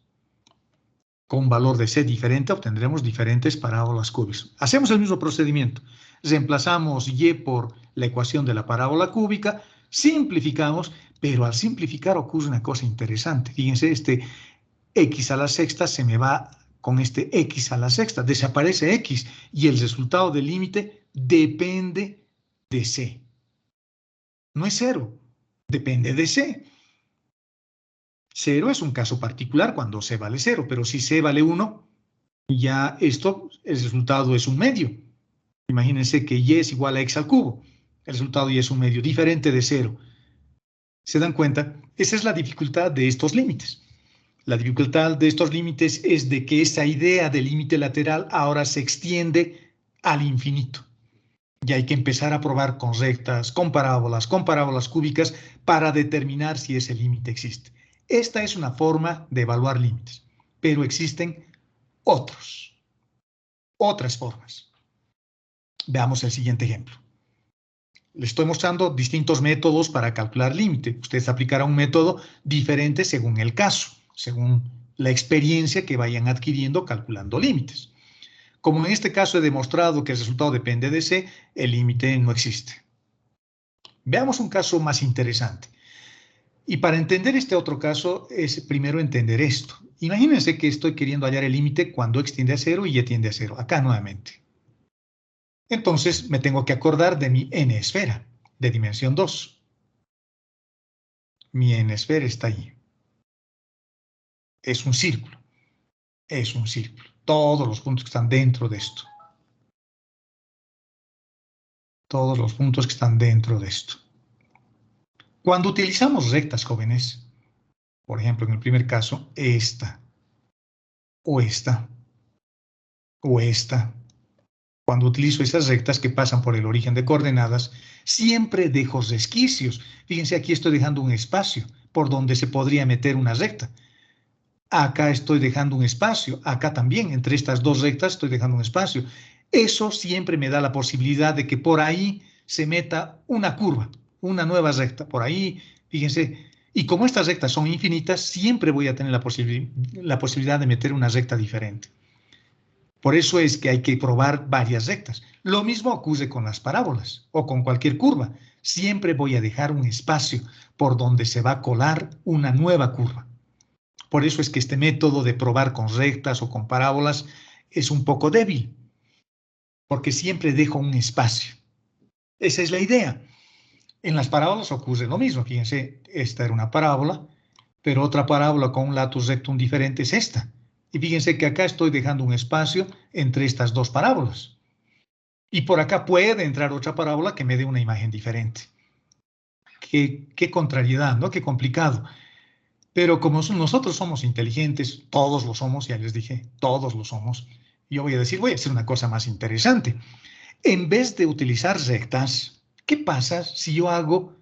Con valor de C diferente obtendremos diferentes parábolas cúbicas. Hacemos el mismo procedimiento. Reemplazamos y por la ecuación de la parábola cúbica, simplificamos, pero al simplificar ocurre una cosa interesante. Fíjense, este x a la sexta se me va con este x a la sexta, desaparece x y el resultado del límite depende de C. No es 0, depende de C. 0 es un caso particular cuando C vale 0, pero si C vale 1, ya esto, el resultado es un medio. Imagínense que y es igual a x al cubo. El resultado y es un medio, diferente de 0. ¿Se dan cuenta? Esa es la dificultad de estos límites. La dificultad de estos límites es de que esa idea de límite lateral ahora se extiende al infinito. Y hay que empezar a probar con rectas, con parábolas cúbicas para determinar si ese límite existe. Esta es una forma de evaluar límites, pero existen otras formas. Veamos el siguiente ejemplo. Le estoy mostrando distintos métodos para calcular límite. Ustedes aplicarán un método diferente según el caso, según la experiencia que vayan adquiriendo calculando límites. Como en este caso he demostrado que el resultado depende de C, el límite no existe. Veamos un caso más interesante. Y para entender este otro caso es primero entender esto. Imagínense que estoy queriendo hallar el límite cuando x tiende a 0 y y tiende a 0. Acá nuevamente. Entonces me tengo que acordar de mi n-esfera de dimensión 2. Mi n-esfera está ahí. Es un círculo. Es un círculo. Todos los puntos que están dentro de esto. Todos los puntos que están dentro de esto. Cuando utilizamos rectas, jóvenes, por ejemplo, en el primer caso, esta, o esta, o esta. Cuando utilizo esas rectas que pasan por el origen de coordenadas, siempre dejo resquicios. Fíjense, aquí estoy dejando un espacio por donde se podría meter una recta. Acá estoy dejando un espacio, acá también, entre estas dos rectas estoy dejando un espacio. Eso siempre me da la posibilidad de que por ahí se meta una curva, una nueva recta. Por ahí, fíjense, y como estas rectas son infinitas, siempre voy a tener la posibilidad de meter una recta diferente. Por eso es que hay que probar varias rectas. Lo mismo ocurre con las parábolas o con cualquier curva. Siempre voy a dejar un espacio por donde se va a colar una nueva curva. Por eso es que este método de probar con rectas o con parábolas es un poco débil, porque siempre dejo un espacio. Esa es la idea. En las parábolas ocurre lo mismo. Fíjense, esta era una parábola, pero otra parábola con un latus rectum diferente es esta. Y fíjense que acá estoy dejando un espacio entre estas dos parábolas. Y por acá puede entrar otra parábola que me dé una imagen diferente. Qué contrariedad, ¿no? Qué complicado. Pero como nosotros somos inteligentes, todos lo somos, ya les dije, todos lo somos, yo voy a decir, voy a hacer una cosa más interesante. En vez de utilizar rectas, ¿qué pasa si yo hago,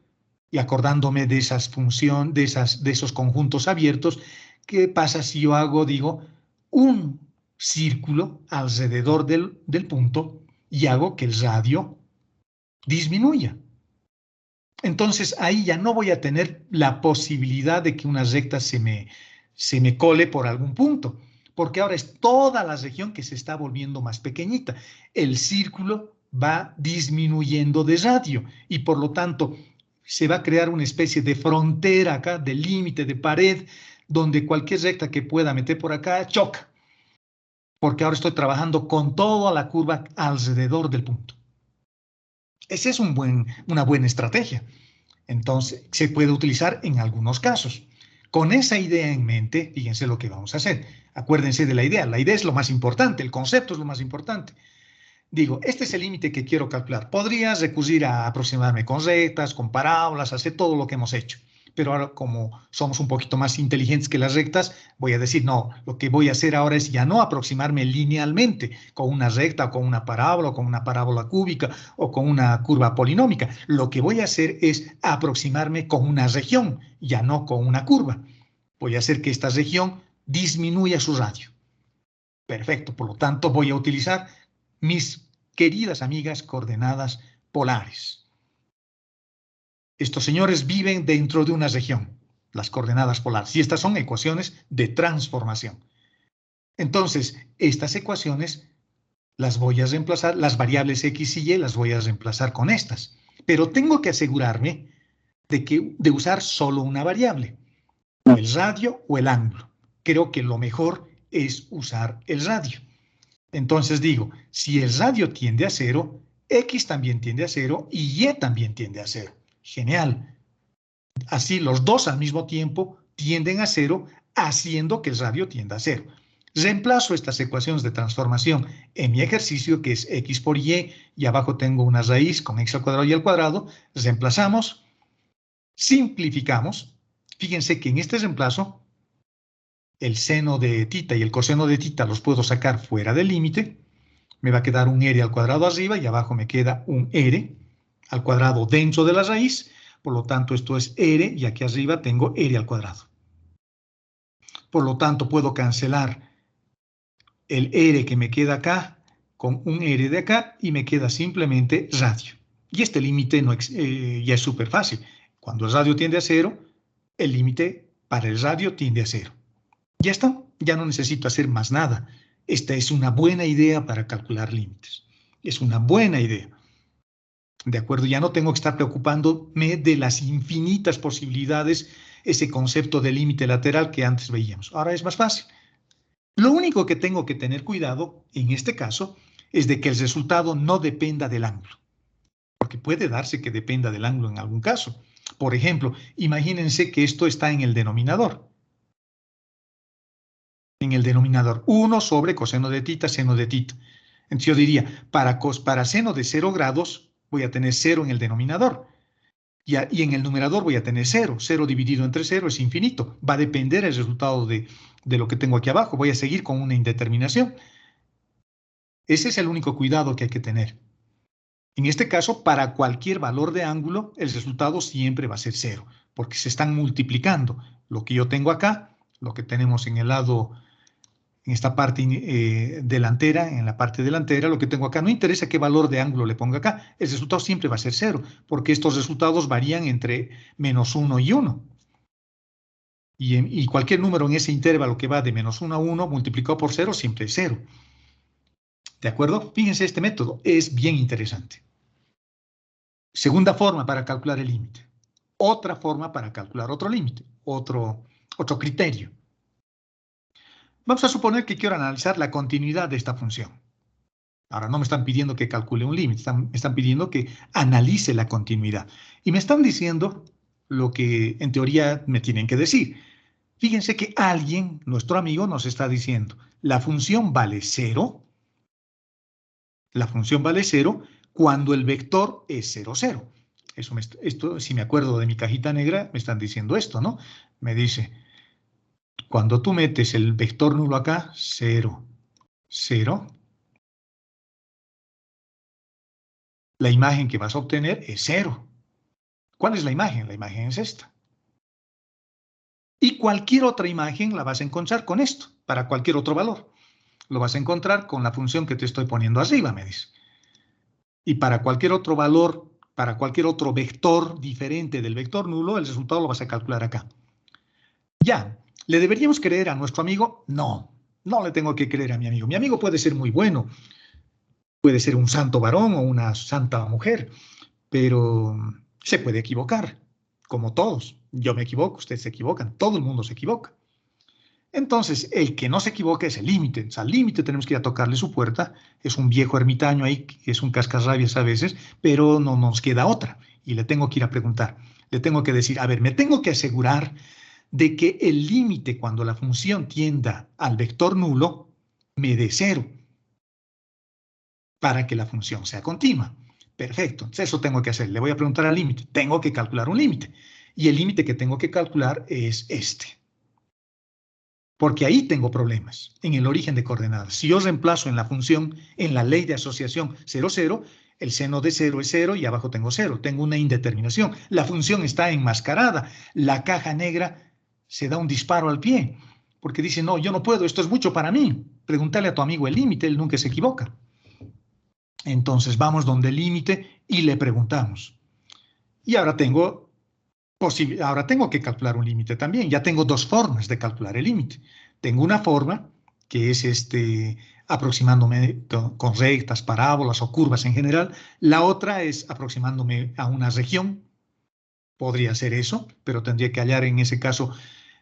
y acordándome de esas funciones, de esos conjuntos abiertos, qué pasa si yo hago, digo, un círculo alrededor del punto y hago que el radio disminuya? Entonces ahí ya no voy a tener la posibilidad de que una recta se me cole por algún punto, porque ahora es toda la región que se está volviendo más pequeñita. El círculo va disminuyendo de radio y por lo tanto se va a crear una especie de frontera acá, de límite, de pared, donde cualquier recta que pueda meter por acá choca, porque ahora estoy trabajando con toda la curva alrededor del punto. Esa es una buena estrategia. Entonces, se puede utilizar en algunos casos. Con esa idea en mente, fíjense lo que vamos a hacer. Acuérdense de la idea. La idea es lo más importante, el concepto es lo más importante. Digo, este es el límite que quiero calcular. Podría recurrir a aproximarme con rectas, con parábolas, hacer todo lo que hemos hecho. Pero ahora, como somos un poquito más inteligentes que las rectas, voy a decir, no, lo que voy a hacer ahora es ya no aproximarme linealmente con una recta, o con una parábola, o con una parábola cúbica, o con una curva polinómica. Lo que voy a hacer es aproximarme con una región, ya no con una curva. Voy a hacer que esta región disminuya su radio. Perfecto, por lo tanto voy a utilizar mis queridas amigas coordenadas polares. Estos señores viven dentro de una región, las coordenadas polares, y estas son ecuaciones de transformación. Entonces, estas ecuaciones las voy a reemplazar, las variables x y y las voy a reemplazar con estas, pero tengo que asegurarme de usar solo una variable, o el radio o el ángulo. Creo que lo mejor es usar el radio. Entonces digo, si el radio tiende a 0, X también tiende a 0 y Y también tiende a 0. Genial. Así los dos al mismo tiempo tienden a 0, haciendo que el radio tienda a 0. Reemplazo estas ecuaciones de transformación en mi ejercicio, que es X por Y, y abajo tengo una raíz con X al cuadrado y al cuadrado. Reemplazamos, simplificamos. Fíjense que en este reemplazo, el seno de θ y el coseno de θ los puedo sacar fuera del límite. Me va a quedar un r al cuadrado arriba y abajo me queda un r al cuadrado dentro de la raíz. Por lo tanto, esto es r y aquí arriba tengo r al cuadrado. Por lo tanto, puedo cancelar el r que me queda acá con un r de acá y me queda simplemente radio. Y este límite no, ya es súper fácil. Cuando el radio tiende a 0, el límite para el radio tiende a 0. Ya está, ya no necesito hacer más nada. Esta es una buena idea para calcular límites. Es una buena idea. ¿De acuerdo? Ya no tengo que estar preocupándome de las infinitas posibilidades, ese concepto de límite lateral que antes veíamos. Ahora es más fácil. Lo único que tengo que tener cuidado en este caso es de que el resultado no dependa del ángulo. Porque puede darse que dependa del ángulo en algún caso. Por ejemplo, imagínense que esto está en el denominador. En el denominador, 1 sobre coseno de θ, seno de θ. Entonces yo diría, para seno de 0 grados, voy a tener 0 en el denominador. Y en el numerador voy a tener 0. 0 dividido entre 0 es infinito. Va a depender el resultado de lo que tengo aquí abajo. Voy a seguir con una indeterminación. Ese es el único cuidado que hay que tener. En este caso, para cualquier valor de ángulo, el resultado siempre va a ser 0, porque se están multiplicando. Lo que yo tengo acá, lo que tenemos en el lado, en esta parte delantera, en la parte delantera, lo que tengo acá, no interesa qué valor de ángulo le ponga acá, el resultado siempre va a ser 0, porque estos resultados varían entre -1 y 1. Y cualquier número en ese intervalo que va de -1 a 1 multiplicado por 0 siempre es 0. ¿De acuerdo? Fíjense, este método es bien interesante. Segunda forma para calcular el límite. Otra forma para calcular otro límite, otro criterio. Vamos a suponer que quiero analizar la continuidad de esta función. Ahora no me están pidiendo que calcule un límite, me están pidiendo que analice la continuidad. Y me están diciendo lo que en teoría me tienen que decir. Fíjense que alguien, nuestro amigo, nos está diciendo, la función vale 0. La función vale 0 cuando el vector es 0, 0. Esto, si me acuerdo de mi cajita negra, me están diciendo esto, ¿no? Me dice, cuando tú metes el vector nulo acá, 0, 0, la imagen que vas a obtener es 0. ¿Cuál es la imagen? La imagen es esta. Y cualquier otra imagen la vas a encontrar con esto, para cualquier otro valor. Lo vas a encontrar con la función que te estoy poniendo arriba, me dice. Y para cualquier otro valor, para cualquier otro vector diferente del vector nulo, el resultado lo vas a calcular acá. Ya, ¿le deberíamos creer a nuestro amigo? No, no le tengo que creer a mi amigo. Mi amigo puede ser muy bueno, puede ser un santo varón o una santa mujer, pero se puede equivocar, como todos. Yo me equivoco, ustedes se equivocan, todo el mundo se equivoca. Entonces, el que no se equivoca es el límite. O sea, al límite tenemos que ir a tocarle su puerta. Es un viejo ermitaño ahí, que es un cascarrabias a veces, pero no nos queda otra. Y le tengo que ir a preguntar. Le tengo que decir, a ver, me tengo que asegurar de que el límite cuando la función tienda al vector nulo me dé 0 para que la función sea continua. Perfecto, entonces eso tengo que hacer. Le voy a preguntar al límite. Tengo que calcular un límite. Y el límite que tengo que calcular es este. Porque ahí tengo problemas, en el origen de coordenadas. Si yo reemplazo en la función, en la ley de asociación 0, 0, el seno de 0 es 0 y abajo tengo 0. Tengo una indeterminación. La función está enmascarada. La caja negra se da un disparo al pie. Porque dice, no, yo no puedo, esto es mucho para mí. Pregúntale a tu amigo el límite, él nunca se equivoca. Entonces vamos donde el límite y le preguntamos. Y ahora tengo que calcular un límite también. Ya tengo dos formas de calcular el límite. Tengo una forma que es aproximándome con rectas, parábolas o curvas en general. La otra es aproximándome a una región. Podría ser eso, pero tendría que hallar en ese caso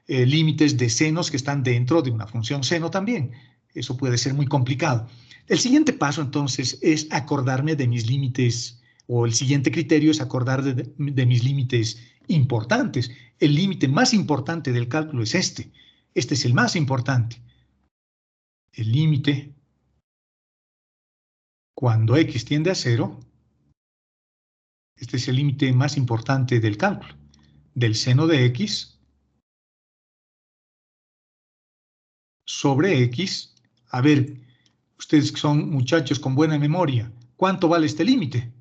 límites de senos que están dentro de una función seno también. Eso puede ser muy complicado. El siguiente paso, entonces, es acordarme de mis límites, o el siguiente criterio es acordar de mis límites importantes. El límite más importante del cálculo es este. Este es el más importante. El límite, cuando x tiende a 0, este es el límite más importante del cálculo, del seno de x sobre x. A ver, ustedes que son muchachos con buena memoria, ¿cuánto vale este límite?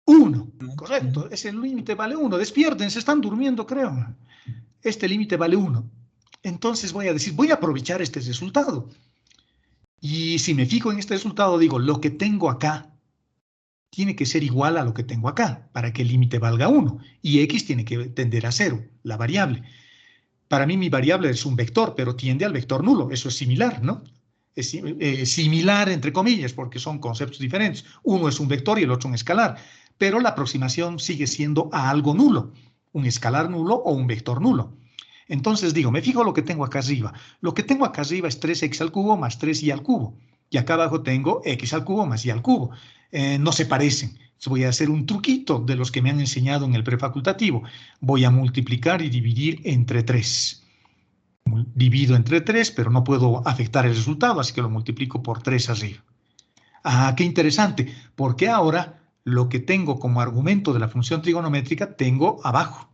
1, correcto, ese límite vale 1. Despierten, se están durmiendo, creo. Este límite vale 1. Entonces voy a decir, voy a aprovechar este resultado. Y si me fijo en este resultado, digo, lo que tengo acá tiene que ser igual a lo que tengo acá, para que el límite valga 1. Y x tiene que tender a 0, la variable. Para mí mi variable es un vector, pero tiende al vector nulo. Eso es similar, ¿no? Es similar, entre comillas, porque son conceptos diferentes. Uno es un vector y el otro un escalar. Pero la aproximación sigue siendo a algo nulo, un escalar nulo o un vector nulo. Entonces digo, me fijo lo que tengo acá arriba. Lo que tengo acá arriba es 3x al cubo más 3y al cubo. Y acá abajo tengo x al cubo más y al cubo. No se parecen. Voy a hacer un truquito de los que me han enseñado en el prefacultativo. Voy a multiplicar y dividir entre 3. Divido entre 3, pero no puedo afectar el resultado, así que lo multiplico por 3 arriba. Ah, qué interesante, porque ahora lo que tengo como argumento de la función trigonométrica tengo abajo.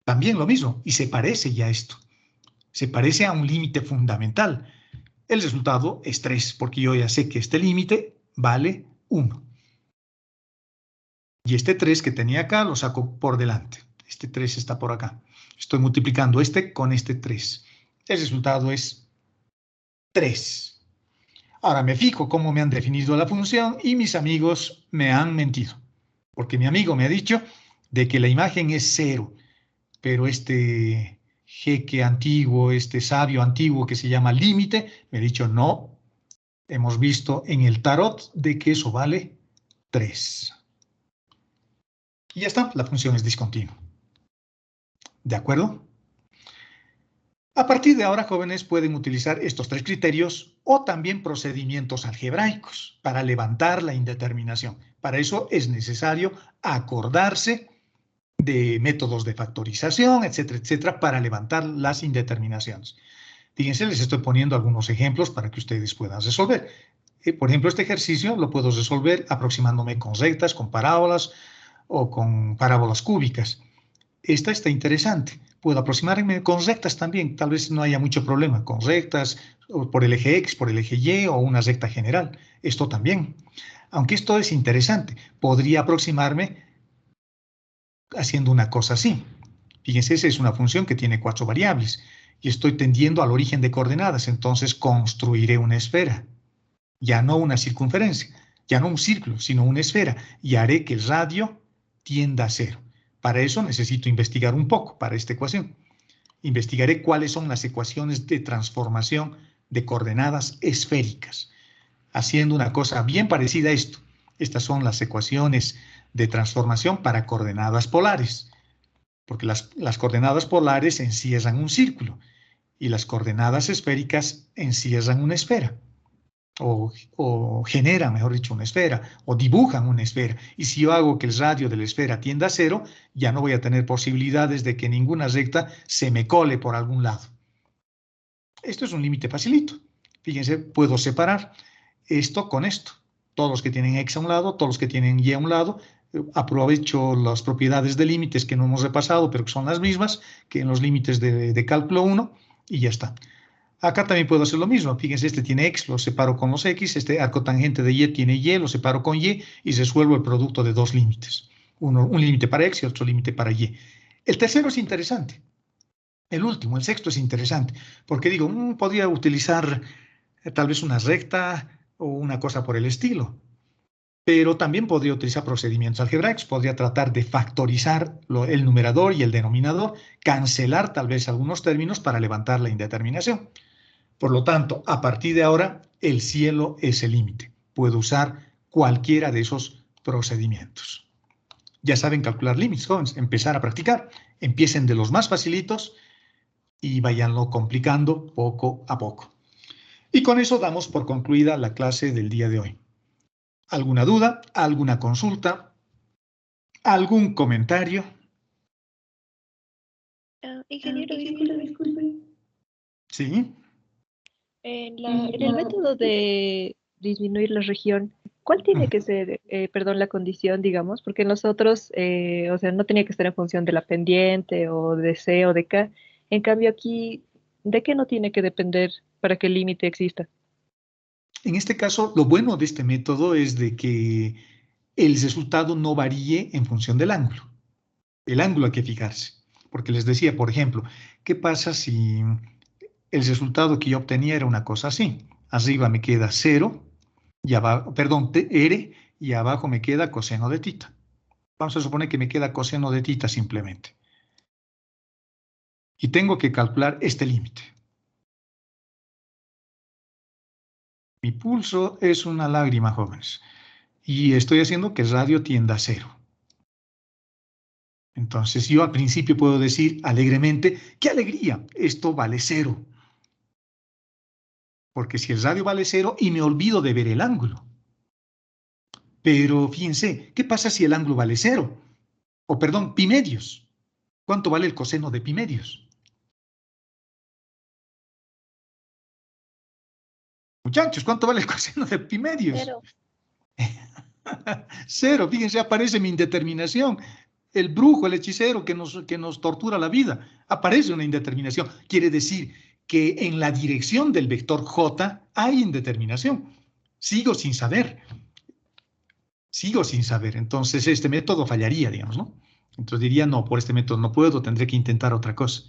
También lo mismo, y se parece ya a esto. Se parece a un límite fundamental. El resultado es 3, porque yo ya sé que este límite vale 1. Y este 3 que tenía acá lo saco por delante. Este 3 está por acá. Estoy multiplicando este con este 3. El resultado es 3. Ahora me fijo cómo me han definido la función y mis amigos me han mentido. Porque mi amigo me ha dicho de que la imagen es 0. Pero este jeque antiguo, este sabio antiguo que se llama límite, me ha dicho no. Hemos visto en el tarot de que eso vale 3. Y ya está, la función es discontinua. ¿De acuerdo? A partir de ahora, jóvenes pueden utilizar estos 3 criterios o también procedimientos algebraicos para levantar la indeterminación. Para eso es necesario acordarse de métodos de factorización, etcétera, etcétera, para levantar las indeterminaciones. Fíjense, les estoy poniendo algunos ejemplos para que ustedes puedan resolver. Por ejemplo, este ejercicio lo puedo resolver aproximándome con rectas, con parábolas o con parábolas cúbicas. Esta está interesante. Puedo aproximarme con rectas también. Tal vez no haya mucho problema con rectas, o por el eje X, por el eje Y o una recta general. Esto también. Aunque esto es interesante, podría aproximarme haciendo una cosa así. Fíjense, esa es una función que tiene 4 variables y estoy tendiendo al origen de coordenadas. Entonces construiré una esfera, ya no una circunferencia, ya no un círculo, sino una esfera, y haré que el radio tienda a 0. Para eso necesito investigar un poco para esta ecuación. Investigaré cuáles son las ecuaciones de transformación de coordenadas esféricas, haciendo una cosa bien parecida a esto. Estas son las ecuaciones de transformación para coordenadas polares, porque las coordenadas polares encierran un círculo y las coordenadas esféricas encierran una esfera. O generan, mejor dicho, una esfera, o dibujan una esfera. Y si yo hago que el radio de la esfera tienda a 0, ya no voy a tener posibilidades de que ninguna recta se me cole por algún lado. Esto es un límite facilito. Fíjense, puedo separar esto con esto. Todos los que tienen x a un lado, todos los que tienen y a un lado, aprovecho las propiedades de límites que no hemos repasado, pero que son las mismas que en los límites de cálculo 1, y ya está. Acá también puedo hacer lo mismo. Fíjense, este tiene x, lo separo con los x. Este arco tangente de y tiene y, lo separo con y resuelvo el producto de 2 límites. Un límite para x y otro límite para y. El tercero es interesante. El último, el sexto es interesante, porque digo, podría utilizar tal vez una recta o una cosa por el estilo, pero también podría utilizar procedimientos algebraicos, podría tratar de factorizar el numerador y el denominador, cancelar tal vez algunos términos para levantar la indeterminación. Por lo tanto, a partir de ahora, el cielo es el límite. Puedo usar cualquiera de esos procedimientos. Ya saben calcular límites, jóvenes, empezar a practicar. Empiecen de los más facilitos y váyanlo complicando poco a poco. Y con eso damos por concluida la clase del día de hoy. ¿Alguna duda? ¿Alguna consulta? ¿Algún comentario? Ingeniero, disculpe. Sí. En el método de disminuir la región, ¿cuál tiene que ser, perdón, la condición, digamos? Porque en los otros, o sea, no tenía que estar en función de la pendiente o de C o de K. En cambio aquí, ¿de qué no tiene que depender para que el límite exista? En este caso, lo bueno de este método es de que el resultado no varíe en función del ángulo. El ángulo hay que fijarse. Porque les decía, por ejemplo, ¿qué pasa si el resultado que yo obtenía era una cosa así? Arriba me queda 0, y abajo, perdón, R, y abajo me queda coseno de tita. Vamos a suponer que me queda coseno de tita simplemente. Y tengo que calcular este límite. Mi pulso es una lágrima, jóvenes. Y estoy haciendo que el radio tienda a 0. Entonces yo al principio puedo decir alegremente, ¡qué alegría! Esto vale 0. Porque si el radio vale 0 y me olvido de ver el ángulo. Pero fíjense, ¿qué pasa si el ángulo vale 0? O perdón, pi medios. ¿Cuánto vale el coseno de pi medios? Muchachos, ¿cuánto vale el coseno de pi medios? 0. 0, fíjense, aparece mi indeterminación. El brujo, el hechicero que nos tortura la vida, aparece una indeterminación. Quiere decir que en la dirección del vector J hay indeterminación. Sigo sin saber. Entonces este método fallaría, digamos, ¿no? Entonces diría, no, por este método no puedo, tendré que intentar otra cosa.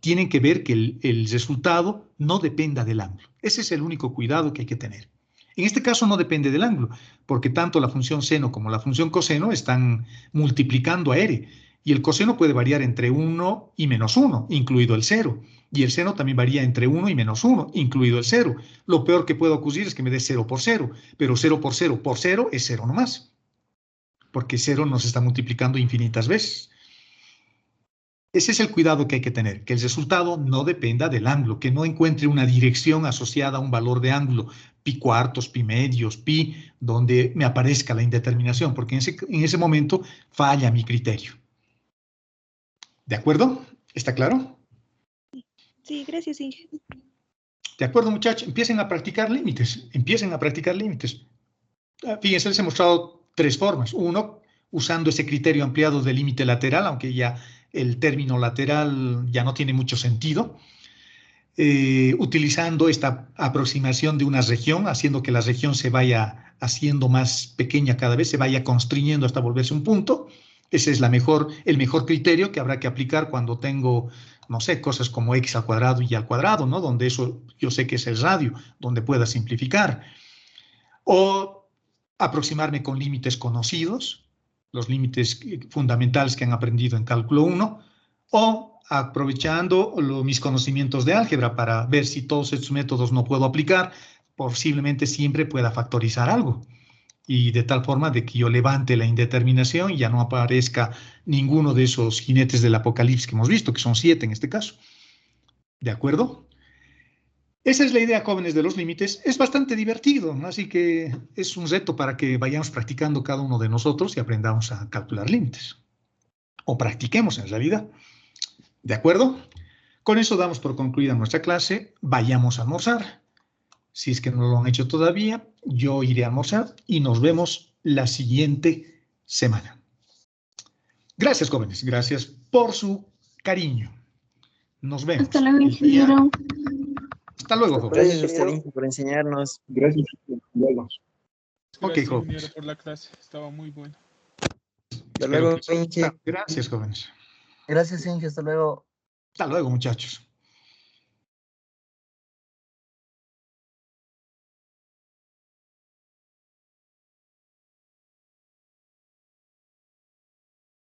Tienen que ver que el resultado no dependa del ángulo. Ese es el único cuidado que hay que tener. En este caso no depende del ángulo, porque tanto la función seno como la función coseno están multiplicando a r, y el coseno puede variar entre 1 y -1, incluido el 0, y el seno también varía entre 1 y -1, incluido el 0. Lo peor que puede ocurrir es que me dé 0 por 0, pero 0 por 0 por 0 es 0 nomás, porque 0 nos está multiplicando infinitas veces. Ese es el cuidado que hay que tener, que el resultado no dependa del ángulo, que no encuentre una dirección asociada a un valor de ángulo, pi cuartos, pi medios, pi, donde me aparezca la indeterminación, porque en ese momento falla mi criterio. ¿De acuerdo? ¿Está claro? Sí, gracias, Inge. De acuerdo, muchachos, empiecen a practicar límites, Fíjense, les he mostrado 3 formas. Uno, usando ese criterio ampliado de límite lateral, aunque ya el término lateral ya no tiene mucho sentido. Utilizando esta aproximación de una región, haciendo que la región se vaya haciendo más pequeña cada vez, se vaya constriñendo hasta volverse un punto. Ese es el mejor criterio que habrá que aplicar cuando tengo, no sé, cosas como x al cuadrado y al cuadrado, ¿no? Donde eso yo sé que es el radio, donde pueda simplificar. O aproximarme con límites conocidos, los límites fundamentales que han aprendido en cálculo 1, o aprovechando mis conocimientos de álgebra para ver si todos estos métodos no puedo aplicar, posiblemente siempre pueda factorizar algo. Y de tal forma de que yo levante la indeterminación y ya no aparezca ninguno de esos jinetes del apocalipsis que hemos visto, que son 7 en este caso. ¿De acuerdo? Esa es la idea, jóvenes, de los límites. Es bastante divertido, ¿no? Así que es un reto para que vayamos practicando cada uno de nosotros y aprendamos a calcular límites. O practiquemos en realidad. ¿De acuerdo? Con eso damos por concluida nuestra clase. Vayamos a almorzar. Si es que no lo han hecho todavía, yo iré a almorzar y nos vemos la siguiente semana. Gracias, jóvenes. Gracias por su cariño. Nos vemos. Hasta luego, ingeniero. Hasta luego, jóvenes. Gracias a usted, Inge, por enseñarnos. Gracias. Luego. Ok, Gracias, jóvenes. ingeniero, por la clase. Estaba muy bueno. Hasta luego, Inge. Gracias, jóvenes. Gracias, Inge. Hasta luego. Hasta luego, muchachos.